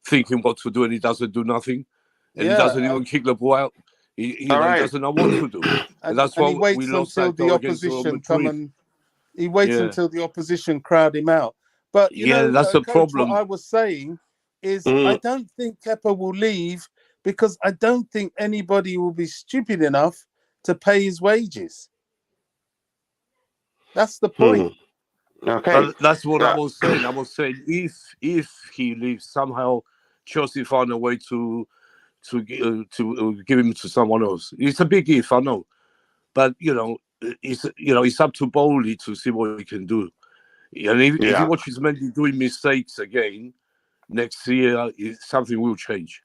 thinking what to do, and he doesn't do nothing, and he doesn't even kick the ball out. He doesn't know what to do, and that's and he why we waits lost until that the goal against Real opposition come Madrid. and he waits until the opposition crowd him out. But that's a Coach, problem. what I was saying is I don't think Kepa will leave because I don't think anybody will be stupid enough to pay his wages. That's the point. Okay, that's what I was saying. I was saying if he leaves, somehow Chelsea found a way to give him to someone else. It's a big if, I know, but it's up to Boehly to see what he can do. And if he watches Mendy doing mistakes again next year, something will change.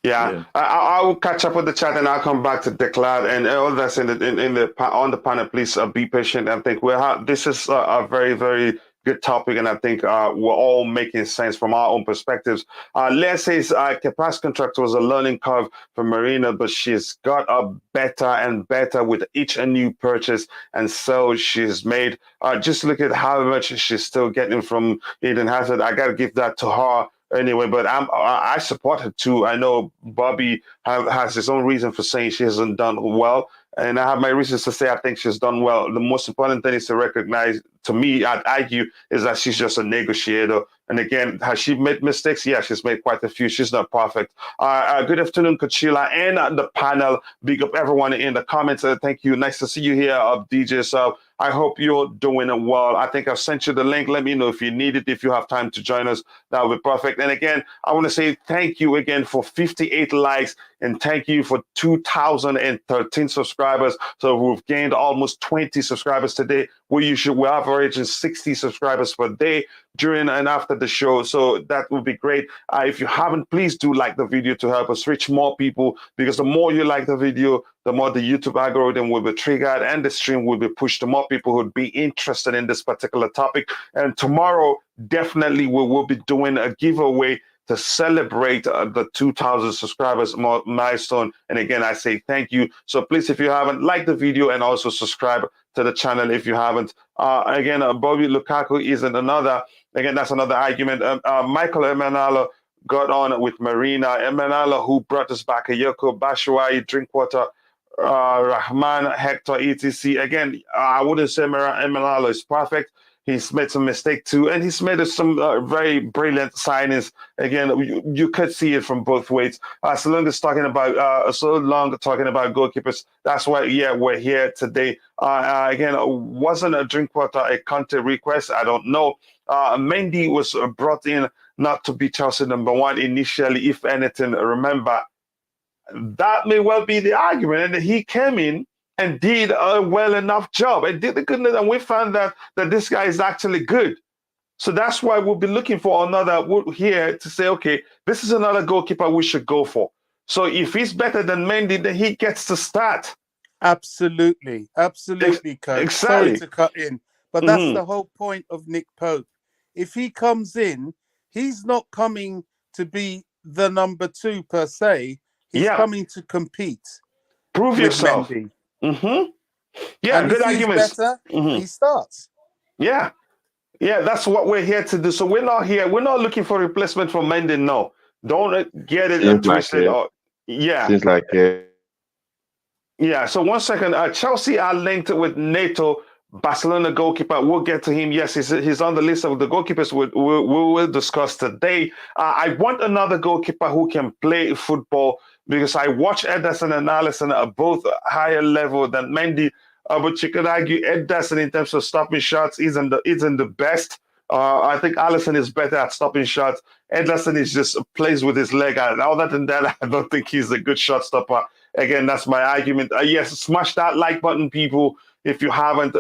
Yeah. I will catch up with the chat and I'll come back to Declan and all that's on the panel. Please be patient. I think this is a very, very good topic, and I think we're all making sense from our own perspectives. Les says Kepa's contract was a learning curve for Marina, but she's got better and better with each new purchase, and so she's made. Just look at how much she's still getting from Eden Hazard. I got to give that to her. Anyway, but I support her too. I know Bobby has his own reason for saying she hasn't done well, and I have my reasons to say I think she's done well. The most important thing is to recognize, to me, I'd argue, is that she's just a negotiator. And again, has she made mistakes? Yeah, she's made quite a few. She's not perfect. Good afternoon, Coachila, and the panel. Big up everyone in the comments. Thank you. Nice to see you here, DJ. So I hope you're doing well. I think I've sent you the link. Let me know if you need it. If you have time to join us, that would be perfect. And again, I want to say thank you again for 58 likes and thank you for 2,013 subscribers. So we've gained almost 20 subscribers today. We're averaging 60 subscribers per day during and after the show. So that would be great. If you haven't, please do like the video to help us reach more people, because the more you like the video, the more the YouTube algorithm will be triggered and the stream will be pushed to more people who would be interested in this particular topic. And tomorrow, definitely we will be doing a giveaway to celebrate the 2,000 subscribers milestone. And again, I say thank you. So please, if you haven't, like the video and also subscribe to the channel if you haven't. Again, Bobby Lukaku isn't another. Again, that's another argument. Michael Emenalo got on with Marina. Emenalo, who brought us back Ayoko, Bashuai, Drinkwater, Rahman, Hector, etc. Again, I wouldn't say Emenalo is perfect. He's made some mistake too, and he's made some very brilliant signings. Again, you could see it from both ways. So long talking about goalkeepers. That's why, we're here today. Again, wasn't a Drinkwater a Conte request? I don't know. Mendy was brought in not to be Chelsea #1 initially. If anything, remember that may well be the argument, and he came in and did a well enough job and did the goodness, and we found that this guy is actually good. So that's why we'll be looking for another here to say, okay, this is another goalkeeper we should go for. So if he's better than Mendy, then he gets to start. Absolutely, Coach. Exactly. Sorry to cut in, but that's the whole point of Nick Pope. If he comes in, he's not coming to be the number 2 per se. He's coming to compete. Prove yourself. Mendy. Yeah, and good if he's arguments. better, he starts. Yeah, that's what we're here to do. So we're not looking for replacement for Mendy. No, don't get it twisted. Seems like it. Yeah, so 1 second. Chelsea are linked with Neto, Barcelona goalkeeper. We'll get to him. Yes, he's on the list of the goalkeepers we will discuss today. I want another goalkeeper who can play football, because I watch Ederson and Alisson at both higher level than Mendy. But you could argue Ederson in terms of stopping shots isn't the best. I think Alisson is better at stopping shots. Ederson is just plays with his leg. And other than that, I don't think he's a good shot stopper. Again, that's my argument. Yes, smash that like button, people. If you haven't,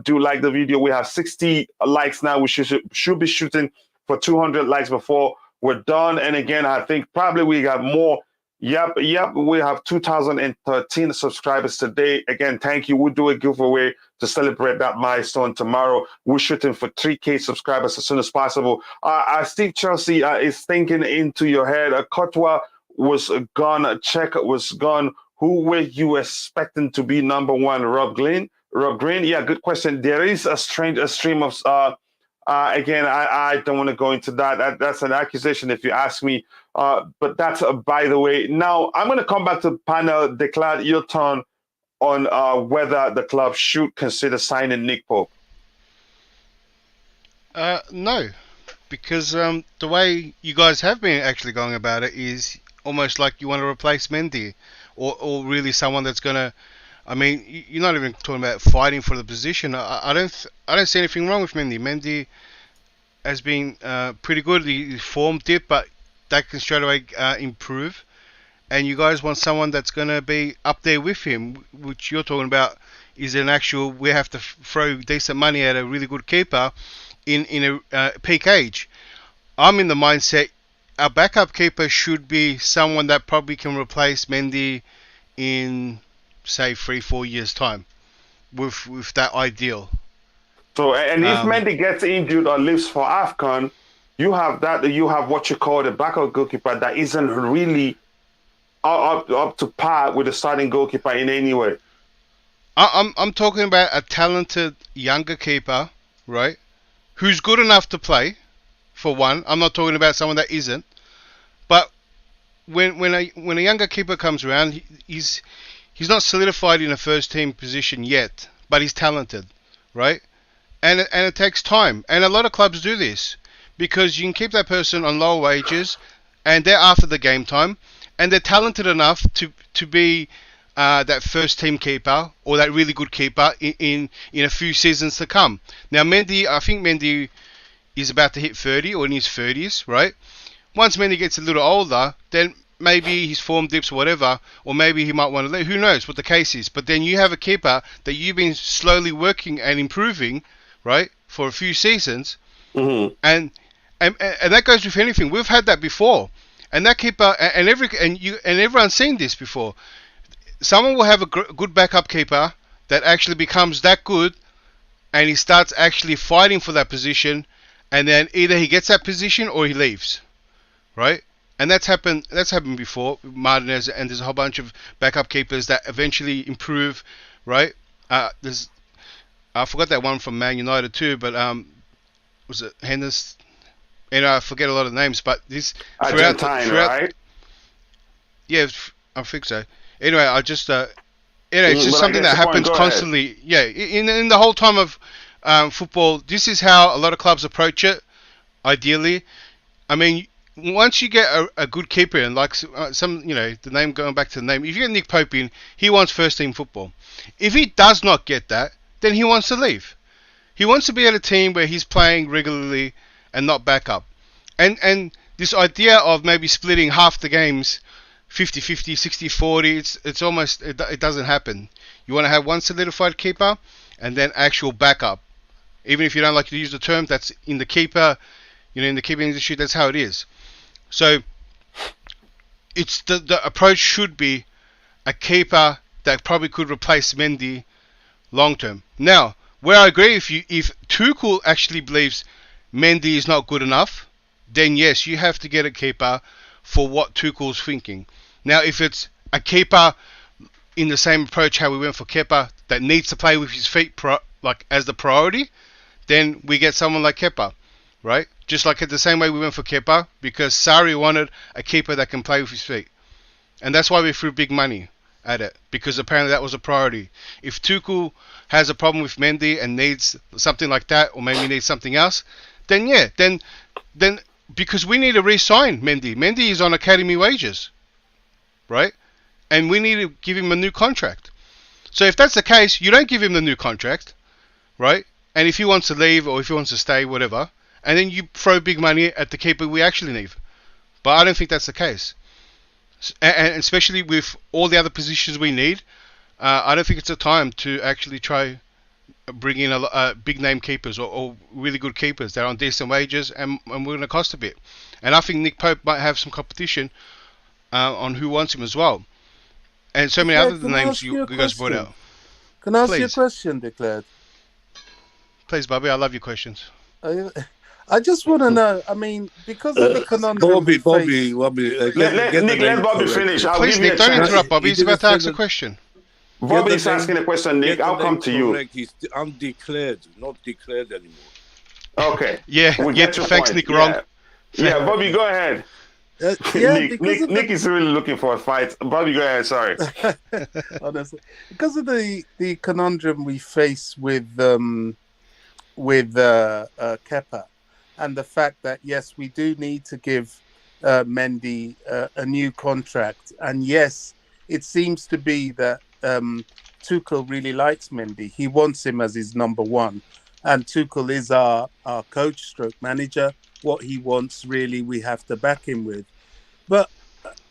do like the video. We have 60 likes now. We should be shooting for 200 likes before we're done. And again, I think probably we got more. Yep. We have 2,013 subscribers today. Again, thank you. We'll do a giveaway to celebrate that milestone tomorrow. We're shooting for 3K subscribers as soon as possible. Steve Chelsea is thinking into your head. Courtois was gone. Czech was gone. Who were you expecting to be number 1? Rob Green? Yeah, good question. There is a stream of Again, I don't want to go into that. That's an accusation if you ask me. But that's by the way. Now, I'm going to come back to the panel. Declare your turn on whether the club should consider signing Nick Pope. No, because the way you guys have been actually going about it is almost like you want to replace Mendy, or really someone that's going to. I mean, you're not even talking about fighting for the position. I don't see anything wrong with Mendy. Mendy has been pretty good. His form dip, but that can straight away improve. And you guys want someone that's going to be up there with him, which you're talking about is an actual. We have to throw decent money at a really good keeper in a peak age. I'm in the mindset our backup keeper should be someone that probably can replace Mendy in, say, 3-4 years time with that ideal. So, and if Mendy gets injured or leaves for AFCON, you have what you call the backup goalkeeper that isn't really up to par with the starting goalkeeper in any way. I'm talking about a talented younger keeper, right? Who's good enough to play, for one. I'm not talking about someone that isn't. But when a younger keeper comes around, he's not solidified in a first team position yet, but he's talented, right? And it takes time. And a lot of clubs do this because you can keep that person on lower wages, and they're after the game time, and they're talented enough to be that first team keeper or that really good keeper in a few seasons to come. Now I think Mendy is about to hit 30 or in his 30s, right? Once Mendy gets a little older, then maybe his form dips or whatever, or maybe he might want to leave. Who knows what the case is? But then you have a keeper that you've been slowly working and improving, right, for a few seasons, and that goes with anything. We've had that before, and that keeper and everyone's seen this before. Someone will have a good backup keeper that actually becomes that good, and he starts actually fighting for that position, and then either he gets that position or he leaves, right? And that's happened before, Martinez, and there's a whole bunch of backup keepers that eventually improve, right? I forgot that one from Man United too, but was it Henderson? And I forget a lot of names, but this throughout, right? Yeah, I think so. Anyway, it's just something that happens constantly. Yeah, in the whole time of football, this is how a lot of clubs approach it. Ideally, I mean, once you get a good keeper in, like the name, going back to the name, if you get Nick Pope in, he wants first team football. If he does not get that, then he wants to leave. He wants to be at a team where he's playing regularly and not backup. And this idea of maybe splitting half the games 50-50, 60-40, it's almost, it doesn't happen. You want to have one solidified keeper and then actual backup. Even if you don't like to use the term, that's in the keeper, in the keeping industry, that's how it is. So it's the approach should be a keeper that probably could replace Mendy long term. Now, where I agree with you, if Tuchel actually believes Mendy is not good enough, then yes, you have to get a keeper for what Tuchel's thinking. Now, if it's a keeper in the same approach how we went for Kepa that needs to play with his feet as the priority, then we get someone like Kepa, right? Just like the same way we went for Kepa, because Sarri wanted a keeper that can play with his feet. And that's why we threw big money at it, because apparently that was a priority. If Tuchel has a problem with Mendy and needs something like that, or maybe needs something else, then yeah, then because we need to re-sign Mendy. Mendy is on academy wages, right? And we need to give him a new contract. So if that's the case, you don't give him the new contract, right? And if he wants to leave or if he wants to stay, whatever, and then you throw big money at the keeper we actually need. But I don't think that's the case. And especially with all the other positions we need, I don't think it's a time to actually try bring in a big name keepers or really good keepers that are on decent wages and we're going to cost a bit. And I think Nick Pope might have some competition on who wants him as well. And so many other names you guys brought out. Can I ask you a question, Declared? Please, Bobby, I love your questions. I just want to know, I mean, because of the conundrum... Bobby. Let Bobby finish. Please, Nick, don't interrupt Bobby. He's about to ask a question. Bobby's asking a question, Nick. I'll come to you. He's undeclared, not declared anymore. Okay. Yeah, We get get the your facts, point. Nick, wrong. Yeah, Bobby, go ahead. Yeah, Nick is really looking for a fight. Bobby, go ahead. Sorry. honestly, because of the conundrum we face with Kepa, and the fact that yes, we do need to give Mendy a new contract, and yes, it seems to be that Tuchel really likes Mendy. He wants him as his number one, and Tuchel is our coach, stroke manager. What he wants, really, we have to back him with. But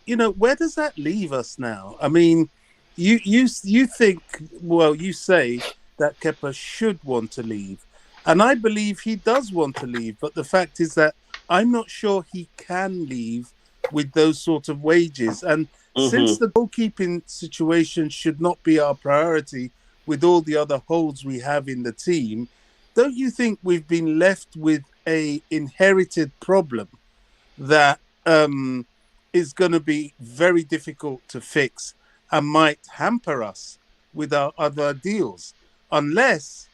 where does that leave us now? I mean, you think, well, you say that Kepa should want to leave, and I believe he does want to leave. But the fact is that I'm not sure he can leave with those sort of wages. And since the goalkeeping situation should not be our priority with all the other holes we have in the team, don't you think we've been left with a inherited problem that is going to be very difficult to fix and might hamper us with our other deals, unless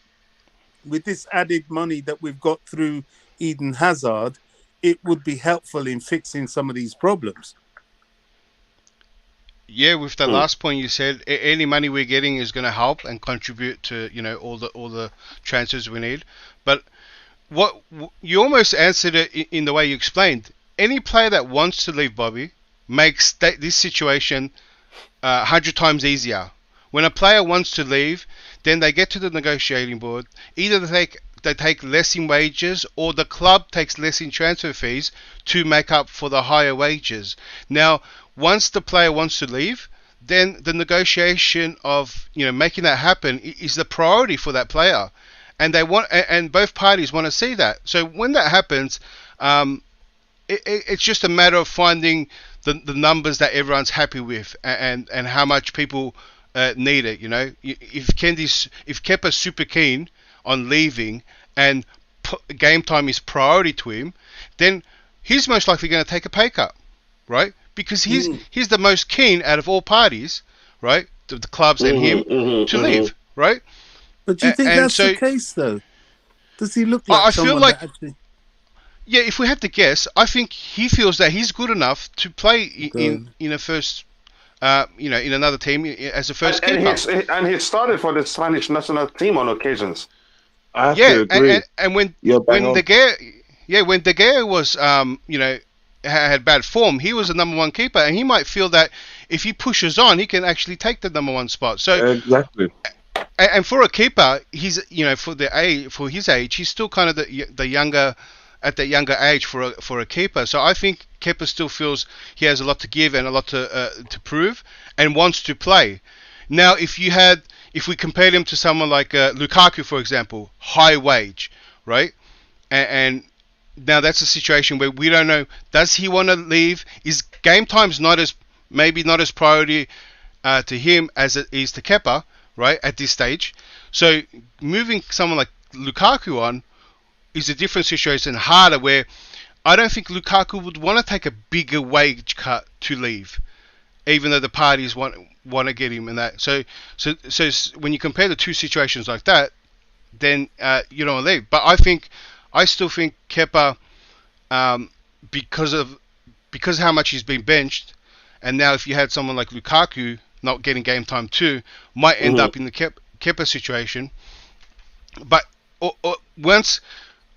with this added money that we've got through Eden Hazard, it would be helpful in fixing some of these problems. Yeah, with the last point you said, any money we're getting is going to help and contribute to all the transfers we need. But what you almost answered it in the way you explained. Any player that wants to leave, Bobby, makes this situation 100 times easier. When a player wants to leave, then they get to the negotiating board. Either they take less in wages, or the club takes less in transfer fees to make up for the higher wages. Now, once the player wants to leave, then the negotiation of making that happen is the priority for that player, and and both parties want to see that. So when that happens, it's just a matter of finding the numbers that everyone's happy with, and how much people need it. If Kepa's super keen on leaving and game time is priority to him, then he's most likely going to take a pay cut, right? Because he's the most keen out of all parties, right? The clubs and him to leave, right? But do you think that's the case, though? Does he look like someone that actually... Yeah, if we had to guess, I think he feels that he's good enough to play in a first, in another team as a first keeper. And he started for the Spanish national team on occasions. I have to agree. And when De Gea was, had bad form, he was the number one keeper, and he might feel that if he pushes on, he can actually take the number one spot. So exactly. And for a keeper, he's for his age, he's still kind of the younger. At that younger age for a keeper. So I think Kepa still feels he has a lot to give and a lot to prove, and wants to play. Now, if we compared him to someone like Lukaku, for example, high wage, right? And now that's a situation where we don't know, does he want to leave? Is game time's maybe not as priority to him as it is to Kepa, right, at this stage. So moving someone like Lukaku on is a different situation, harder, where I don't think Lukaku would want to take a bigger wage cut to leave, even though the parties want to get him and that. So when you compare the two situations like that, then you don't leave. But I still think Kepa, because of how much he's been benched, and now if you had someone like Lukaku not getting game time too, might end up in the Kepa situation. But once,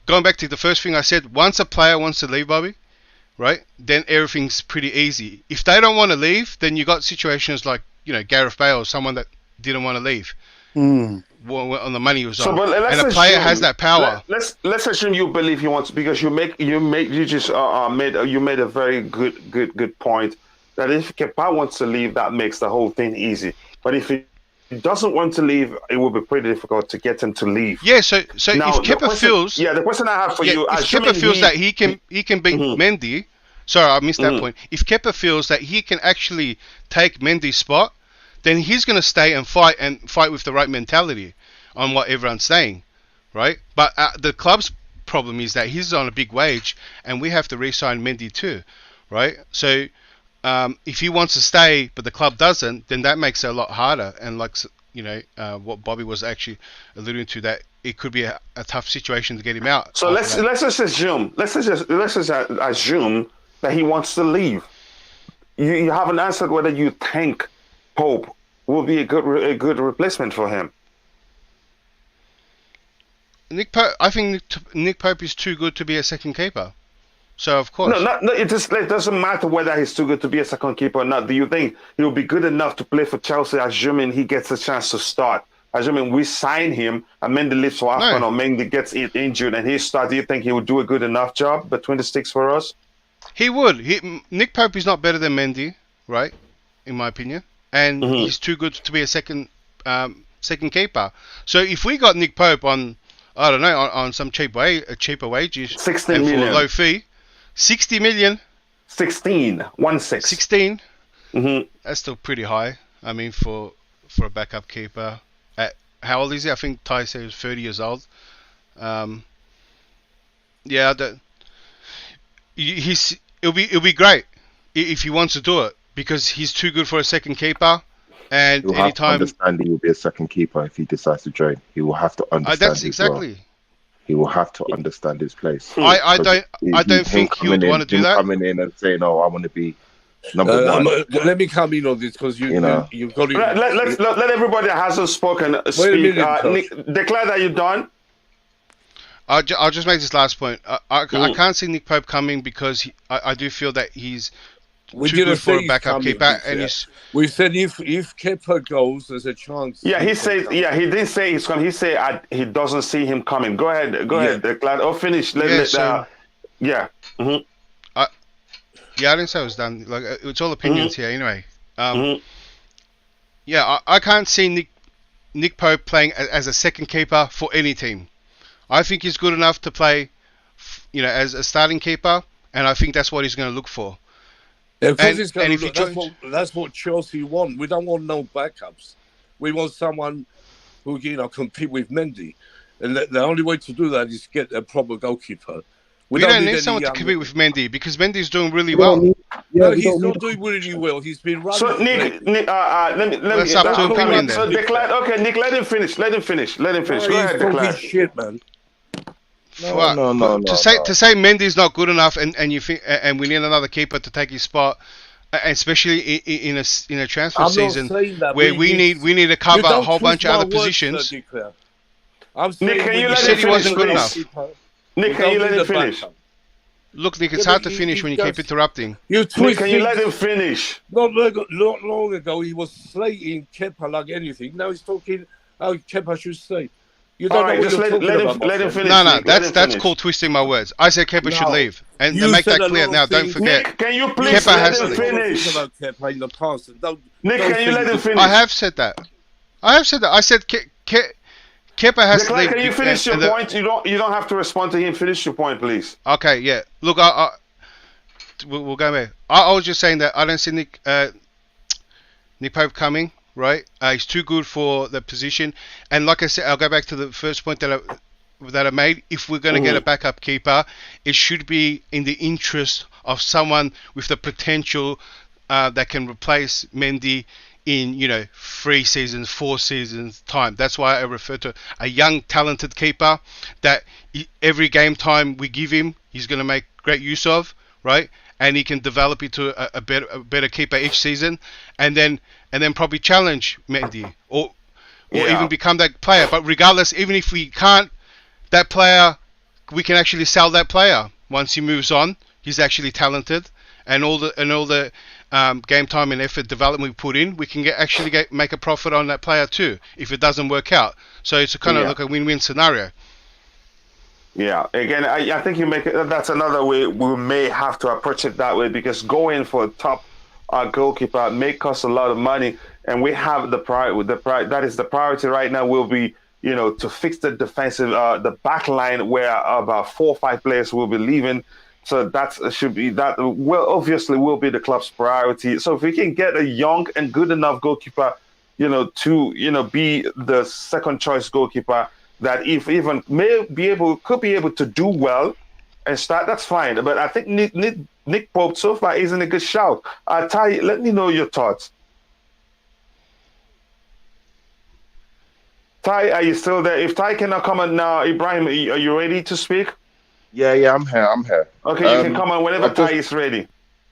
going back to the first thing I said, once a player wants to leave, Bobby, right, then everything's pretty easy. If they don't want to leave, then you got situations like Gareth Bale, someone that didn't want to leave on the money he was on, and a player has that power. Let's assume you believe he wants, because you made a very good point that if Kepa wants to leave, that makes the whole thing easy. But if he doesn't want to leave, it will be pretty difficult to get him to leave. Yeah, so now, if Kepa feels... Yeah, the question I have for you... If Kepa feels that he can beat Mendy... Sorry, I missed that point. If Kepa feels that he can actually take Mendy's spot, then he's going to stay and fight with the right mentality on what everyone's saying, right? But the club's problem is that he's on a big wage, and we have to re-sign Mendy too, right? So... if he wants to stay, but the club doesn't, then that makes it a lot harder. And what Bobby was actually alluding to, that it could be a tough situation to get him out. So let's just assume that he wants to leave. You haven't answered whether you think Pope will be a good replacement for him. I think Nick Pope is too good to be a second keeper. So of course. No. It doesn't matter whether he's too good to be a second keeper or not. Do you think he'll be good enough to play for Chelsea, assuming he gets a chance to start? Assuming we sign him and Mendy leaves for AFCON or Mendy gets injured and he starts, do you think he would do a good enough job between the sticks for us? He would. Nick Pope is not better than Mendy, right? In my opinion, and he's too good to be a second keeper. So if we got Nick Pope on, I don't know, on some cheaper wages, 16 million for a low fee, 60 million. 16. 16. That's still pretty high. I mean, for a backup keeper. How old is he? I think Ty said he was 30 years old. Yeah, it'll be great if he wants to do it because he's too good for a second keeper. And he'll have to understand he will be a second keeper if he decides to join. He will have to understand. That's exactly. Well. He will have to understand his place. I don't think he would want to do that. Coming in and saying, "Oh, I want to be number one." Let me come in on this because you've got to. Let everybody that hasn't spoken speak. Declare that you're done. I'll just make this last point. I can't see Nick Pope coming because I do feel that he's too good for a backup keeper. We said if Kepa goes, there's a chance. Yeah, he said. Yeah, he didn't say he's coming. He said he doesn't see him coming. Go ahead. Declare. Oh, finish. Yeah. I didn't say it was done. Like it's all opinions here, anyway. Yeah, I can't see Nick Pope playing as a second keeper for any team. I think he's good enough to play, as a starting keeper, and I think that's what he's going to look for. Yeah, because that's what Chelsea want. We don't want no backups. We want someone who compete with Mendy, and the only way to do that is get a proper goalkeeper. We don't need someone to compete with Mendy because Mendy's doing really well. He's not doing really well. He's been running. So Nick, let me. That's up to opinion then. So declare. Okay, Nick, let him finish. Go ahead, declare. Shit, man. No. To say Mendy's not good enough, and you think, and we need another keeper to take his spot, especially in a transfer season where we need to cover a whole bunch of other positions. Nick, can you let him finish? He wasn't good enough. Nick, can you let him finish? Look, Nick, it's hard to finish when you keep interrupting. Nick, can you let him finish? Not long ago, he was slating Kepa like anything. Now he's talking how Kepa should stay. You don't know just let him finish. No, that's called twisting my words. I said Kepa should leave, and to make that clear now, don't forget. Nick, can you please let him finish? Nick, can you let him finish? I have said that. I said Kepa has to leave. Can you finish your point? You don't have to respond to him. Finish your point, please. Okay, yeah. Look, we'll go there. I was just saying that I don't see Nick Pope coming. Right, he's too good for the position, and like I said, I'll go back to the first point that I made. If we're going to get a backup keeper, it should be in the interest of someone with the potential that can replace Mendy in 3 seasons, 4 seasons time. That's why I refer to a young, talented keeper that every game time we give him, he's going to make great use of, right? And he can develop into a better keeper each season, and then probably challenge Mendy or even become that player. But regardless, even if we can't, that player, we can actually sell that player once he moves on. He's actually talented, and all the game time and effort development we put in, we can make a profit on that player too if it doesn't work out. So it's kind of like a win-win scenario. Yeah, again, I think that's another way we may have to approach it that way, because going for a top goalkeeper may cost a lot of money, and we have the that is the priority right now will be, to fix the defensive, the back line where about 4 or 5 players will be leaving. So that obviously will be the club's priority. So if we can get a young and good enough goalkeeper, to, be the second choice goalkeeper, that if even could be able to do well and start, that's fine. But I think Nick Pope so far isn't a good shout. Ty, let me know your thoughts. Ty, are you still there? If Ty cannot comment now, Ibrahim, are you ready to speak? Yeah, I'm here. I'm here. Okay, you can comment whenever Ty is ready.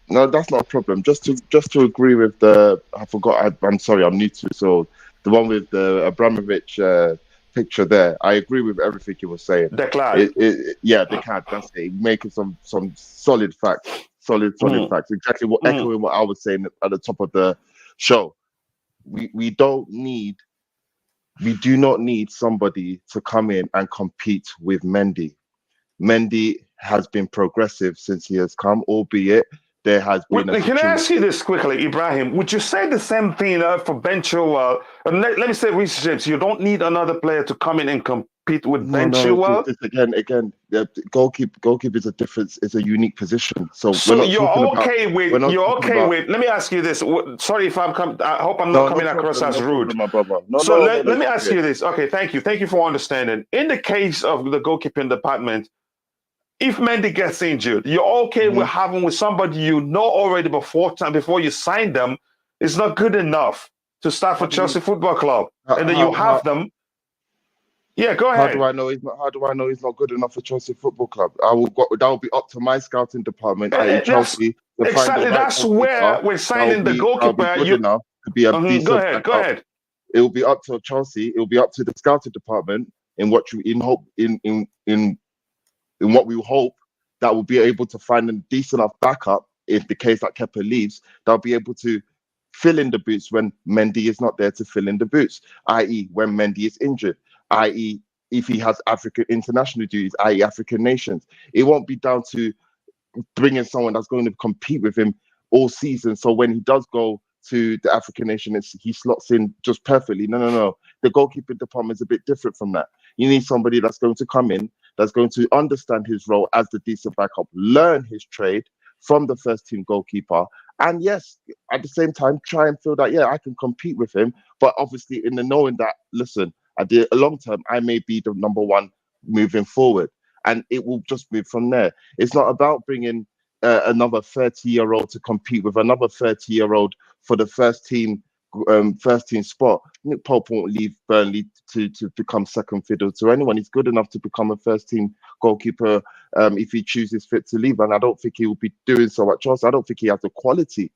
No, that's not a problem. Just to agree with I'm sorry, I'm new to it, so the one with the Abramovich picture there. I agree with everything you were saying. Declan. Declan. That's it. Making some solid facts, solid facts. Exactly echoing what I was saying at the top of the show. We do not need somebody to come in and compete with Mendy. Mendy has been progressive since he has come, albeit there has been Can I ask you this quickly, Ibrahim? Would you say the same thing for Ben Chilwell? Let me say, Reece James, you don't need another player to come in and compete with Ben Chilwell? Again, the goalkeeper is a different, it's a unique position. So let me ask you this. Sorry if I hope I'm not coming across as rude. Let me ask you this. Okay, thank you. Thank you for understanding. In the case of the goalkeeping department, if Mendy gets injured, you're okay with having with somebody you know already before you sign them. It's not good enough to start for Chelsea Football Club, and then you have them. Yeah, go ahead. How do I know he's not good enough for Chelsea Football Club? That will be up to my scouting department, i.e. Chelsea. Exactly. That's where we're signing the goalkeeper. Good enough to be a decent. Go ahead. It will be up to Chelsea. It will be up to the scouting department in what we hope that will be able to find a decent enough backup in the case that Kepa leaves. They'll be able to fill in the boots when Mendy is not there to fill in the boots, i.e. when Mendy is injured, i.e. if he has African international duties, i.e. African nations. It won't be down to bringing someone that's going to compete with him all season. So when he does go to the African nation, he slots in just perfectly. No. The goalkeeping department is a bit different from that. You need somebody that's going to come in, that's going to understand his role as the decent backup, learn his trade from the first team goalkeeper, and yes, at the same time, try and feel that, I can compete with him, but obviously in the knowing that, listen, at the long term, I may be the number one moving forward, and it will just move from there. It's not about bringing another 30-year-old to compete with another 30-year-old for the first team spot. Nick Pope won't leave Burnley to become second fiddle to anyone. He's good enough to become a first team goalkeeper if he chooses fit to leave, and I don't think he will be doing so at Chelsea. I don't think he has the quality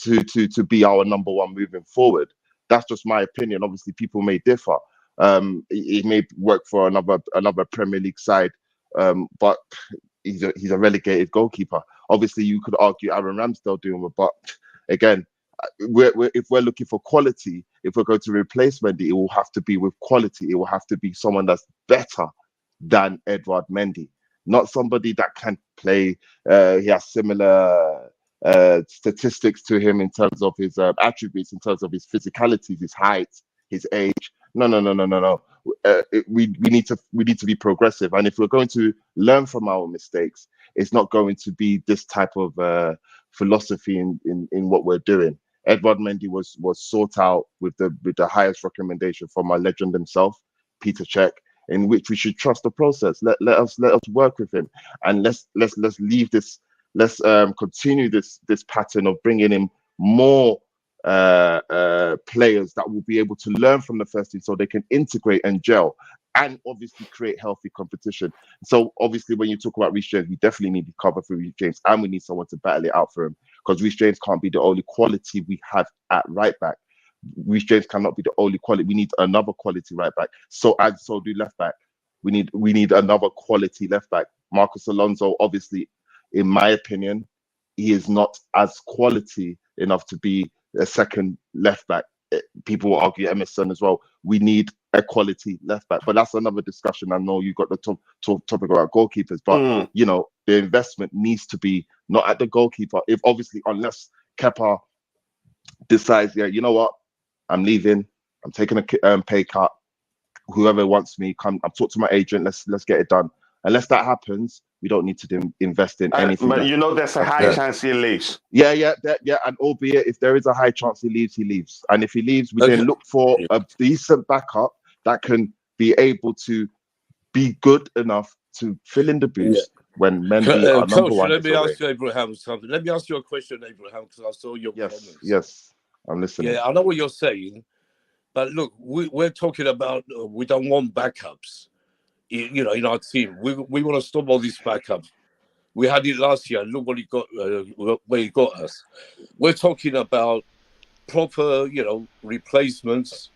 to be our number one moving forward. That's just my opinion. Obviously, people may differ. He may work for another Premier League side, but he's a relegated goalkeeper. Obviously, you could argue Aaron Ramsdale doing it, but again, if we're looking for quality, if we're going to replace Mendy, it will have to be with quality. It will have to be someone that's better than Edouard Mendy, not somebody that can play. He has similar statistics to him in terms of his attributes, in terms of his physicality, his height, his age. No. We need to be progressive, and if we're going to learn from our mistakes, it's not going to be this type of philosophy in what we're doing. Edouard Mendy was sought out with the highest recommendation from our legend himself, Peter Cech, in which we should trust the process. Let us work with him, and let's leave this. Let's continue this pattern of bringing in more players that will be able to learn from the first team, so they can integrate and gel, and obviously create healthy competition. So obviously, when you talk about Reece James, we definitely need to cover for Reece James, and we need someone to battle it out for him, because Reece James can't be the only quality we have at right back. Reece James cannot be the only quality. We need another quality right back. So do left back. We need another quality left back. Marcus Alonso, obviously, in my opinion, he is not as quality enough to be a second left back. People will argue Emerson as well. We need a quality left back, but that's another discussion. I know you got the topic about goalkeepers, but the investment needs to be not at the goalkeeper. If obviously, unless Kepa decides, you know what, I'm leaving, I'm taking a pay cut. Whoever wants me, come. I'm talking to my agent. Let's get it done. Unless that happens, we don't need to invest in anything. But there's a high chance he leaves. Yeah, and albeit if there is a high chance he leaves. And if he leaves, we then look for a decent backup that can be able to be good enough to fill in the boots when Mendy are number one. Let me ask you, Abraham, something. Let me ask you a question, Abraham, because I saw your comments. Yes, I'm listening. Yeah, I know what you're saying, But look, we're talking about we don't want backups. In our team, we want to stop all these backups. We had it last year. Look what it got, where it got us. We're talking about proper, replacements.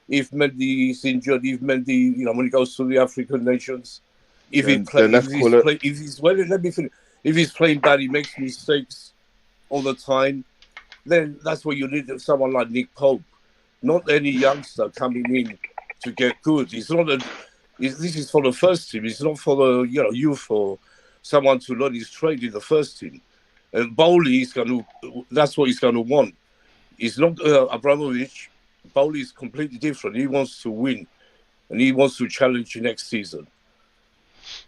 If Mendy is injured, when he goes to the African nations, if he's playing bad, he makes mistakes all the time. Then that's where you need someone like Nick Pope, not any youngster coming in to get good. This is for the first team. It's not for the youth or someone to learn his trade in the first team. And Boehly that's what he's going to want. It's not Abramovich. Boehly is completely different. He wants to win, and he wants to challenge you next season.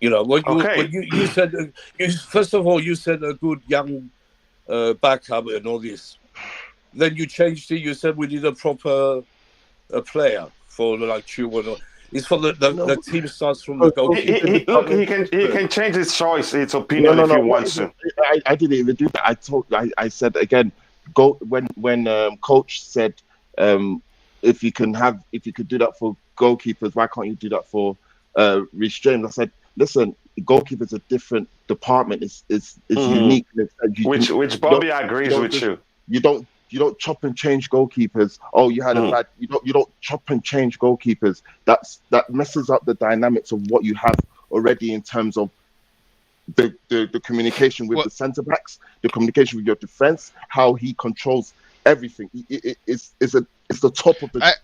When you said, first of all, you said a good young backup and all this. Then you changed it. You said we need a proper player for like Tuchel. It's for the team starts from the goalkeeper. He can change his choice, his opinion if he wants to. I didn't even do that. I said again, when coach said if you could do that for goalkeepers, why can't you do that for Reece James? I said, listen, goalkeepers are a different department. It's unique. Which Bobby agrees with you. You don't chop and change goalkeepers. Oh, you had a bad. You don't chop and change goalkeepers. That messes up the dynamics of what you have already in terms of the communication with the centre backs, the communication with your defense, how he controls everything. It's the top of the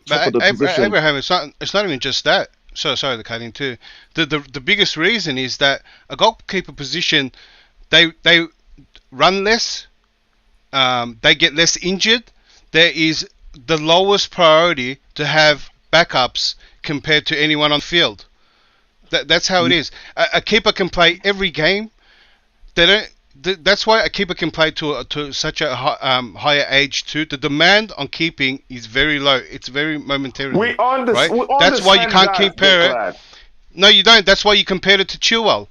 position. Abraham, it's not even just that. So sorry to cut in too. The biggest reason is that a goalkeeper position, they run less. They get less injured. There is the lowest priority to have backups compared to anyone on the field. That's how it is. A keeper can play every game. That's why a keeper can play to such a higher age too. The demand on keeping is very low. It's very momentary. Right? That's why you can't compare it. No, you don't. That's why you compare it to Chilwell.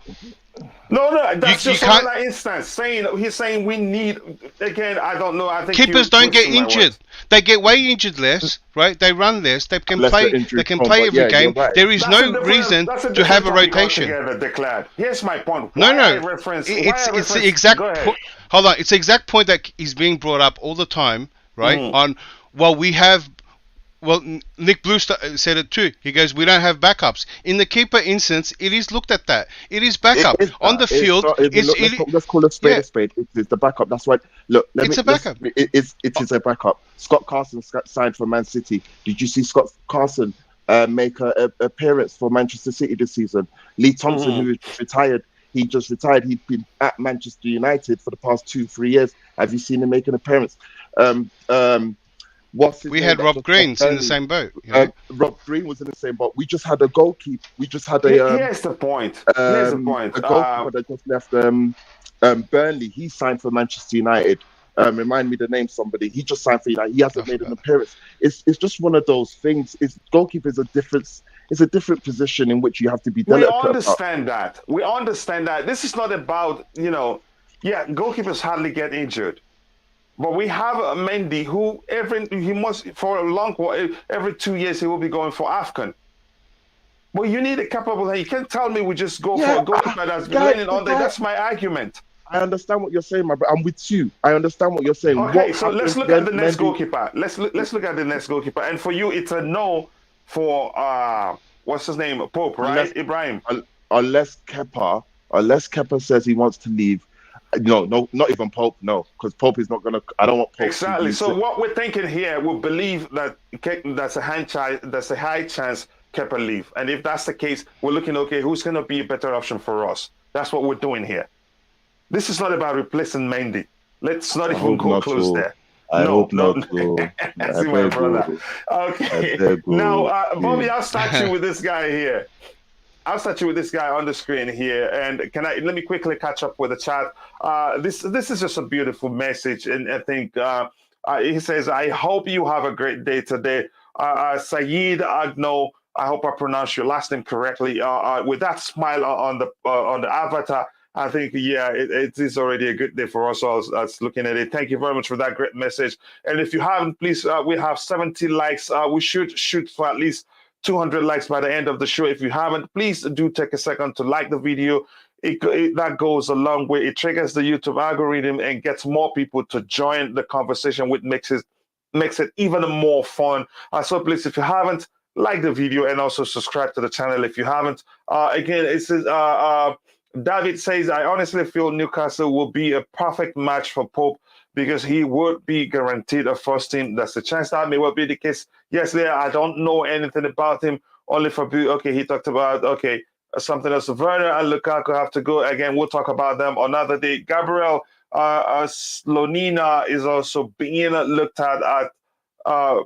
No, that's just another instance. He's saying we need again. I don't know. I think keepers don't get injured. They get way injured less, right? They run less. They can play. They can play every game. Right. There is no reason to have a rotation. Declared. Here's my point. No. It's the exact. Hold on. It's the exact point that is being brought up all the time, right? Well, Nick Blue said it too. He goes, we don't have backups. In the keeper instance, it is looked at that. It is backup. On the field, let's call a spade a spade. It's the backup. That's right. Look, it's a backup. It is a backup. Scott Carson signed for Man City. Did you see Scott Carson make an appearance for Manchester City this season? Lee Thompson, who retired, he just retired. He'd been at Manchester United for the past 2-3 years. Have you seen him make an appearance? We had Rob Green's in the same boat. Rob Green was in the same boat. We just had a goalkeeper. We just had a. Here's the point. A goalkeeper that just left Burnley. He signed for Manchester United. Remind me the name. Somebody. He just signed for United. He hasn't made an appearance. It's just one of those things. Goalkeeper is a different. It's a different position in which you have to be delicate. We understand that. We understand that. This is not about goalkeepers hardly get injured. But we have a Mendy who every 2 years he will be going for AFCON. But you need a capable. You can't tell me we just go for a goalkeeper that's winning all day. That's my argument. I understand what you're saying, my brother. I'm with you. I understand what you're saying. Okay, so let's look at the next goalkeeper. Let's look at the next goalkeeper. And for you, it's a no for what's his name? Pope, right? Ibrahim. Unless Kepa says he wants to leave. No, not even Pope. No, because Pope is not gonna. I don't want Pope. Exactly. So what we're thinking here, we believe that that's a high chance Kepa leave, and if that's the case, we're looking who's gonna be a better option for us. That's what we're doing here. This is not about replacing Mendy. Let's not even go close there. I hope not. See my brother. Okay. Now, Bobby, I'll start you with this guy here. I'll start you with this guy on the screen here, and let me quickly catch up with the chat. This is just a beautiful message, and I think he says, "I hope you have a great day today." Saeed Agno, I hope I pronounced your last name correctly. With that smile on the avatar, I think, yeah, it is already a good day for us all as looking at it. Thank you very much for that great message. And if you haven't, please, we have 70 likes. We should shoot for at least 200 likes by the end of the show. If you haven't, please do take a second to like the video. That goes a long way. It triggers the YouTube algorithm and gets more people to join the conversation, which makes it even more fun. So please, if you haven't, like the video and also subscribe to the channel if you haven't. Again, it says David says, I honestly feel Newcastle will be a perfect match for Pope because he would be guaranteed a first team. That's the chance that may well be the case. Yes, Leah, I don't know anything about him. Only for okay, he talked about something else. Werner and Lukaku have to go again. We'll talk about them another day. Gabriel Slonina is also being looked at by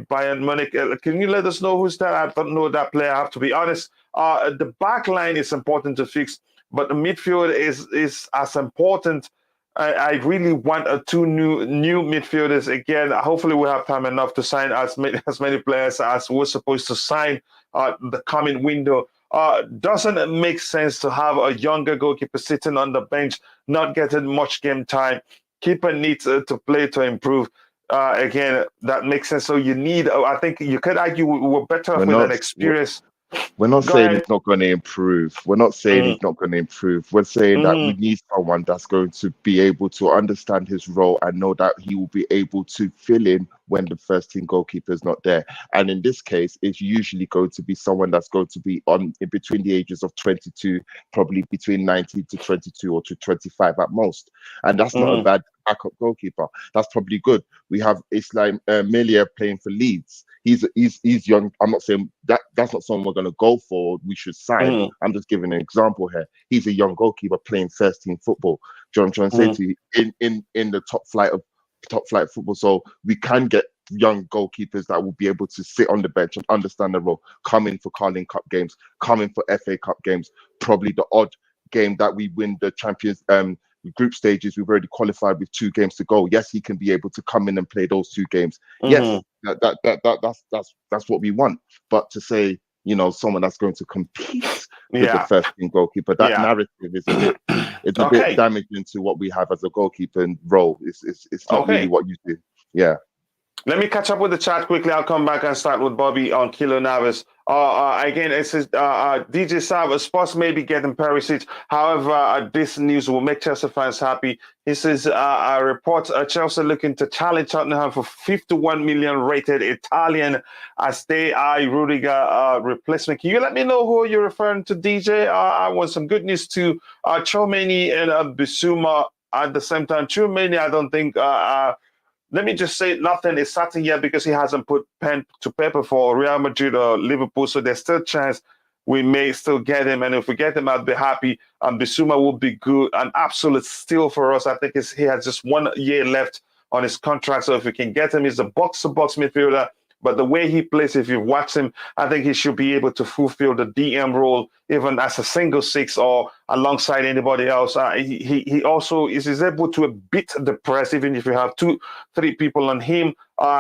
Bayern Munich. Can you let us know who's that? I don't know that player. I have to be honest. The back line is important to fix, but the midfield is as important. I really want two new midfielders again. Hopefully, we have time enough to sign as many players as we're supposed to sign the coming window. Doesn't it make sense to have a younger goalkeeper sitting on the bench, not getting much game time? Keeper needs to play to improve. Again, that makes sense. So you need, I think you could argue we're better off with an experience. We're not Go saying ahead. he's not going to improve. We're not saying he's not going to improve. We're saying that we need someone that's going to be able to understand his role and know that he will be able to fill in when the first team goalkeeper is not there. And in this case, it's usually going to be someone that's going to be in between the ages of 22, probably between 19 to 22 or to 25 at most. And that's not a bad backup goalkeeper. That's probably good. We have Islam Melia playing for Leeds. He's young. I'm not saying that's not someone we're going to go for. We should sign. I'm just giving an example here. He's a young goalkeeper playing first team football. Do you know what I'm trying to say to you? In the top flight football. So we can get young goalkeepers that will be able to sit on the bench and understand the role, come in for Carling Cup games, come in for FA Cup games, probably the odd game that we win the Champions group stages. We've already qualified with 2 games to go. Yes, he can be able to come in and play those 2 games. Yes, that's what we want. But to say, someone that's going to compete with the first team goalkeeper, that narrative is a bit damaging to what we have as a goalkeeper role. It's not really what you do. Yeah. Let me catch up with the chat quickly. I'll come back and start with Bobby on Keylor Navas. Again, it says DJ Sav, Spurs may be getting Perisic. However, this news will make Chelsea fans happy. He says, reports Chelsea looking to challenge Tottenham for 51 million rated Italian as they eye Rudiger replacement. Can you let me know who you're referring to, DJ? I want some good news to Chomeni and Bissouma at the same time. Chomeni, I don't think... let me just say nothing is certain yet because he hasn't put pen to paper for Real Madrid or Liverpool. So there's still a chance we may still get him. And if we get him, I'll be happy. Bissouma will be good. An absolute steal for us. I think he has just 1 year left on his contract. So if we can get him, he's a box-to-box midfielder. But the way he plays, if you've watched him, I think he should be able to fulfill the DM role, even as a single 6 or alongside anybody else. He also is able to beat the press, even if you have 2-3 people on him.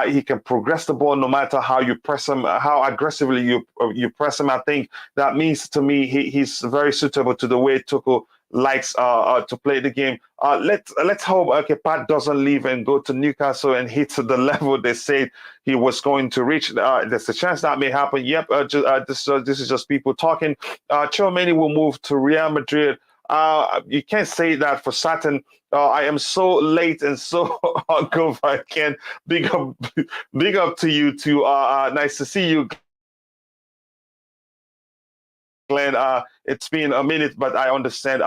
He can progress the ball no matter how you press him, how aggressively you press him. I think that means to me he's very suitable to the way Tuchel likes to play the game. Let's hope Pat doesn't leave and go to Newcastle and hit the level they said he was going to reach. There's a chance that may happen. Yep, this is just people talking. Chomeni will move to Real Madrid. You can't say that for certain. I am so late and so hungover. I can big up to you too. Nice to see you, Glenn. It's been a minute, but I understand.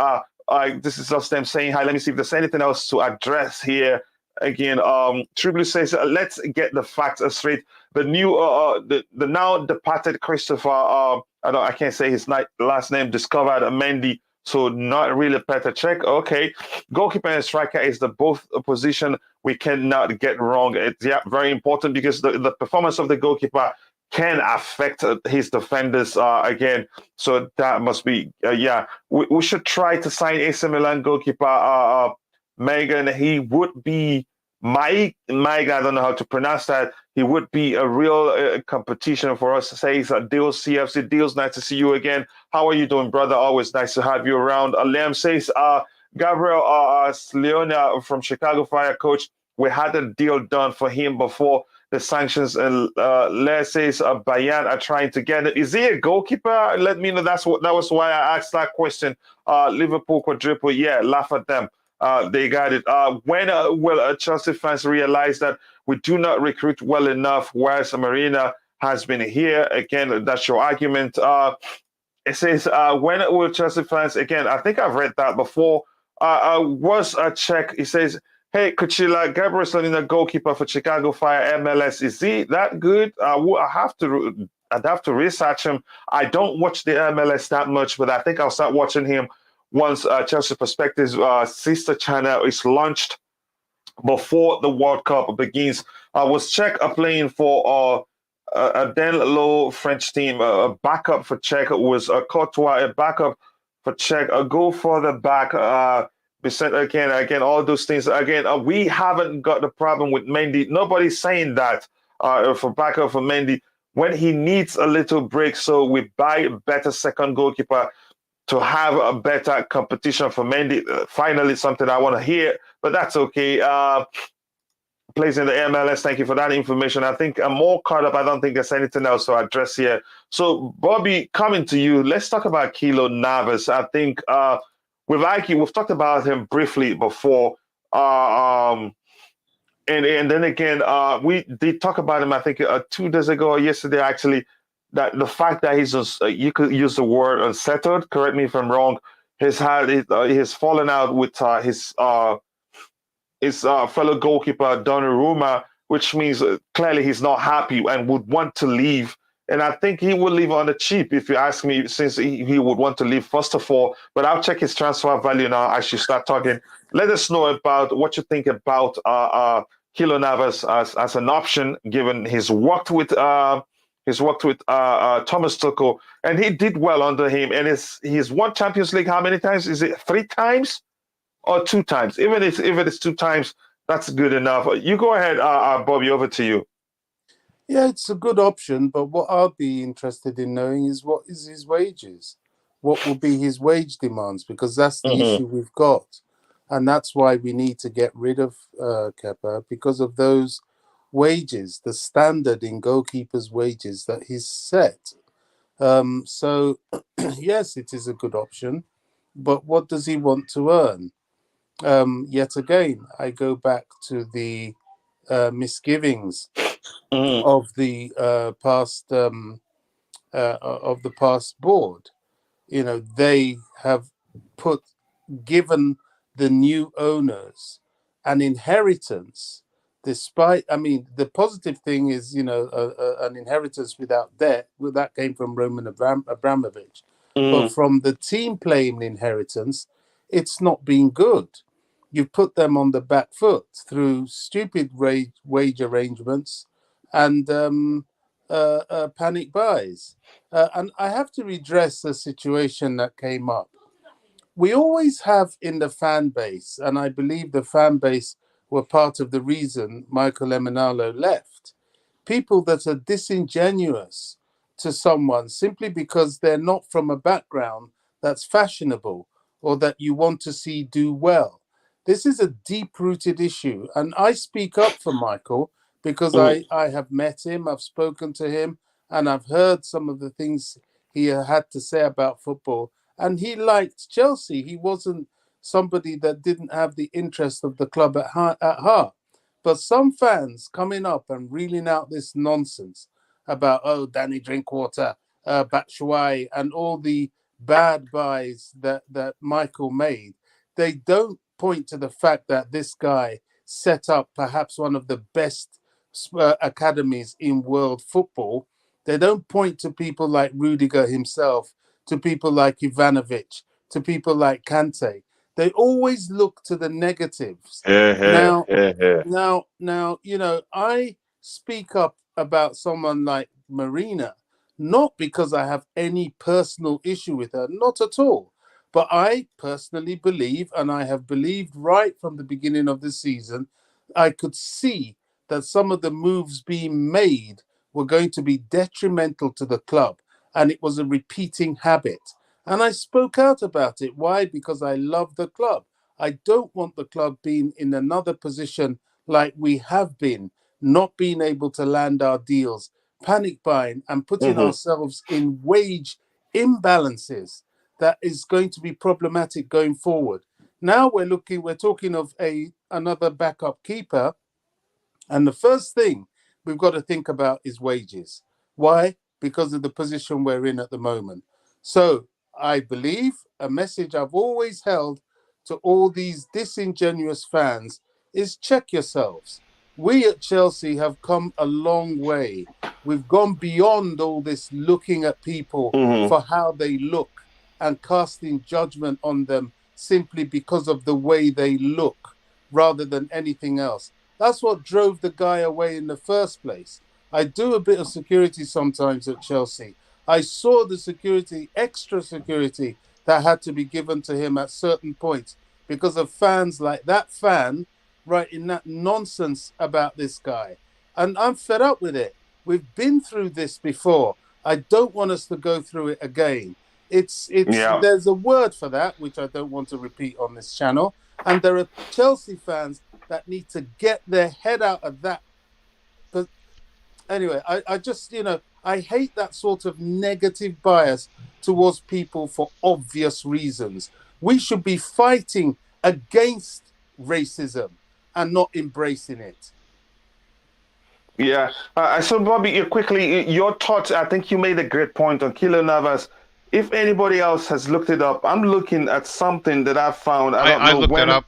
This is just them saying hi. Let me see if there's anything else to address here. Again, Triblu says, let's get the facts straight. The new, the now departed Christopher, I can't say his last name, discovered Mendy. So not really Petr Cech. Okay. Goalkeeper and striker is the both position we cannot get wrong. It's very important because the performance of the goalkeeper can affect his defenders again. So that must be, we should try to sign AC Milan goalkeeper Megan. He would be Mike, I don't know how to pronounce that. He would be a real competition for us. Says Deals CFC. Deals, nice to see you again. How are you doing, brother? Always nice to have you around. Liam says, Gabriel Leona from Chicago Fire, coach. We had a deal done for him before the sanctions. And Les says, Bayan are trying to get it. Is he a goalkeeper? Let me know. That was why I asked that question. Liverpool quadruple. Yeah, laugh at them. They got it. When will Chelsea fans realize that we do not recruit well enough, whereas Marina has been here? Again, that's your argument. It says, when will Chelsea fans, again, I think I've read that before, was a check. It says, hey, coachila, Gabriel Salina, goalkeeper for Chicago Fire MLS. Is he that good? I'd have to research him. I don't watch the MLS that much, but I think I'll start watching him once Chelsea Perspectives sister channel is launched before the World Cup begins. Was Czech playing for a then low French team? A backup for Czech was Courtois, a backup for Czech. A go further back. Again, all those things. Again, we haven't got the problem with Mendy. Nobody's saying that for backup for Mendy when he needs a little break. So we buy a better second goalkeeper to have a better competition for Mendy. Finally, something I want to hear, but that's okay. Plays in the MLS. Thank you for that information. I think I'm more caught up. I don't think there's anything else to address here. So, Bobby, coming to you, let's talk about Keylor Navas. I think we've talked about him briefly before. And then again, we did talk about him, I think, 2 days ago or yesterday, actually, that the fact that he's just, you could use the word unsettled, correct me if I'm wrong, he's fallen out with his fellow goalkeeper Donnarumma, which means clearly he's not happy and would want to leave. And I think he will leave on the cheap, if you ask me, since he would want to leave first of all. But I'll check his transfer value now as you start talking. Let us know about what you think about Keylor Navas as an option, given he's worked with Thomas Tuchel, and he did well under him. And he's won Champions League how many times? Is it 3 times or 2 times? Even if it's 2 times, that's good enough. You go ahead, Bobby. Over to you. Yeah, it's a good option, but what I'll be interested in knowing is what is his wages? What will be his wage demands? Because that's the issue we've got. And that's why we need to get rid of Kepa, because of those wages, the standard in goalkeepers' wages that he's set. So, yes, it is a good option, but what does he want to earn? Yet again, I go back to the misgivings of the past board. You know, they have given the new owners an inheritance. Despite, I mean, the positive thing is, you know, an inheritance without debt. Well, that came from Roman Abramovich, but from the team playing inheritance, it's not been good. You've put them on the back foot through stupid wage arrangements and panic buys. And I have to redress a situation that came up. We always have in the fan base, and I believe the fan base were part of the reason Michael Emenalo left, people that are disingenuous to someone simply because they're not from a background that's fashionable or that you want to see do well. This is a deep-rooted issue, and I speak up for Michael because I have met him, I've spoken to him, and I've heard some of the things he had to say about football. And he liked Chelsea. He wasn't somebody that didn't have the interest of the club at heart. But some fans coming up and reeling out this nonsense about, Danny Drinkwater, Batshuayi, and all the bad buys that Michael made, they don't point to the fact that this guy set up perhaps one of the best academies in world football. They don't point to people like Rudiger himself, to people like Ivanovic, to people like Kante. They always look to the negatives. Now, you know, I speak up about someone like Marina, not because I have any personal issue with her, not at all. But I personally believe, and I have believed right from the beginning of the season, I could see that some of the moves being made were going to be detrimental to the club, and it was a repeating habit. And I spoke out about it. Why? Because I love the club. I don't want the club being in another position like we have been, not being able to land our deals, panic buying, and putting ourselves in wage imbalances that is going to be problematic going forward. Now we're talking of another backup keeper, and the first thing we've got to think about is wages. Why? Because of the position we're in at the moment. So I believe a message I've always held to all these disingenuous fans is check yourselves. We at Chelsea have come a long way. We've gone beyond all this looking at people for how they look and casting judgment on them simply because of the way they look rather than anything else. That's what drove the guy away in the first place. I do a bit of security sometimes at Chelsea. I saw the security, extra security, that had to be given to him at certain points because of fans like that fan writing that nonsense about this guy. And I'm fed up with it. We've been through this before. I don't want us to go through it again. There's a word for that, which I don't want to repeat on this channel. And there are Chelsea fans that need to get their head out of that. But anyway, I just, I hate that sort of negative bias towards people for obvious reasons. We should be fighting against racism and not embracing it. Yeah. So, Bobby, quickly, your thoughts. I think you made a great point on Keylor Navas. If anybody else has looked it up, I'm looking at something that I found. I looked it up.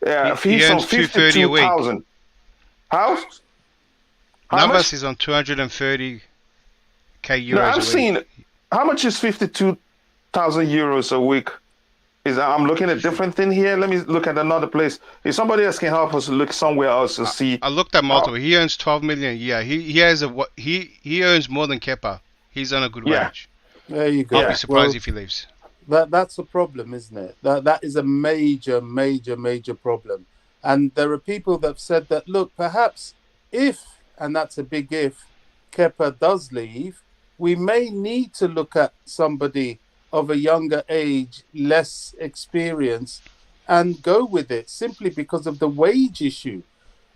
Yeah, he he's on earns 230 a week. 52,000. How Navas much? is on 230k euros No, a I'm week. seeing how much is 52,000 euros a week? I'm looking at different thing here. Let me look at another place. If somebody else can help us look somewhere else to see. I looked at multiple. He earns 12 million a year. He earns more than Kepa. He's on a good wage. There you go. I'll be surprised if he leaves. That's a problem, isn't it? That is a major, major, major problem. And there are people that have said that, look, perhaps if, and that's a big if, Kepa does leave, we may need to look at somebody of a younger age, less experience, and go with it simply because of the wage issue.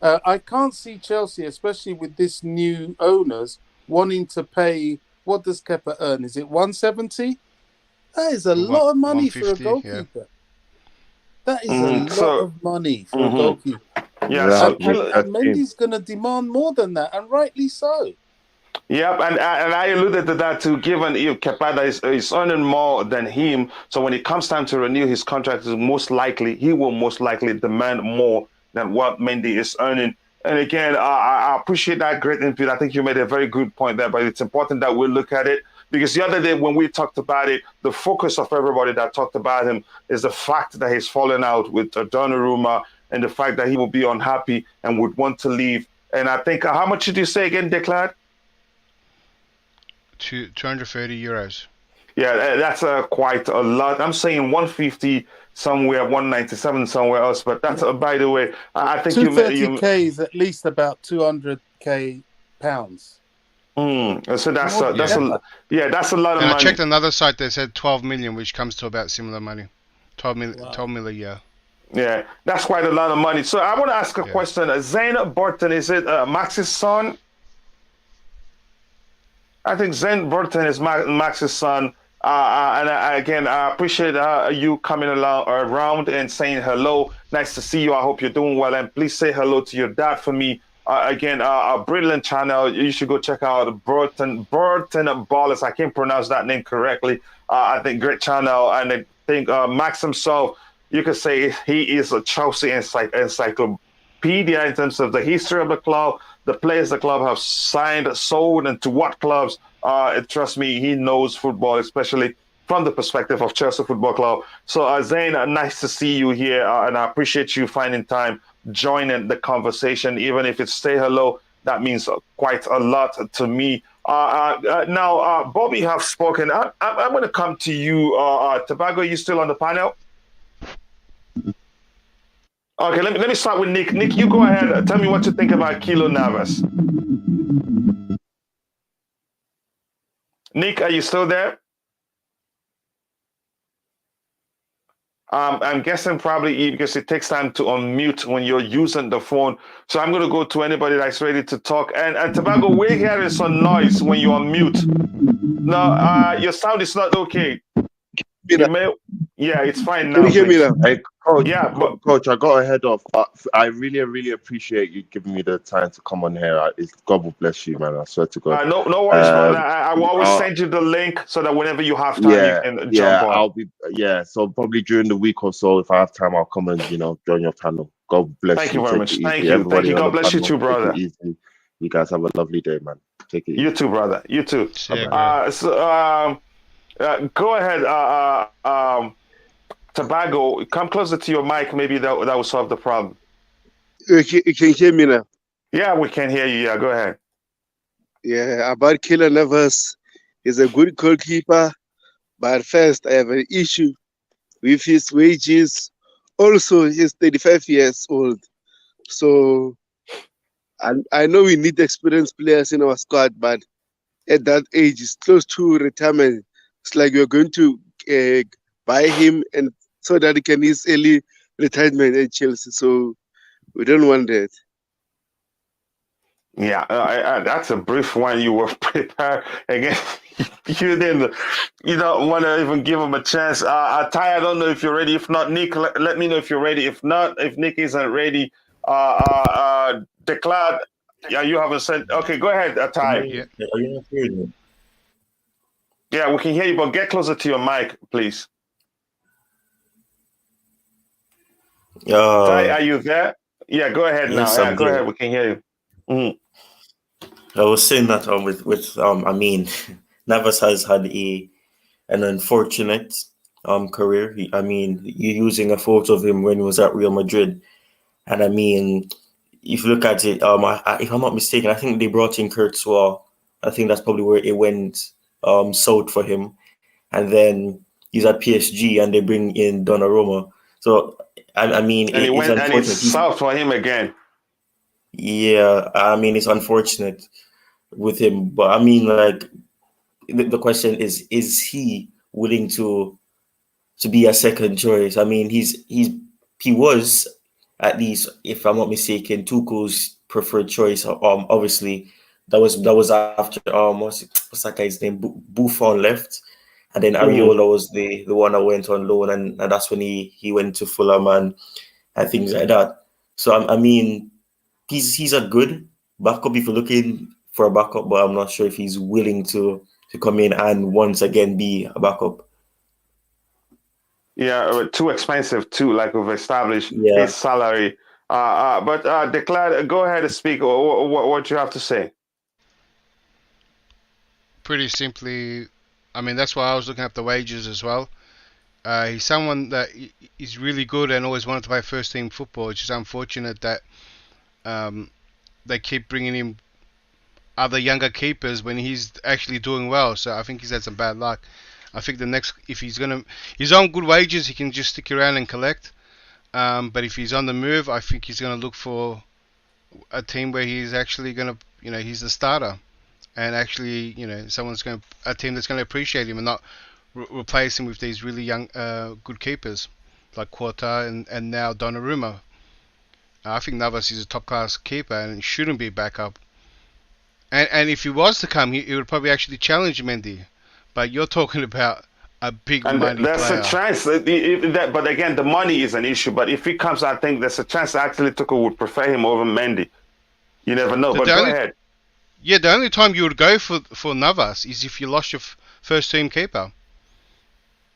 I can't see Chelsea, especially with this new owners, wanting to pay. What does Kepa earn? Is it 170? That is a lot of money for a goalkeeper. Yeah. That is a lot of money for a goalkeeper. Yeah, and Mendy's going to demand more than that, and rightly so. Yep, and I alluded to that too, given if Kepa is earning more than him, so when it comes time to renew his contract, he will most likely demand more than what Mendy is earning. And again, I appreciate that great input. I think you made a very good point there, but it's important that we look at it. Because the other day when we talked about it, the focus of everybody that talked about him is the fact that he's fallen out with Donnarumma and the fact that he will be unhappy and would want to leave. And I think, how much did you say again, Declan? 230 euros. Yeah, that's quite a lot. I'm saying 150 somewhere, 197 somewhere else. But that's, by the way, I think 230k is at least about 200k pounds. So that's a lot of money. I checked another site that said 12 million, which comes to about similar money. 12 million a year. Yeah, that's quite a lot of money. So I want to ask a question. Zane Burton, is it Max's son? I think Zane Burton is Max's son. And again, I appreciate you coming around and saying hello. Nice to see you. I hope you're doing well. And please say hello to your dad for me. Again, a brilliant channel. You should go check out Burton Ballers. I can't pronounce that name correctly. I think great channel. And I think Max himself, you could say he is a Chelsea encyclopedia in terms of the history of the club, the players the club have signed, sold, and to what clubs. Trust me, he knows football, especially from the perspective of Chelsea Football Club. So, Zane, nice to see you here, and I appreciate you finding time joining the conversation. Even if it's say hello, that means quite a lot to me. Now, Bobby have spoken. I'm going to come to you. Tobago, you still on the panel? Okay, let me start with Nick. Nick, you go ahead. Tell me what you think about Keylor Navas. Nick, are you still there? I'm guessing probably because it takes time to unmute when you're using the phone. So I'm going to go to anybody that's ready to talk. And Tobago, we're hearing some noise when you unmute. No, your sound is not okay. Yeah, it's fine now. Can you hear me now? Hey, coach. Yeah, but Coach, I got ahead of. I really appreciate you giving me the time to come on here. God will bless you, man. I swear to God. no worries, brother. I will always send you the link so that whenever you have time, you can jump on. So probably during the week or so, if I have time, I'll come and join your panel. God bless you. Thank you very much. Thank you. Everybody God bless you panel, too, brother. take it easy. You guys have a lovely day, man. Take it easy. You too, brother. You too. Go ahead. Tobago, come closer to your mic. Maybe that will solve the problem. You can hear me now? Yeah, we can hear you. Yeah, go ahead. Yeah, about Keylor Navas. He's a good goalkeeper, but first I have an issue with his wages. Also, he's 35 years old. So I know we need experienced players in our squad, but at that age, it's close to retirement. It's like we're going to buy him and so that he can easily retirement at Chelsea. So we don't want that. Yeah, that's a brief one. You were prepared again. You don't want to even give him a chance. Ty, I don't know if you're ready. If not, Nick, let me know if you're ready. If not, if Nick isn't ready, Declare. Yeah, you haven't said. Okay, go ahead, Ty. Yeah. Are you not hearing me? Yeah, we can hear you, but get closer to your mic, please. Ty, are you there? Yeah, go ahead now. Yeah, go ahead. We can hear you. I was saying that I mean, Navas has had an unfortunate career. You're using a photo of him when he was at Real Madrid, and I mean, if you look at it, if I'm not mistaken, I think they brought in Kurtzwa. I think that's probably where it went south for him, and then he's at PSG, and they bring in Donnarumma. So I mean, and it's south for him again. Yeah, I mean, it's unfortunate with him, but I mean, like, the question is he willing to be a second choice? I mean, he was, at least, if I'm not mistaken, Tuchel's preferred choice. Obviously, that was after what's that guy's name? Buffon left, and then Areola was the one that went on loan, and that's when he went to Fulham and things like that. So I mean, he's a good backup if you're looking for a backup, but I'm not sure if he's willing to come in and once again be a backup. Yeah, too expensive too. Like we've established his salary. But Declare, go ahead and speak. What you have to say? Pretty simply, I mean, that's why I was looking at the wages as well. He's someone that is really good and always wanted to play first team football. It's just unfortunate that they keep bringing him other younger keepers when he's actually doing well. So I think he's had some bad luck. I think if he's on good wages, he can just stick around and collect. But if he's on the move, I think he's going to look for a team where he's actually going to, he's the starter, and actually, a team that's going to appreciate him and not replace him with these really young, good keepers like Quarta and now Donnarumma. I think Navas is a top class keeper and shouldn't be backup. And if he was to come, he would probably actually challenge Mendy. But you're talking about a big money there's player. A chance, but again, the money is an issue. But if he comes, I think there's a chance actually Tuchel would prefer him over Mendy. You never know. But go ahead. Yeah, the only time you would go for Navas is if you lost your first team keeper.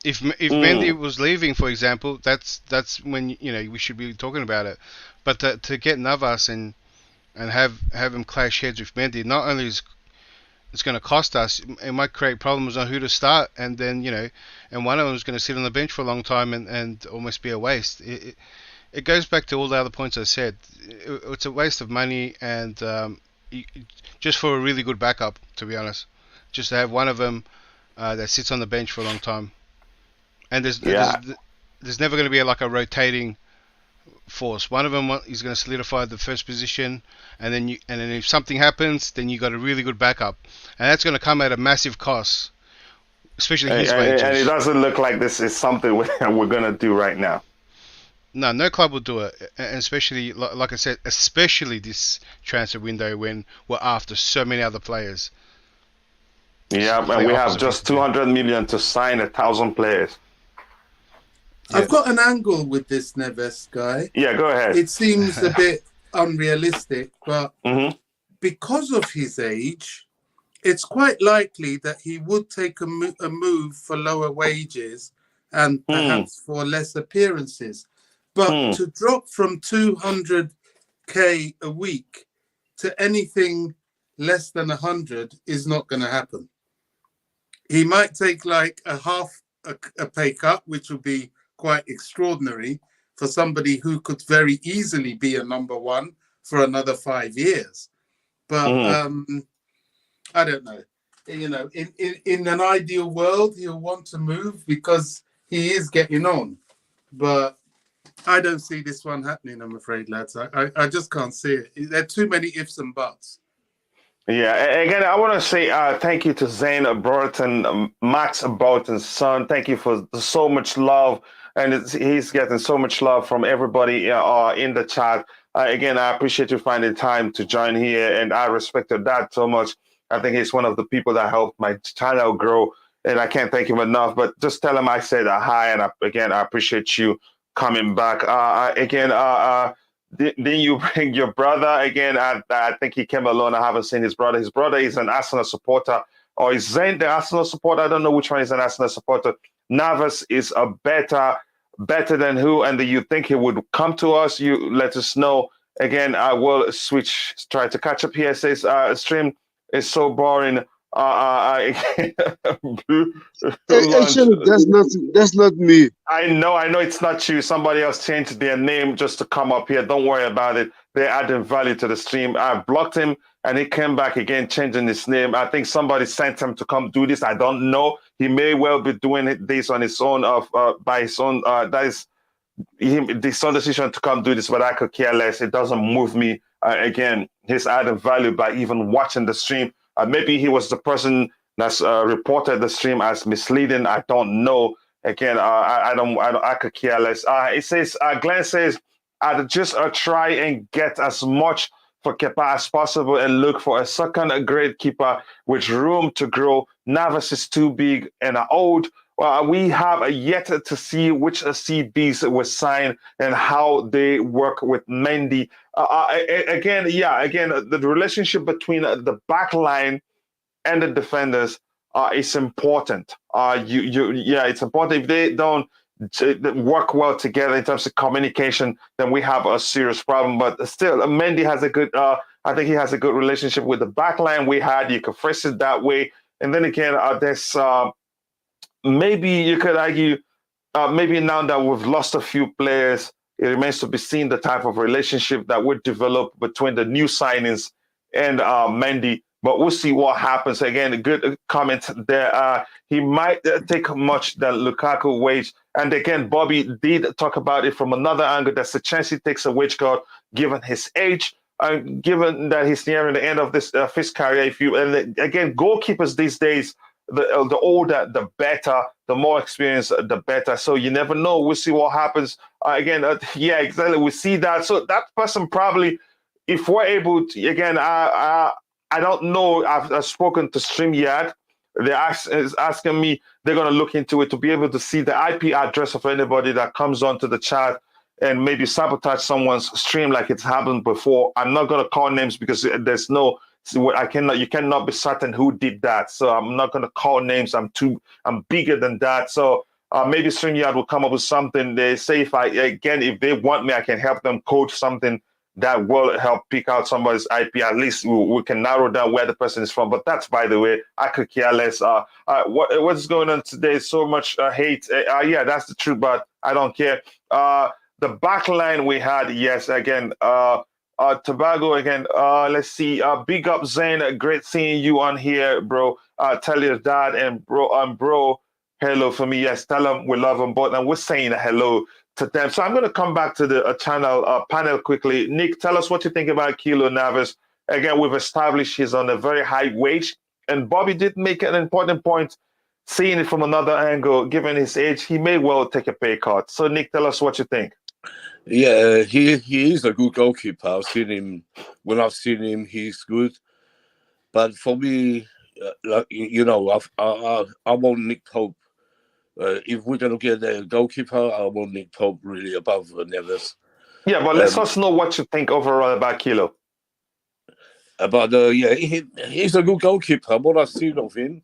If Mendy was leaving, for example, that's when we should be talking about it. But to get Navas and have him clash heads with Mendy, not only is it's going to cost us, it might create problems on who to start, and then and one of them is going to sit on the bench for a long time and almost be a waste. It goes back to all the other points I said. It's a waste of money and just for a really good backup, to be honest, just to have one of them that sits on the bench for a long time. And there's never going to be a rotating force. One of them is going to solidify the first position, and then if something happens, then you got a really good backup, and that's going to come at a massive cost, especially his wages. And it doesn't look like this is something we're going to do right now. No club will do it, and especially, like I said, especially this transfer window when we're after so many other players. Yeah, and we have just 200 million to sign 1,000 players. I've got an angle with this Neves guy. Yeah, go ahead. It seems a bit unrealistic, but because of his age, it's quite likely that he would take a move for lower wages and perhaps for less appearances. But to drop from 200k a week to anything less than 100 is not going to happen. He might take like a half a pay cut, which would be quite extraordinary for somebody who could very easily be a number one for another 5 years. But I don't know. You know, in an ideal world, he'll want to move because he is getting on. But I don't see this one happening, I'm afraid, lads. I just can't see it. There are too many ifs and buts. Yeah, again, I want to say thank you to Zane Burton, Max Burton's son. Thank you for so much love. And he's getting so much love from everybody in the chat. Again, I appreciate you finding time to join here, and I respected that so much. I think he's one of the people that helped my channel grow, and I can't thank him enough. But just tell him I said hi, and again, I appreciate you coming back. Then you bring your brother again. I think he came alone. I haven't seen his brother. His brother is an Arsenal supporter, or is Zayn the Arsenal supporter? I don't know which one is an Arsenal supporter. Navas is a better than who, and you think he would come to us? You let us know. Again, I will try to catch up here. It says stream is so boring. Actually, that's not me. I know it's not you. Somebody else changed their name just to come up here. Don't worry about it. They're adding value to the stream. I blocked him and he came back again, changing his name. I think somebody sent him to come do this. I don't know. He may well be doing this on his own, by his own. That is his own decision to come do this, but I could care less. It doesn't move me. Again, he's adding value by even watching the stream. Maybe he was the person that's reported the stream as misleading. I don't know. Again, I could care less. It says, Glenn says, I'd just try and get as much for Kepa as possible and look for a second grade keeper with room to grow. Navas is too big and old. We have yet to see which CBs were signed and how they work with Mendy. Again, the relationship between the back line and the defenders is important. It's important. If they don't work well together in terms of communication, then we have a serious problem. But still, Mendy has a good. I think he has a good relationship with the back line. You could phrase it that way. And then again, there's. Maybe you could argue, maybe now that we've lost a few players, it remains to be seen the type of relationship that would develop between the new signings and Mendy. But we'll see what happens. Again, a good comment there. He might take much than Lukaku wage. And again, Bobby did talk about it from another angle. That's a chance he takes a wage cut given his age. Given that he's nearing the end of his career. And again, goalkeepers these days, the older, the better, the more experience, the better. So you never know. We'll see what happens. Yeah, exactly. We see that. So that person probably, if we're able to, again, I don't know. I've spoken to StreamYard. They're asking me, they're going to look into it to be able to see the IP address of anybody that comes onto the chat and maybe sabotage someone's stream like it's happened before. I'm not going to call names because there's no, you cannot be certain who did that. So I'm not going to call names. I'm bigger than that. So maybe StreamYard will come up with something. They say if they want me, I can help them code something that will help pick out somebody's IP. At least we can narrow down where the person is from. But that's, by the way, I could care less. What's going on today? So much hate. Yeah, that's the truth, but I don't care. The back line we had, yes, again, Tobago again. Let's see. Big up Zane. Great seeing you on here, bro. Tell your dad and bro, hello for me. Yes, tell him we love them both, and we're saying hello to them. So I'm going to come back to the panel quickly. Nick, tell us what you think about Keylor Navas. Again, we've established he's on a very high wage, and Bobby did make an important point, seeing it from another angle. Given his age, he may well take a pay cut. So, Nick, tell us what you think. Yeah, he is a good goalkeeper. I've seen him. When I've seen him, he's good. But for me, like you know, I want Nick Pope. If we're gonna get a goalkeeper, I want Nick Pope really above Neves. Yeah, but let us know what you think overall about Keylor. Yeah, he's a good goalkeeper. What I've seen of him,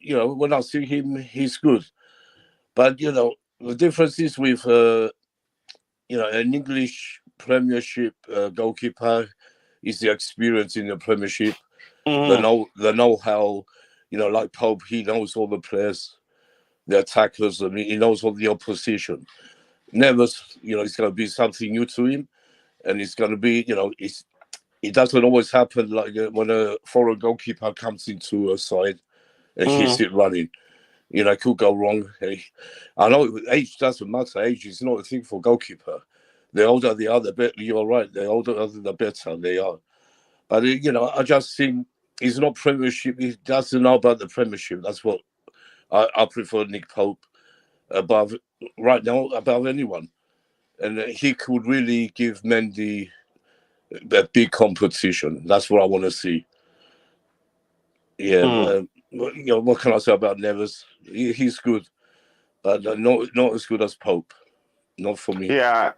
you know, when I see him, he's good. But you know, the difference is with you know, an English Premiership goalkeeper is the experience in the Premiership, the know-how. You know, like Pope, he knows all the players, the attackers. I mean, he knows all the opposition. Never, you know, it's going to be something new to him, and it's going to be, you know, it doesn't always happen like when a foreign goalkeeper comes into a side and hits it running. You know, it could go wrong. I know age doesn't matter. Age is not a thing for goalkeeper. The older they are, the better. You're right. The older, the better they are. But you know, I just think he's not Premiership. He doesn't know about the Premiership. That's what I prefer Nick Pope above right now above anyone, and he could really give Mendy a big competition. That's what I want to see. Yeah. You know, what can I say about Neves? He's good, but not as good as Pope. Not for me. Yeah,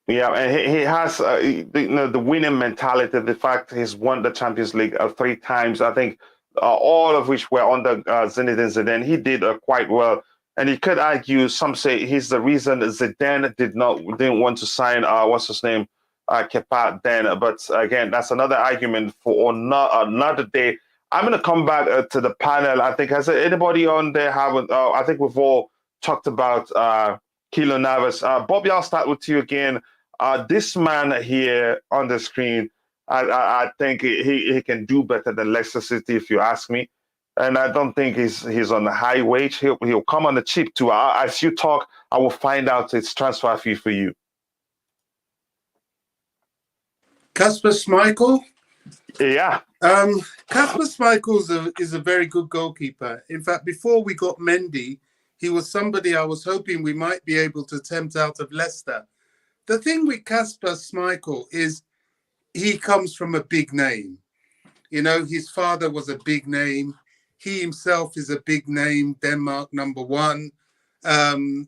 and he has the winning mentality. The fact he's won the Champions League 3 times, I think, all of which were under Zinedine Zidane. He did quite well, and you could argue. Some say he's the reason Zidane didn't want to sign what's his name, Kepa then. But again, that's another argument for another day. I'm going to come back to the panel. I think has anybody on there haven't? I think we've all talked about Keylor Navas. Bobby, I'll start with you again. This man here on the screen, I think he can do better than Leicester City, if you ask me. And I don't think he's on the high wage. He'll come on the cheap too. As you talk, I will find out its transfer fee for you. Kasper Schmeichel? Yeah. Kasper Schmeichel is a very good goalkeeper. In fact, before we got Mendy, he was somebody I was hoping we might be able to tempt out of Leicester. The thing with Kasper Schmeichel is he comes from a big name. You know, his father was a big name. He himself is a big name, Denmark #1.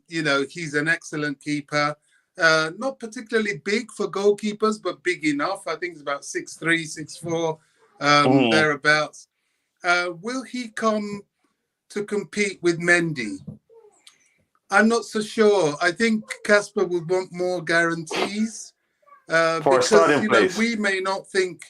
You know, he's an excellent keeper. Not particularly big for goalkeepers, but big enough. I think it's about 6'3", 6'4", thereabouts. Will he come to compete with Mendy? I'm not so sure. I think Kasper would want more guarantees because, you know, we may not think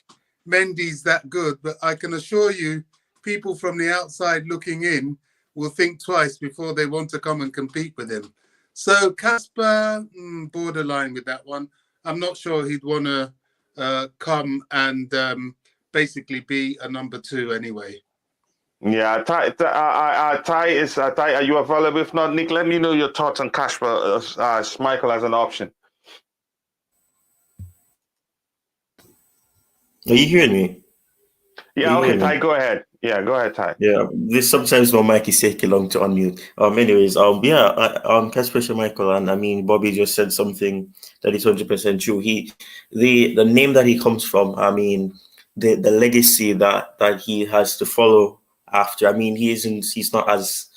Mendy's that good, but I can assure you people from the outside looking in will think twice before they want to come and compete with him. So Kasper, borderline with that one. I'm not sure he'd want to come and basically be a #2 anyway. Yeah, Ty, are you available? If not, Nick, let me know your thoughts on Kasper Schmeichel as an option. Are you hearing me? Yeah, okay, Ty, go ahead. Yeah, go ahead, Ty. Yeah, this sometimes my mic is taking long to unmute. Anyways, Kasper Schmeichel, and I mean, Bobby just said something that is 100% true. The name that he comes from, I mean, the legacy that he has to follow after. I mean, he's not as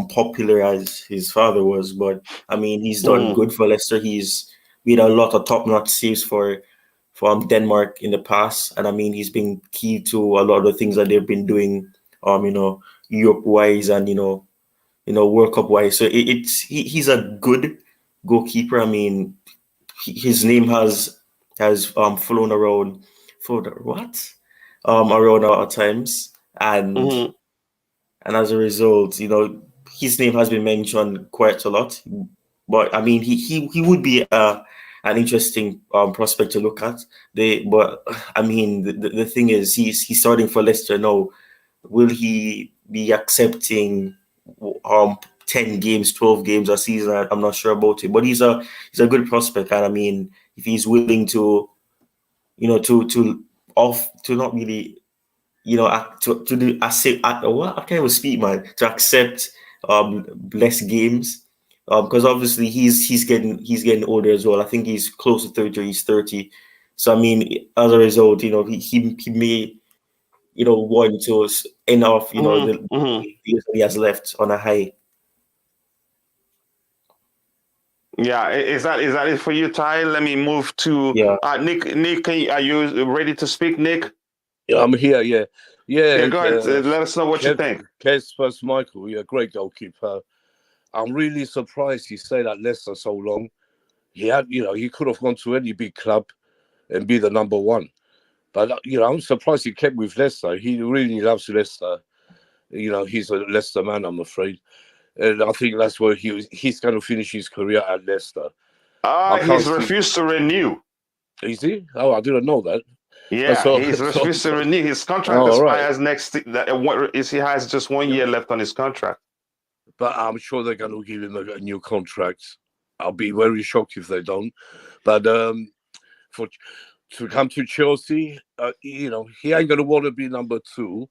popular as his father was, but I mean, he's done good for Leicester. He's made a lot of top-notch saves from Denmark in the past, and I mean, he's been key to a lot of the things that they've been doing, you know, Europe-wise and you know, World Cup-wise. So he's a good goalkeeper. I mean, his name has flown around around our times, and as a result, you know, his name has been mentioned quite a lot. But I mean, he would be an interesting prospect to look at. But I mean, the thing is, he's starting for Leicester now. Will he be accepting 10 games, 12 games a season. I'm not sure about it, but he's a good prospect. And I mean, if he's willing to, to not really, to do what I can't even speak, man, to accept less games. Because obviously he's getting older as well. I think he's close to 30 or he's 30. So I mean, as a result, he may, want to end off, the years that he has left on a high. Yeah, is that it for you, Ty? Let me move to Nick. Nick, are you ready to speak, Nick? Yeah, I'm here. Yeah. Go ahead. Let us know what you think. Kasper Schmeichel, yeah, great goalkeeper. I'm really surprised he stayed at Leicester so long. He had, he could have gone to any big club and be the number one. But, I'm surprised he kept with Leicester. He really loves Leicester. He's a Leicester man, I'm afraid. And I think that's where he's going to finish his career at Leicester. He's refused to renew. Is he? Oh, I didn't know that. Yeah, he's refused to renew. His contract expires next. He has just 1 year left on his contract. But I'm sure they're going to give him a new contract. I'll be very shocked if they don't. But to come to Chelsea, he ain't going to want to be number two.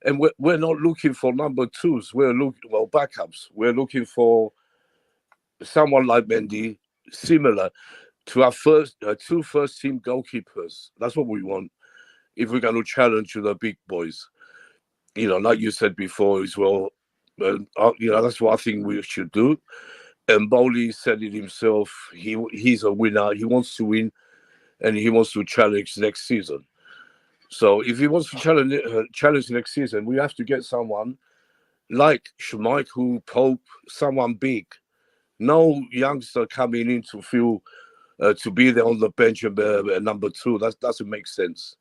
And we're not looking for number twos. We're looking, backups. We're looking for someone like Mendy, similar to our two first-team goalkeepers. That's what we want if we're going to challenge the big boys. Like you said before as well, that's what I think we should do. And Boehly said it himself. He's a winner. He wants to win, and he wants to challenge next season. So if he wants to challenge next season, we have to get someone like Schmeichel, Pope, someone big. No youngster coming in to feel to be there on the bench and number two. That doesn't make sense.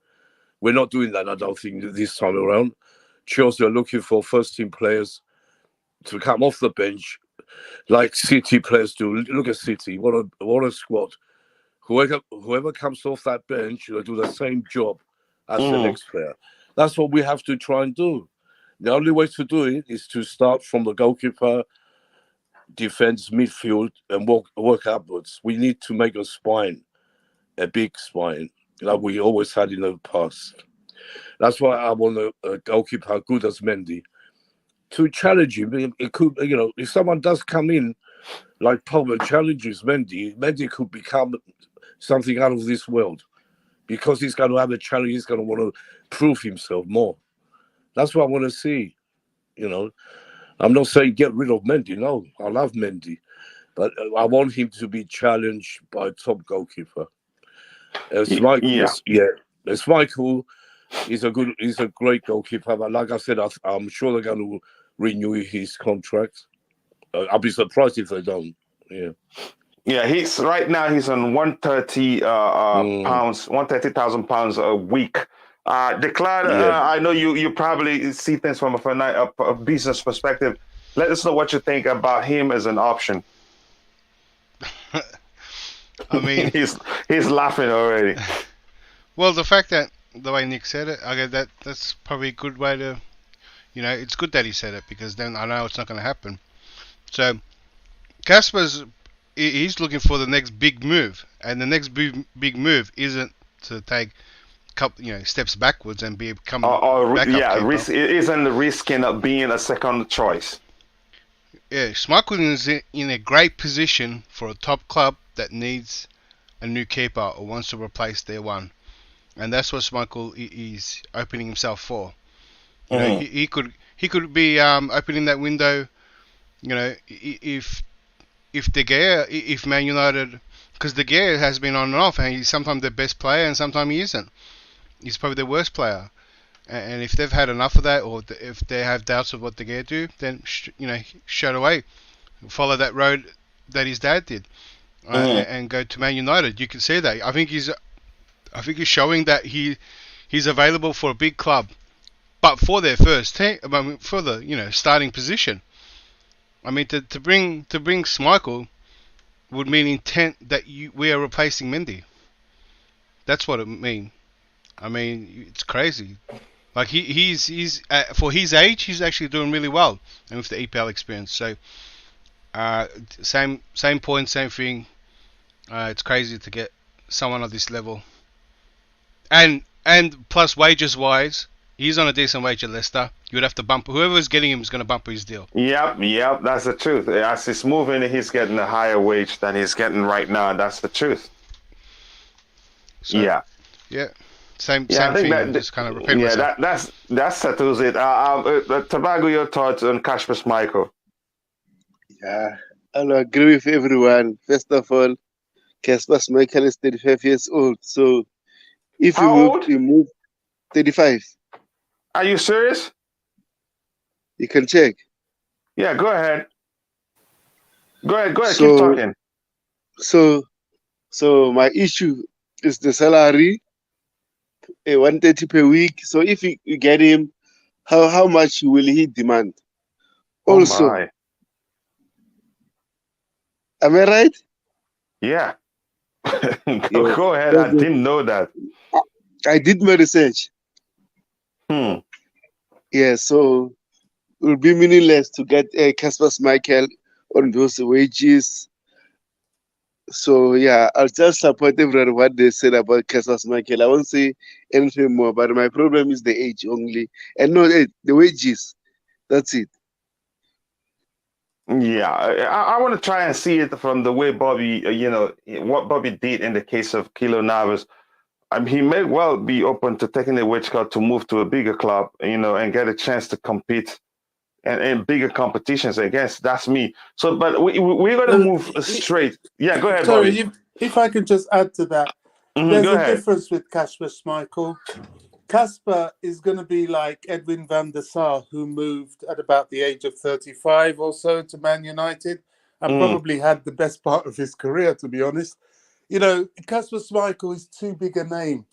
We're not doing that, I don't think, this time around. Chelsea are looking for first-team players to come off the bench like City players do. Look at City. What a squad. Whoever comes off that bench will do the same job as the next player. That's what we have to try and do. The only way to do it is to start from the goalkeeper, defense, midfield, and work upwards. We need to make a spine, a big spine, like we always had in the past. That's why I want a goalkeeper good as Mendy to challenge him. It could, if someone does come in like Pope and challenges Mendy could become something out of this world. Because he's going to have a challenge, he's going to want to prove himself more. That's what I want to see. I'm not saying get rid of Mendy. No, I love Mendy, but I want him to be challenged by a top goalkeeper. Schmeichel is a great goalkeeper. But like I said, I'm sure they're going to renew his contract. I'll be surprised if they don't. Yeah. Yeah, he's right now. He's on 130 pounds, 130,000 pounds a week. Declan, I know you probably see things from a business perspective. Let us know what you think about him as an option. I mean, he's laughing already. Well, the way Nick said it, that's probably a good way to, it's good that he said it because then I know it's not going to happen. So, Kasper's. He's looking for the next big move, and the next big move isn't to take steps backwards and become isn't risking of being a second choice. Yeah, Schmeichel is in a great position for a top club that needs a new keeper or wants to replace their one, and that's what Schmeichel is opening himself for. He could be opening that window. If De Gea, if Man United, because De Gea has been on and off, and he's sometimes the best player and sometimes he isn't. He's probably the worst player. And if they've had enough of that, or if they have doubts of what De Gea do, then straight away follow that road that his dad did, and go to Man United. You can see that. I think he's showing that he's available for a big club, but for their first team, for the starting position. I mean, to bring Schmeichel would mean intent that we are replacing Mendy. That's what it mean. I mean, it's crazy. Like he's for his age, he's actually doing really well, and with the EPL experience. So Same point, same thing. It's crazy to get someone at this level, and plus wages wise, he's on a decent wage at Leicester. You would have to bump whoever's getting him is going to bump his deal. Yep, that's the truth. As he's moving, he's getting a higher wage than he's getting right now. That's the truth. So, yeah. Same I think thing. Just kind of repeat myself. that settles it. Tobago, your thoughts on Kasper Schmeichel? Yeah, I'll agree with everyone. First of all, Kasper Schmeichel is 35 years old. So if you move 35. Are you serious? You can check. Yeah, go ahead. Go ahead. Keep talking. So my issue is the salary, 130 per week. So if you get him, how much will he demand? Also, am I right? Yeah. Go ahead. I didn't know that. I did my research. Yeah, so it will be meaningless to get Kasper Schmeichel on those wages. So yeah, I'll just support everyone what they said about Kasper Schmeichel. I won't say anything more, but my problem is the age only, and no, the wages. That's it. Yeah, I want to try and see it from the way Bobby, what Bobby did in the case of Keylor Navas. He may well be open to taking a wage cut to move to a bigger club, and get a chance to compete in bigger competitions. I guess that's me. So, but we're going to move straight. Yeah, go ahead, sorry, Bobby. if I can just add to that, there's a difference with Kasper Schmeichel. Kasper is going to be like Edwin van der Sar, who moved at about the age of 35 or so to Man United and probably had the best part of his career, to be honest. Kasper Schmeichel is too big a name.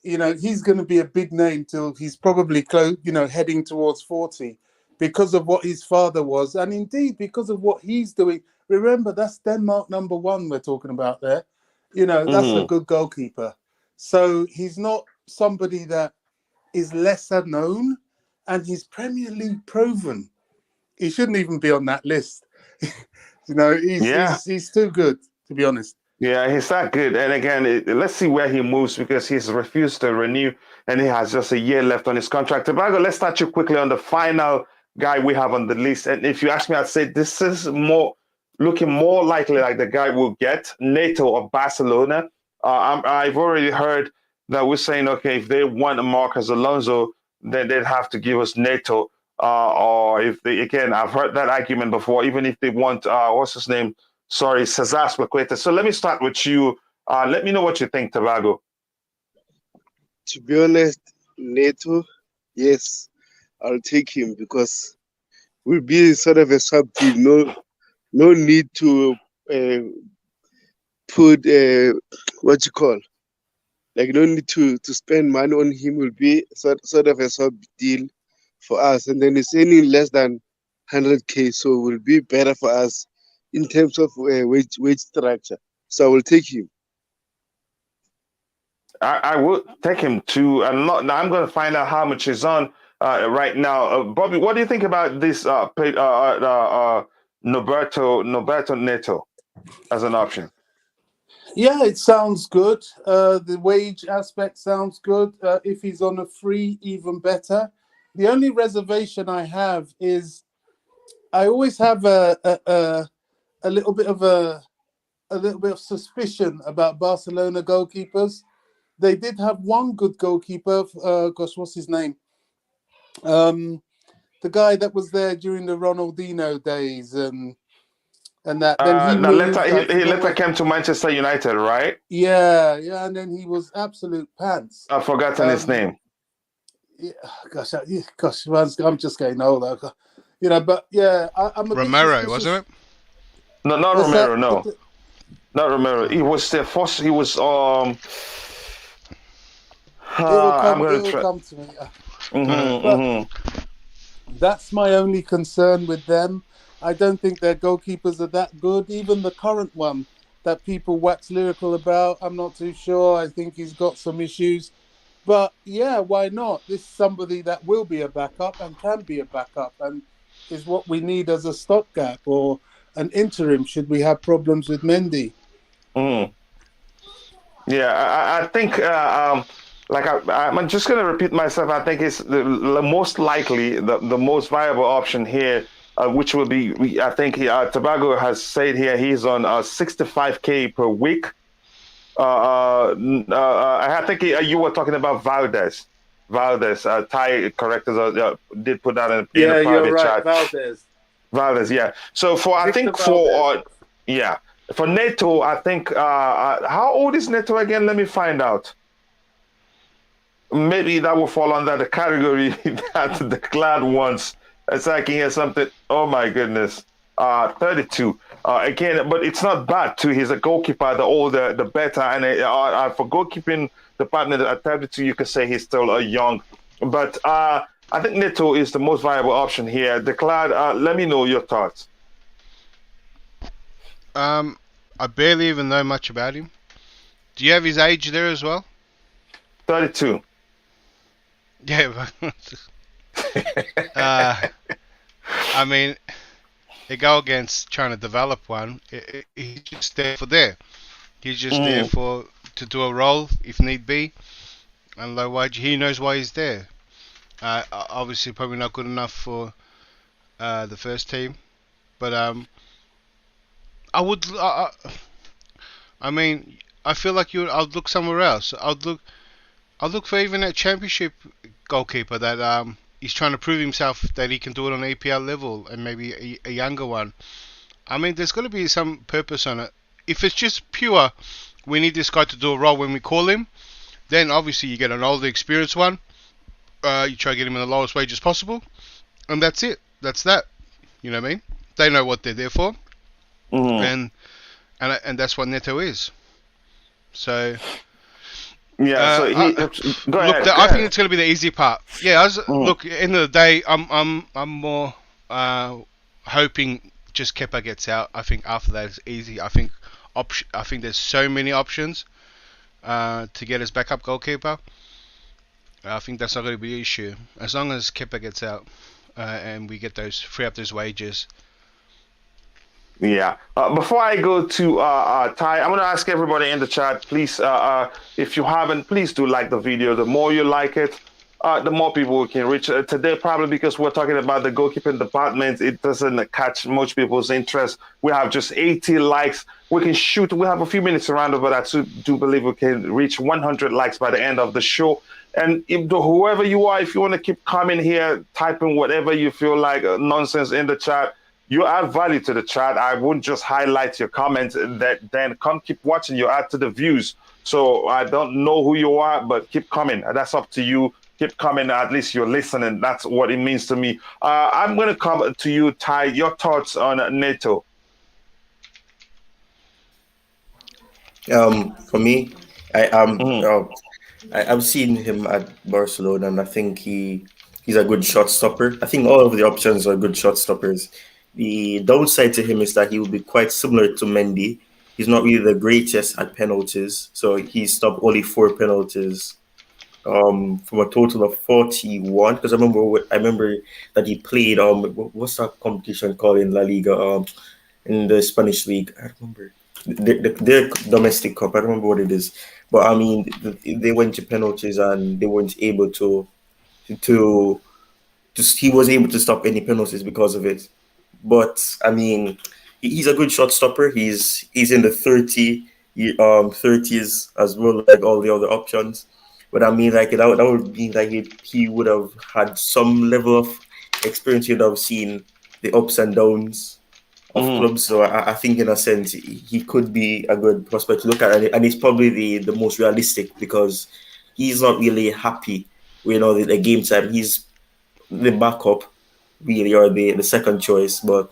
He's going to be a big name till he's probably close, heading towards 40 because of what his father was. And indeed, because of what he's doing. Remember, that's Denmark #1 we're talking about there. That's a good goalkeeper. So he's not somebody that is lesser known, and he's Premier League proven. He shouldn't even be on that list. He's too good, to be honest. Yeah, he's that good. And again, let's see where he moves because he's refused to renew and he has just a year left on his contract. Tobago, let's touch you quickly on the final guy we have on the list. And if you ask me, I'd say this is looking more likely like the guy we'll get, Neto of Barcelona. I've already heard that we're saying, okay, if they want Marcos Alonso, then they'd have to give us Neto. Or if they, again, I've heard that argument before, even if they want, what's his name? Sorry, Cesar Spilicueta. So let me start with you. Let me know what you think, Tobago. To be honest, Neto, yes, I'll take him because we'll be sort of a sub team. No need to put no need to spend money on him. Will be sort of a sub deal for us, and then it's any less than 100K, so it will be better for us in terms of wage structure. So I will take him. I would take him too. I'm going to find out how much he's on right now. Bobby, what do you think about this Norberto Neto as an option? Yeah, it sounds good. The wage aspect sounds good. If he's on a free, even better. The only reservation I have is I always have a little bit of suspicion about Barcelona goalkeepers. They did have one good goalkeeper. What's his name? The guy that was there during the Ronaldinho days and that. Then he moved. He later came to Manchester United, right? Yeah, and then he was absolute pants. I've forgotten his name. Yeah, I'm just getting older. But yeah, I'm a Romero, wasn't it? No, not Romero. No, not Romero. He was the first. He was It will come to me. That's my only concern with them. I don't think their goalkeepers are that good. Even the current one that people wax lyrical about, I'm not too sure. I think he's got some issues. But yeah, why not? This is somebody that will be a backup and can be a backup and is what we need as a stopgap or an interim should we have problems with Mendy. Yeah, I think, I'm just going to repeat myself. I think it's the most likely, the most viable option here, which will be, I think Tobago has said here he's on 65K per week. I think you were talking about Valdez. Ty corrected us, did put that in the private chat. Valdez, yeah. So for Neto, I think, how old is Neto again? Let me find out. Maybe that will fall under the category that the Glad wants. As I can hear something. Oh my goodness. 32. Again, but it's not bad too. He's a goalkeeper. The older, the better. And for goalkeeping department at 32, you could say he's still young. But I think Neto is the most viable option here. The Glad, let me know your thoughts. I barely even know much about him. Do you have his age there as well? 32. Yeah. I mean, they go against trying to develop one. He's just there for there. He's just there to do a role if need be. And he knows why he's there. Obviously, probably not good enough for the first team, but I would. I mean, I feel like I'd look somewhere else. I'd look for even a championship goalkeeper that he's trying to prove himself that he can do it on APL level, and maybe a younger one. I mean, there's got to be some purpose on it. If it's just pure, we need this guy to do a role when we call him, then obviously you get an older, experienced one. You try to get him in the lowest wages possible, and that's it. That's that. You know what I mean? They know what they're there for, and that's what Neto is. So. Yeah, go ahead. I think it's going to be the easy part. Yeah, look. End of the day, I'm more hoping just Kepa gets out. I think after that it's easy. I think there's so many options to get his backup goalkeeper. I think that's not going to be an issue as long as Kepa gets out and we get free up those wages. Yeah. Before I go to Ty, I'm going to ask everybody in the chat, please, if you haven't, please do like the video. The more you like it, the more people we can reach. Today, probably because we're talking about the goalkeeping department, it doesn't catch much people's interest. We have just 80 likes. We can shoot. We have a few minutes around it, but I do believe we can reach 100 likes by the end of the show. And whoever you are, if you want to keep coming here, typing whatever you feel like nonsense in the chat, you add value to the chat. I wouldn't just highlight your comments. Then come keep watching. You add to the views. So I don't know who you are, but keep coming. That's up to you. Keep coming. At least you're listening. That's what it means to me. I'm going to come to you, Ty. Your thoughts on Neto? For me, I've seen him at Barcelona, and I think he's a good shot stopper. I think all of the options are good shot stoppers. The downside to him is that he will be quite similar to Mendy. He's not really the greatest at penalties, so he stopped only 4 penalties from a total of 41. Because I remember that he played what's that competition called in La Liga in the Spanish league? I remember their domestic cup. I don't remember what it is, but I mean they went to penalties and they weren't able to. He was able to stop any penalties because of it. But I mean, he's a good shot stopper. He's in the 30s as well, like all the other options. But I mean, like that would mean that he would have had some level of experience. He'd have seen the ups and downs of clubs. So I think, in a sense, he could be a good prospect to look at, and he's probably the most realistic because he's not really happy with the game time. He's the backup, really, or the second choice. But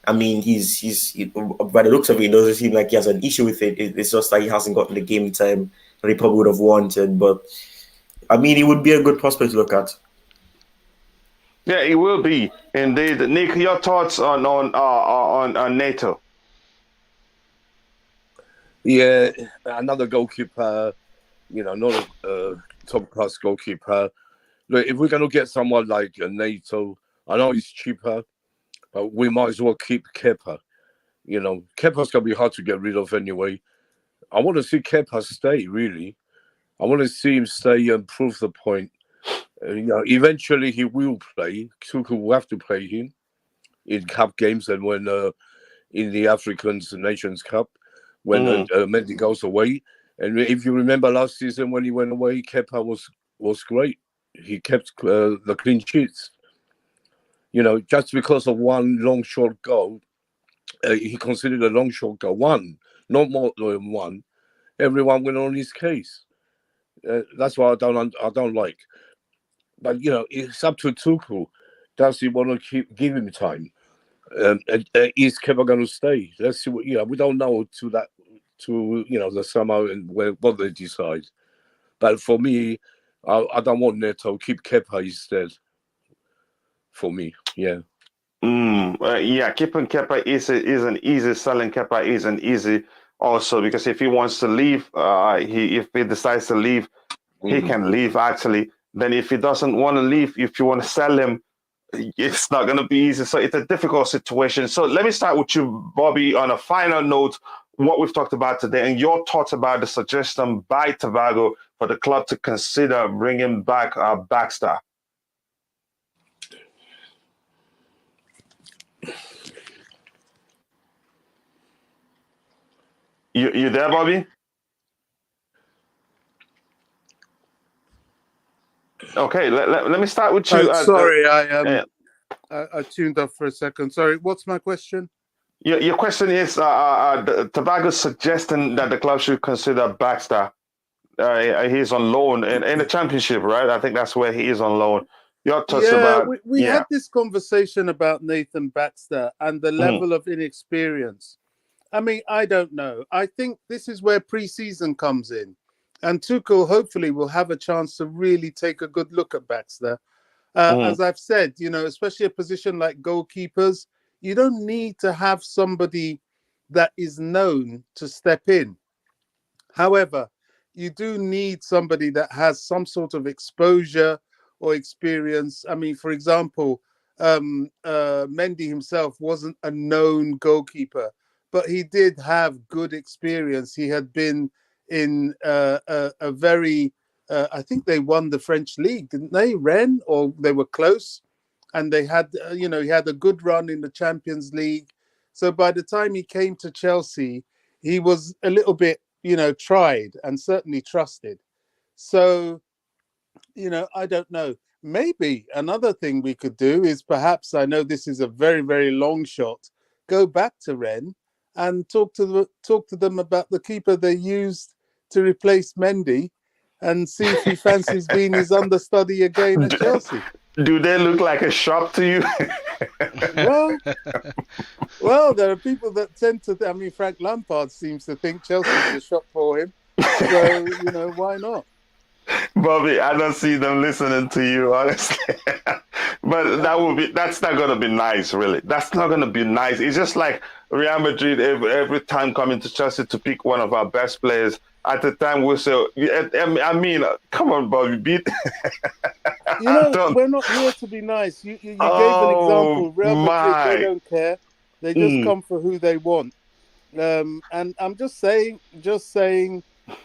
I mean, he's by the looks of it doesn't seem like he has an issue with it. It's just that he hasn't gotten the game time that he probably would have wanted. But I mean, he would be a good prospect to look at. Yeah, it will be indeed. Nick, your thoughts on Neto? Yeah, another goalkeeper. Not a top class goalkeeper. Look, if we're going to get someone like Neto, I know he's cheaper, but we might as well keep Kepa. You know, Kepa's going to be hard to get rid of anyway. I want to see Kepa stay, really. I want to see him stay and prove the point. You know, eventually he will play. Tuchel will have to play him in cup games and when in the African Nations Cup when Mendy goes away. And if you remember last season when he went away, Kepa was great. He kept the clean sheets. You know, just because of one long shot goal, he considered a long shot goal. One, not more than one. Everyone went on his case. That's what I don't like. But you know, it's up to Tuchel. Does he want to give him time? Is Kepa going to stay? Let's see. We don't know to the summer and what they decide. But for me, I don't want Neto. Keep Kepa instead. For me, yeah. Keeping Kepa isn't easy. Selling Kepa isn't easy also because if he wants to leave, if he decides to leave, he can leave actually. Then if he doesn't want to leave, if you want to sell him, it's not going to be easy. So it's a difficult situation. So let me start with you, Bobby, on a final note, what we've talked about today and your thoughts about the suggestion by Tobago for the club to consider bringing back Baxter. You there, Bobby? Okay, let me start with you. Sorry, I tuned up for a second. Sorry, what's my question? Your question is Tobago suggesting that the club should consider Baxter. He's on loan in the Championship, right? I think that's where he is on loan. Your thoughts about we had this conversation about Nathan Baxter and the level of inexperience. I mean, I don't know. I think this is where pre-season comes in. And Tuchel hopefully will have a chance to really take a good look at Baxter. As I've said, you know, especially a position like goalkeepers, you don't need to have somebody that is known to step in. However, you do need somebody that has some sort of exposure or experience. I mean, for example, Mendy himself wasn't a known goalkeeper, but he did have good experience. He had been in a very, I think they won the French league, didn't they, Rennes? Or they were close. And they had, he had a good run in the Champions League. So by the time he came to Chelsea, he was a little bit, tried and certainly trusted. So, I don't know. Maybe another thing we could do is perhaps, I know this is a very, very long shot, go back to Rennes and talk to them about the keeper they used to replace Mendy and see if he fancies being his understudy again at Chelsea. Do they look like a shop to you? Well, there are people that tend to. I mean, Frank Lampard seems to think Chelsea's a shop for him. So why not? Bobby, I don't see them listening to you, honestly. But that's not going to be nice, really. That's not going to be nice. It's just like Real Madrid every time coming to Chelsea to pick one of our best players. At the time, we'll say, I mean, come on, Bobby, beat. We're not here to be nice. You gave an example. Real Madrid, they don't care. They just come for who they want. And I'm just saying,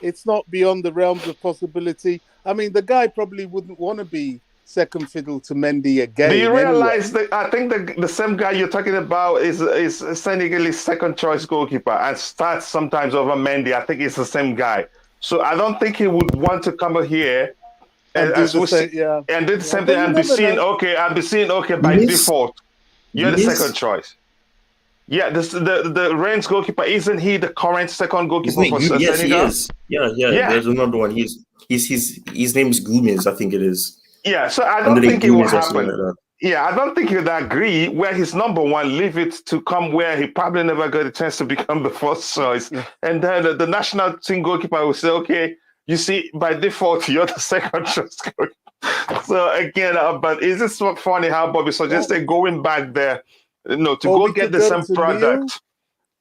it's not beyond the realms of possibility. I mean, the guy probably wouldn't want to be second fiddle to Mendy again. Do you realize that I think the same guy you're talking about is Senegalese second choice goalkeeper and starts sometimes over Mendy? I think it's the same guy. So I don't think he would want to come here and do the same thing and be seen okay by default. You're the second choice. Yeah, the Rennes goalkeeper, isn't he the current second goalkeeper for Senegal? Yes, he is. Yeah. There's another one. His name is Gomez, I think it is. Yeah, so I don't think it will happen. Yeah, I don't think he'd agree where he's number one, leave it to come where he probably never got a chance to become the first choice. Yeah. And then the national team goalkeeper will say, okay, you see, by default, you're the second choice goalkeeper. So again, but is this so funny how Bobby suggested going back there, to go get the same product?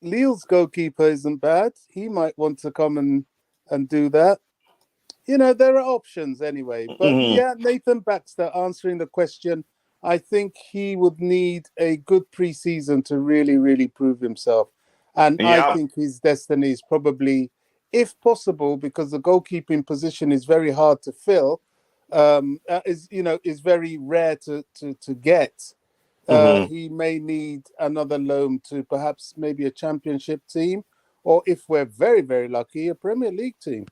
Lille's goalkeeper isn't bad. He might want to come and do that. There are options anyway. But Nathan Baxter, answering the question, I think he would need a good pre-season to really, really prove himself. And I think his destiny is probably, if possible, because the goalkeeping position is very hard to fill, is very rare to get. He may need another loan to perhaps maybe a championship team, or if we're very, very lucky, a Premier League team.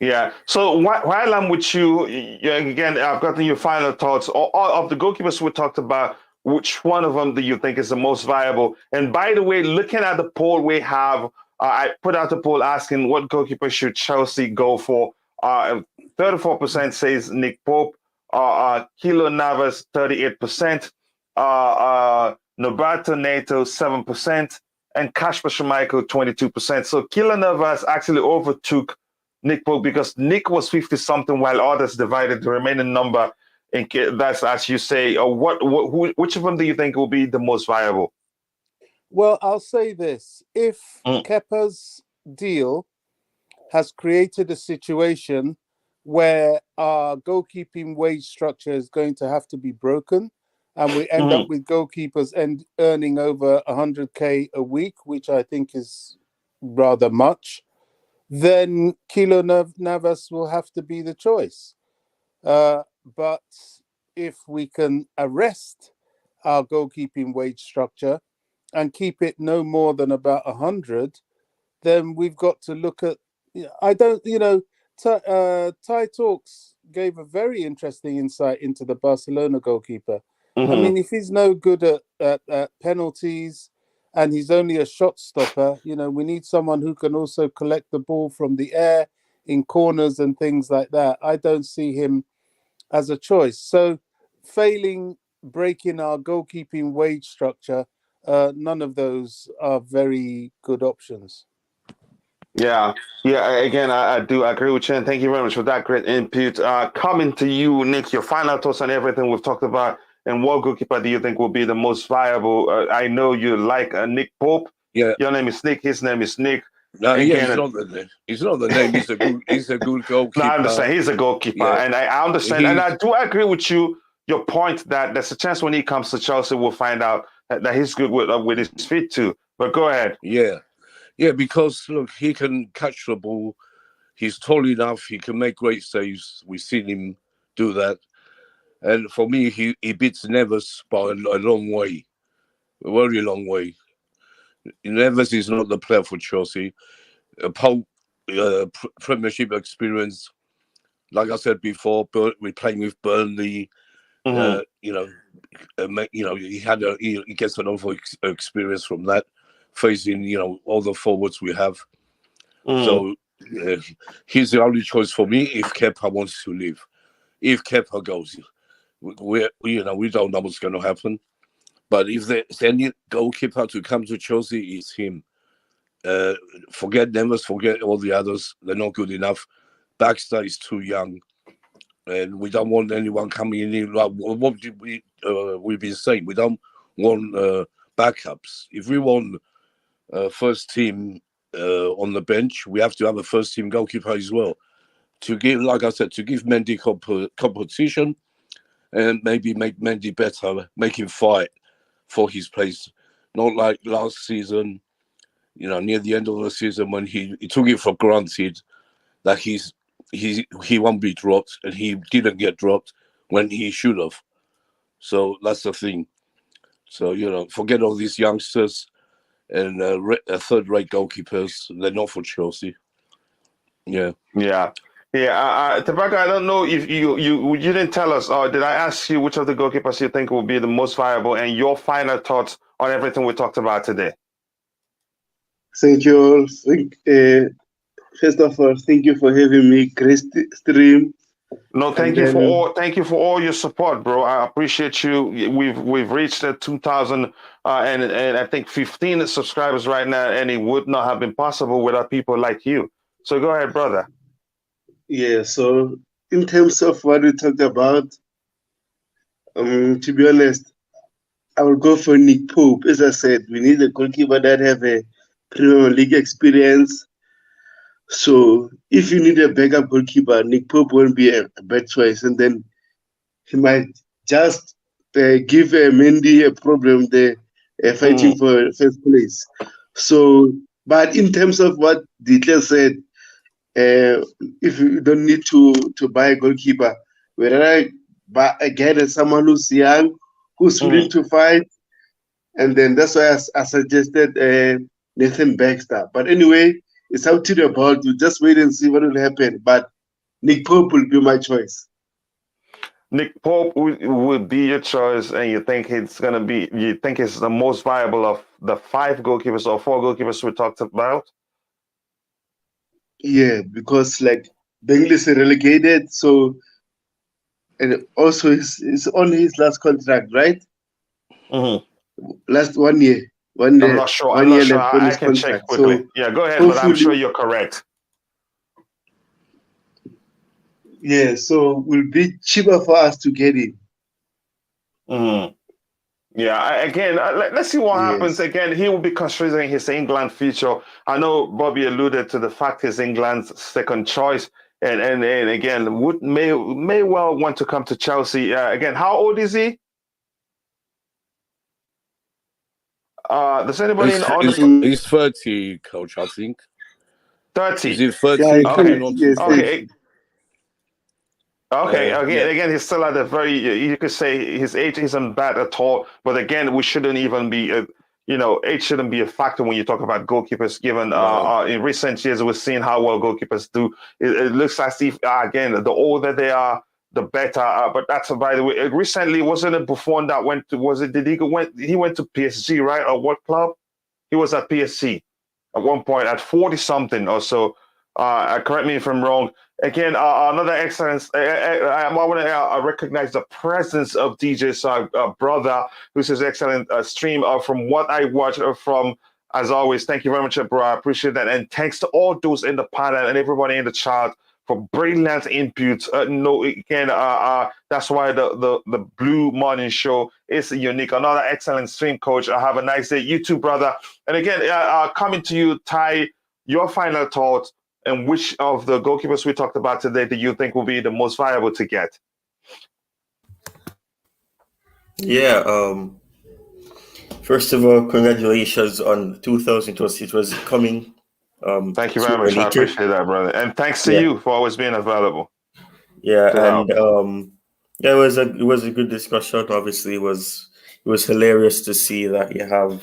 Yeah. So while I'm with you, again, I've gotten your final thoughts. All of the goalkeepers we talked about, which one of them do you think is the most viable? And by the way, looking at the poll we have, I put out a poll asking what goalkeeper should Chelsea go for. 34% says Nick Pope. Keylor Navas, 38%. Norberto Neto, 7%. And Kasper Schmeichel, 22%. So Keylor Navas actually overtook Nick Pope because Nick was 50-something while others divided the remaining number. And that's, as you say, which of them do you think will be the most viable? Well, I'll say this. If Kepa's deal has created a situation where our goalkeeping wage structure is going to have to be broken, and we end up with goalkeepers earning over 100K a week, which I think is rather much, then Keylor Navas will have to be the choice. But if we can arrest our goalkeeping wage structure and keep it no more than about 100, then we've got to look at. Ty Talks gave a very interesting insight into the Barcelona goalkeeper. I mean, if he's no good at penalties and he's only a shot stopper, we need someone who can also collect the ball from the air in corners and things like that. I don't see him as a choice. So failing breaking our goalkeeping wage structure, none of those are very good options. Yeah. Again, I do agree with you, and thank you very much for that great input. Coming to you, Nick, your final thoughts on everything we've talked about, and what goalkeeper do you think will be the most viable? I know you like Nick Pope. Yeah. Your name is Nick. His name is Nick. No, again, he's not the name. He's not the name. He's a good goalkeeper. No, I understand. He's a goalkeeper, and I understand, and I do agree with you. Your point that there's a chance when he comes to Chelsea, we'll find out that he's good with his feet too. But go ahead. Yeah, because look, he can catch the ball. He's tall enough. He can make great saves. We've seen him do that. And for me, he beats Navas by a long way, a very long way. Navas is not the player for Chelsea. Pope, Premiership experience, like I said before, we're playing with Burnley. He gets enough experience from that, facing all the forwards we have. So he's the only choice for me if Kepa wants to leave. If Kepa goes, we don't know what's going to happen. But if there's any goalkeeper to come to Chelsea, it's him. Forget Navas, forget all the others. They're not good enough. Baxter is too young. And we don't want anyone coming in. Like what we've been saying, we don't want backups. If we want first team on the bench, we have to have a first team goalkeeper as well. To give, like I said, to give Mendy competition and maybe make Mendy better, make him fight for his place. Not like last season, near the end of the season when he took it for granted that he won't be dropped, and he didn't get dropped when he should have. So that's the thing. So, forget all these youngsters and third-rate goalkeepers. They're not for Chelsea. Yeah. Tabaka, I don't know if you didn't tell us, or did I ask you which of the goalkeepers you think will be the most viable, and your final thoughts on everything we talked about today? Thank you all. First of all, thank you for having me. Great stream. No, thank you for all your support, bro. I appreciate you. We've reached 2,000 and I think 15 subscribers right now, and it would not have been possible without people like you. So go ahead, brother. Yeah. So in terms of what we talked about, to be honest, I will go for Nick Pope. As I said, we need a goalkeeper that have a Premier League experience. So if you need a backup goalkeeper, Nick Pope won't be a bad choice. And then he might just give Mendy a problem there, fighting for first place. So, but in terms of what Ditler said, if you don't need to buy a goalkeeper, whether I get someone who's young, who's willing to fight, and then that's why I suggested Nathan Baxter. But anyway, it's up to the ball to just wait and see what will happen. But Nick Pope will be my choice. Nick Pope would be your choice, and you think it's the most viable of the 5 goalkeepers or 4 goalkeepers we talked about? Yeah, because like Bengals is relegated, so and also it's only his last contract, right? Last 1 year. I'm not sure. Left on I his can check contract. quickly. So Yeah, go ahead, but I'm sure you're correct. Yeah, so will be cheaper for us to get him. Yeah, again, let's see what happens. Again, he will be considering his England future. I know Bobby alluded to the fact he's England's second choice, and again, may well want to come to Chelsea. Again, how old is he? Does anybody He's 30, coach, I think. 30. Is he 30? Okay. Okay. Yeah. Again, he's still at a very. You could say his age isn't bad at all. But again, we shouldn't even be. Age shouldn't be a factor when you talk about goalkeepers. Given in recent years, we've seen how well goalkeepers do. It looks as if again, the older they are, the better. But that's by the way. Recently, wasn't it Buffon that went to? Was it? Did he go? He went to PSG, right? Or what club? He was at PSG at one point at 40 something or so. Correct me if I'm wrong. Again, another excellence. I want to recognize the presence of DJ's brother, who's his excellent stream. From what I watched from, as always, thank you very much, bro. I appreciate that. And thanks to all those in the panel and everybody in the chat for brilliant inputs. That's why the Blue Morning Show is unique. Another excellent stream, coach. Have a nice day. You too, brother. And again, coming to you, Ty, your final thoughts. And which of the goalkeepers we talked about today do you think will be the most viable to get? Yeah. First of all, congratulations on 2020. It was coming. Thank you very much. I appreciate that, brother. And thanks to you for always being available. Yeah, and it was a good discussion. Obviously, it was hilarious to see that you have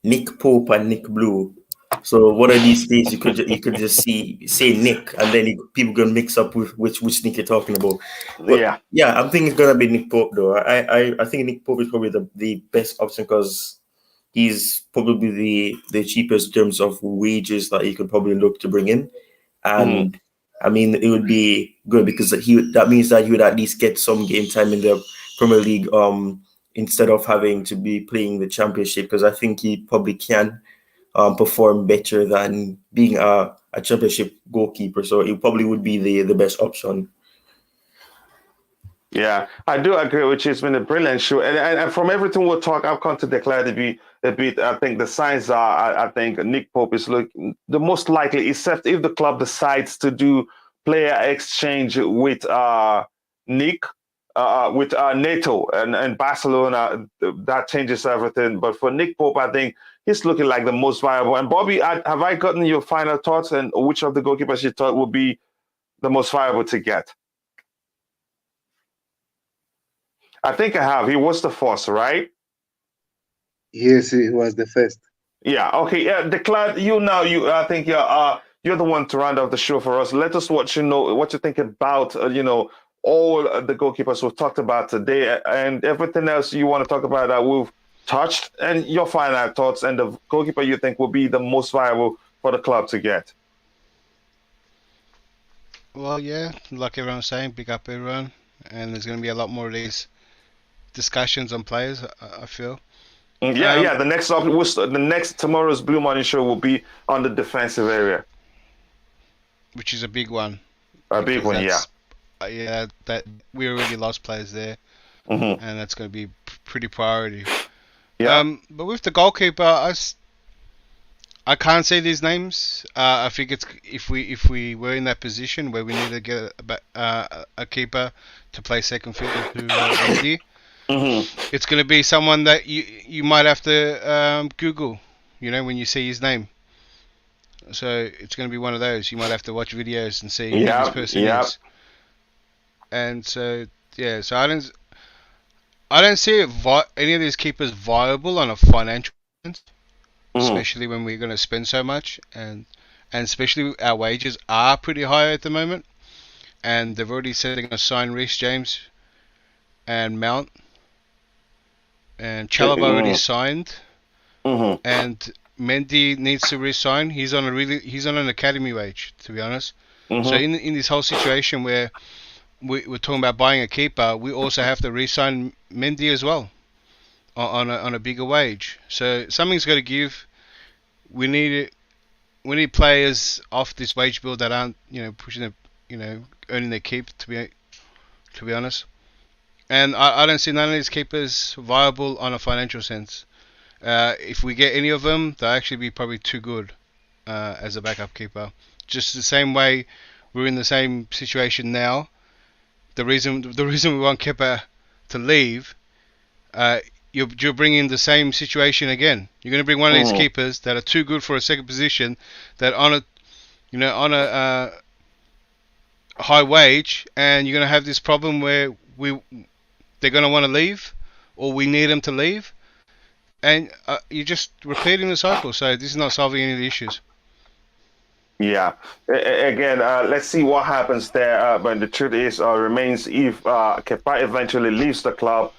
Nick Pope and Nick Blue. So one of these days you could just say Nick, and then people gonna mix up with which Nick you're talking about. But yeah, I'm thinking it's gonna be Nick Pope though. I think Nick Pope is probably the best option because he's probably the cheapest in terms of wages that you could probably look to bring in, and I mean it would be good because that means that he would at least get some game time in the Premier League instead of having to be playing the Championship, because I think he probably can perform better than being a Championship goalkeeper. So it probably would be the best option. Yeah, I do agree with you. It's been a brilliant show. And from everything we'll talk, I've come to declare to be a bit, I think the signs are, I think Nick Pope is looking the most likely, except if the club decides to do player exchange with Nick, with Neto and Barcelona, that changes everything. But for Nick Pope, I think he's looking like the most viable. And Bobby, have I gotten your final thoughts and which of the goalkeepers you thought would be the most viable to get? I think I have. He was the first, right? Yes, he was the first. Yeah. Okay. Yeah. Declare. I think you're the one to round off the show for us. Let us what you think about all the goalkeepers we've talked about today and everything else you want to talk about that we've touched, and your final thoughts and the goalkeeper you think will be the most viable for the club to get. Well, yeah, like everyone was saying, big up everyone, and there's going to be a lot more of these discussions on players, I feel. Yeah. The next tomorrow's Blue Morning Show will be on the defensive area, which is a big one. A big one, yeah. Yeah, that we already lost players there, and that's going to be pretty priority. Yeah. But with the goalkeeper, I can't say these names. I think it's if we were in that position where we need to get a keeper to play second field to Mendy, it's going to be someone that you might have to Google when you see his name. So it's going to be one of those. You might have to watch videos and see who this person is. And so so I don't see any of these keepers viable on a financial sense, especially when we're going to spend so much, and especially our wages are pretty high at the moment, and they've already said they're going to sign Reece James and Mount, and Chalobah already signed, and Mendy needs to resign. He's on an academy wage, to be honest. So in this whole situation where we're talking about buying a keeper, we also have to re-sign Mendy as well on a bigger wage. So something's got to give. We need players off this wage bill that aren't pushing earning their keep, to be honest. And I don't see none of these keepers viable on a financial sense. If we get any of them, they'll actually be probably too good as a backup keeper. Just the same way we're in the same situation now. The reason we want Kepa to leave, you're bringing the same situation again. You're going to bring one of these keepers that are too good for a second position, that on a high wage, and you're going to have this problem where they're going to want to leave, or we need them to leave, and you're just repeating the cycle. So this is not solving any of the issues. Yeah. Again, let's see what happens there. But the truth remains, if Kepa eventually leaves the club,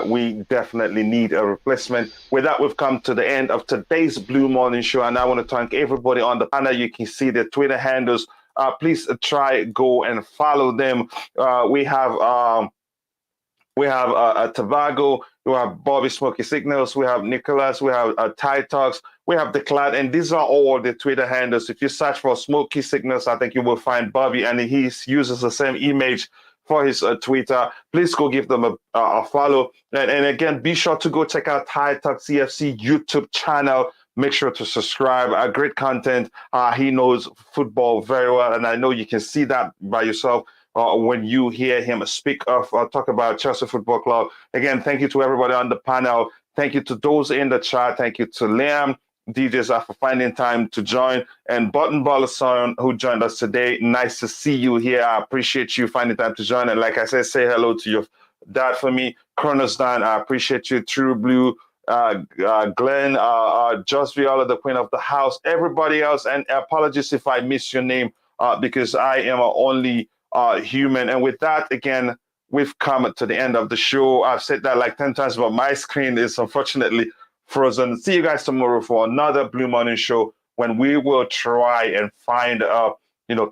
we definitely need a replacement. With that, we've come to the end of today's Blue Morning Show, and I want to thank everybody on the panel. You can see their Twitter handles. Please go and follow them. We have Tobago, we have Bobby Smoky Signals, we have Nicholas, we have Ty Talks, we have The Clad, and these are all the Twitter handles. If you search for Smoky Signals, I think you will find Bobby, and he uses the same image for his Twitter. Please go give them a follow. And again, be sure to go check out Ty Talks CFC YouTube channel. Make sure to subscribe. Great content. He knows football very well, and I know you can see that by yourself when you hear him talk about Chelsea Football Club. Again, thank you to everybody on the panel. Thank you to those in the chat. Thank you to Liam, DJs for finding time to join, and Button Baller Son, who joined us today. Nice to see you here. I appreciate you finding time to join. And like I said, say hello to your dad for me. Kronos Dan, I appreciate you. True Blue, Glenn, Just Viola, the queen of the house, everybody else. And apologies if I miss your name because I am only human. And with that, again, we've come to the end of the show. I've said that like 10 times, but my screen is unfortunately frozen. See you guys tomorrow for another Blue Morning Show, when we will try and find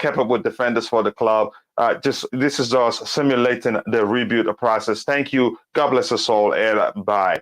capable defenders for the club. This is us simulating the rebuild process. Thank you. God bless us all, and bye.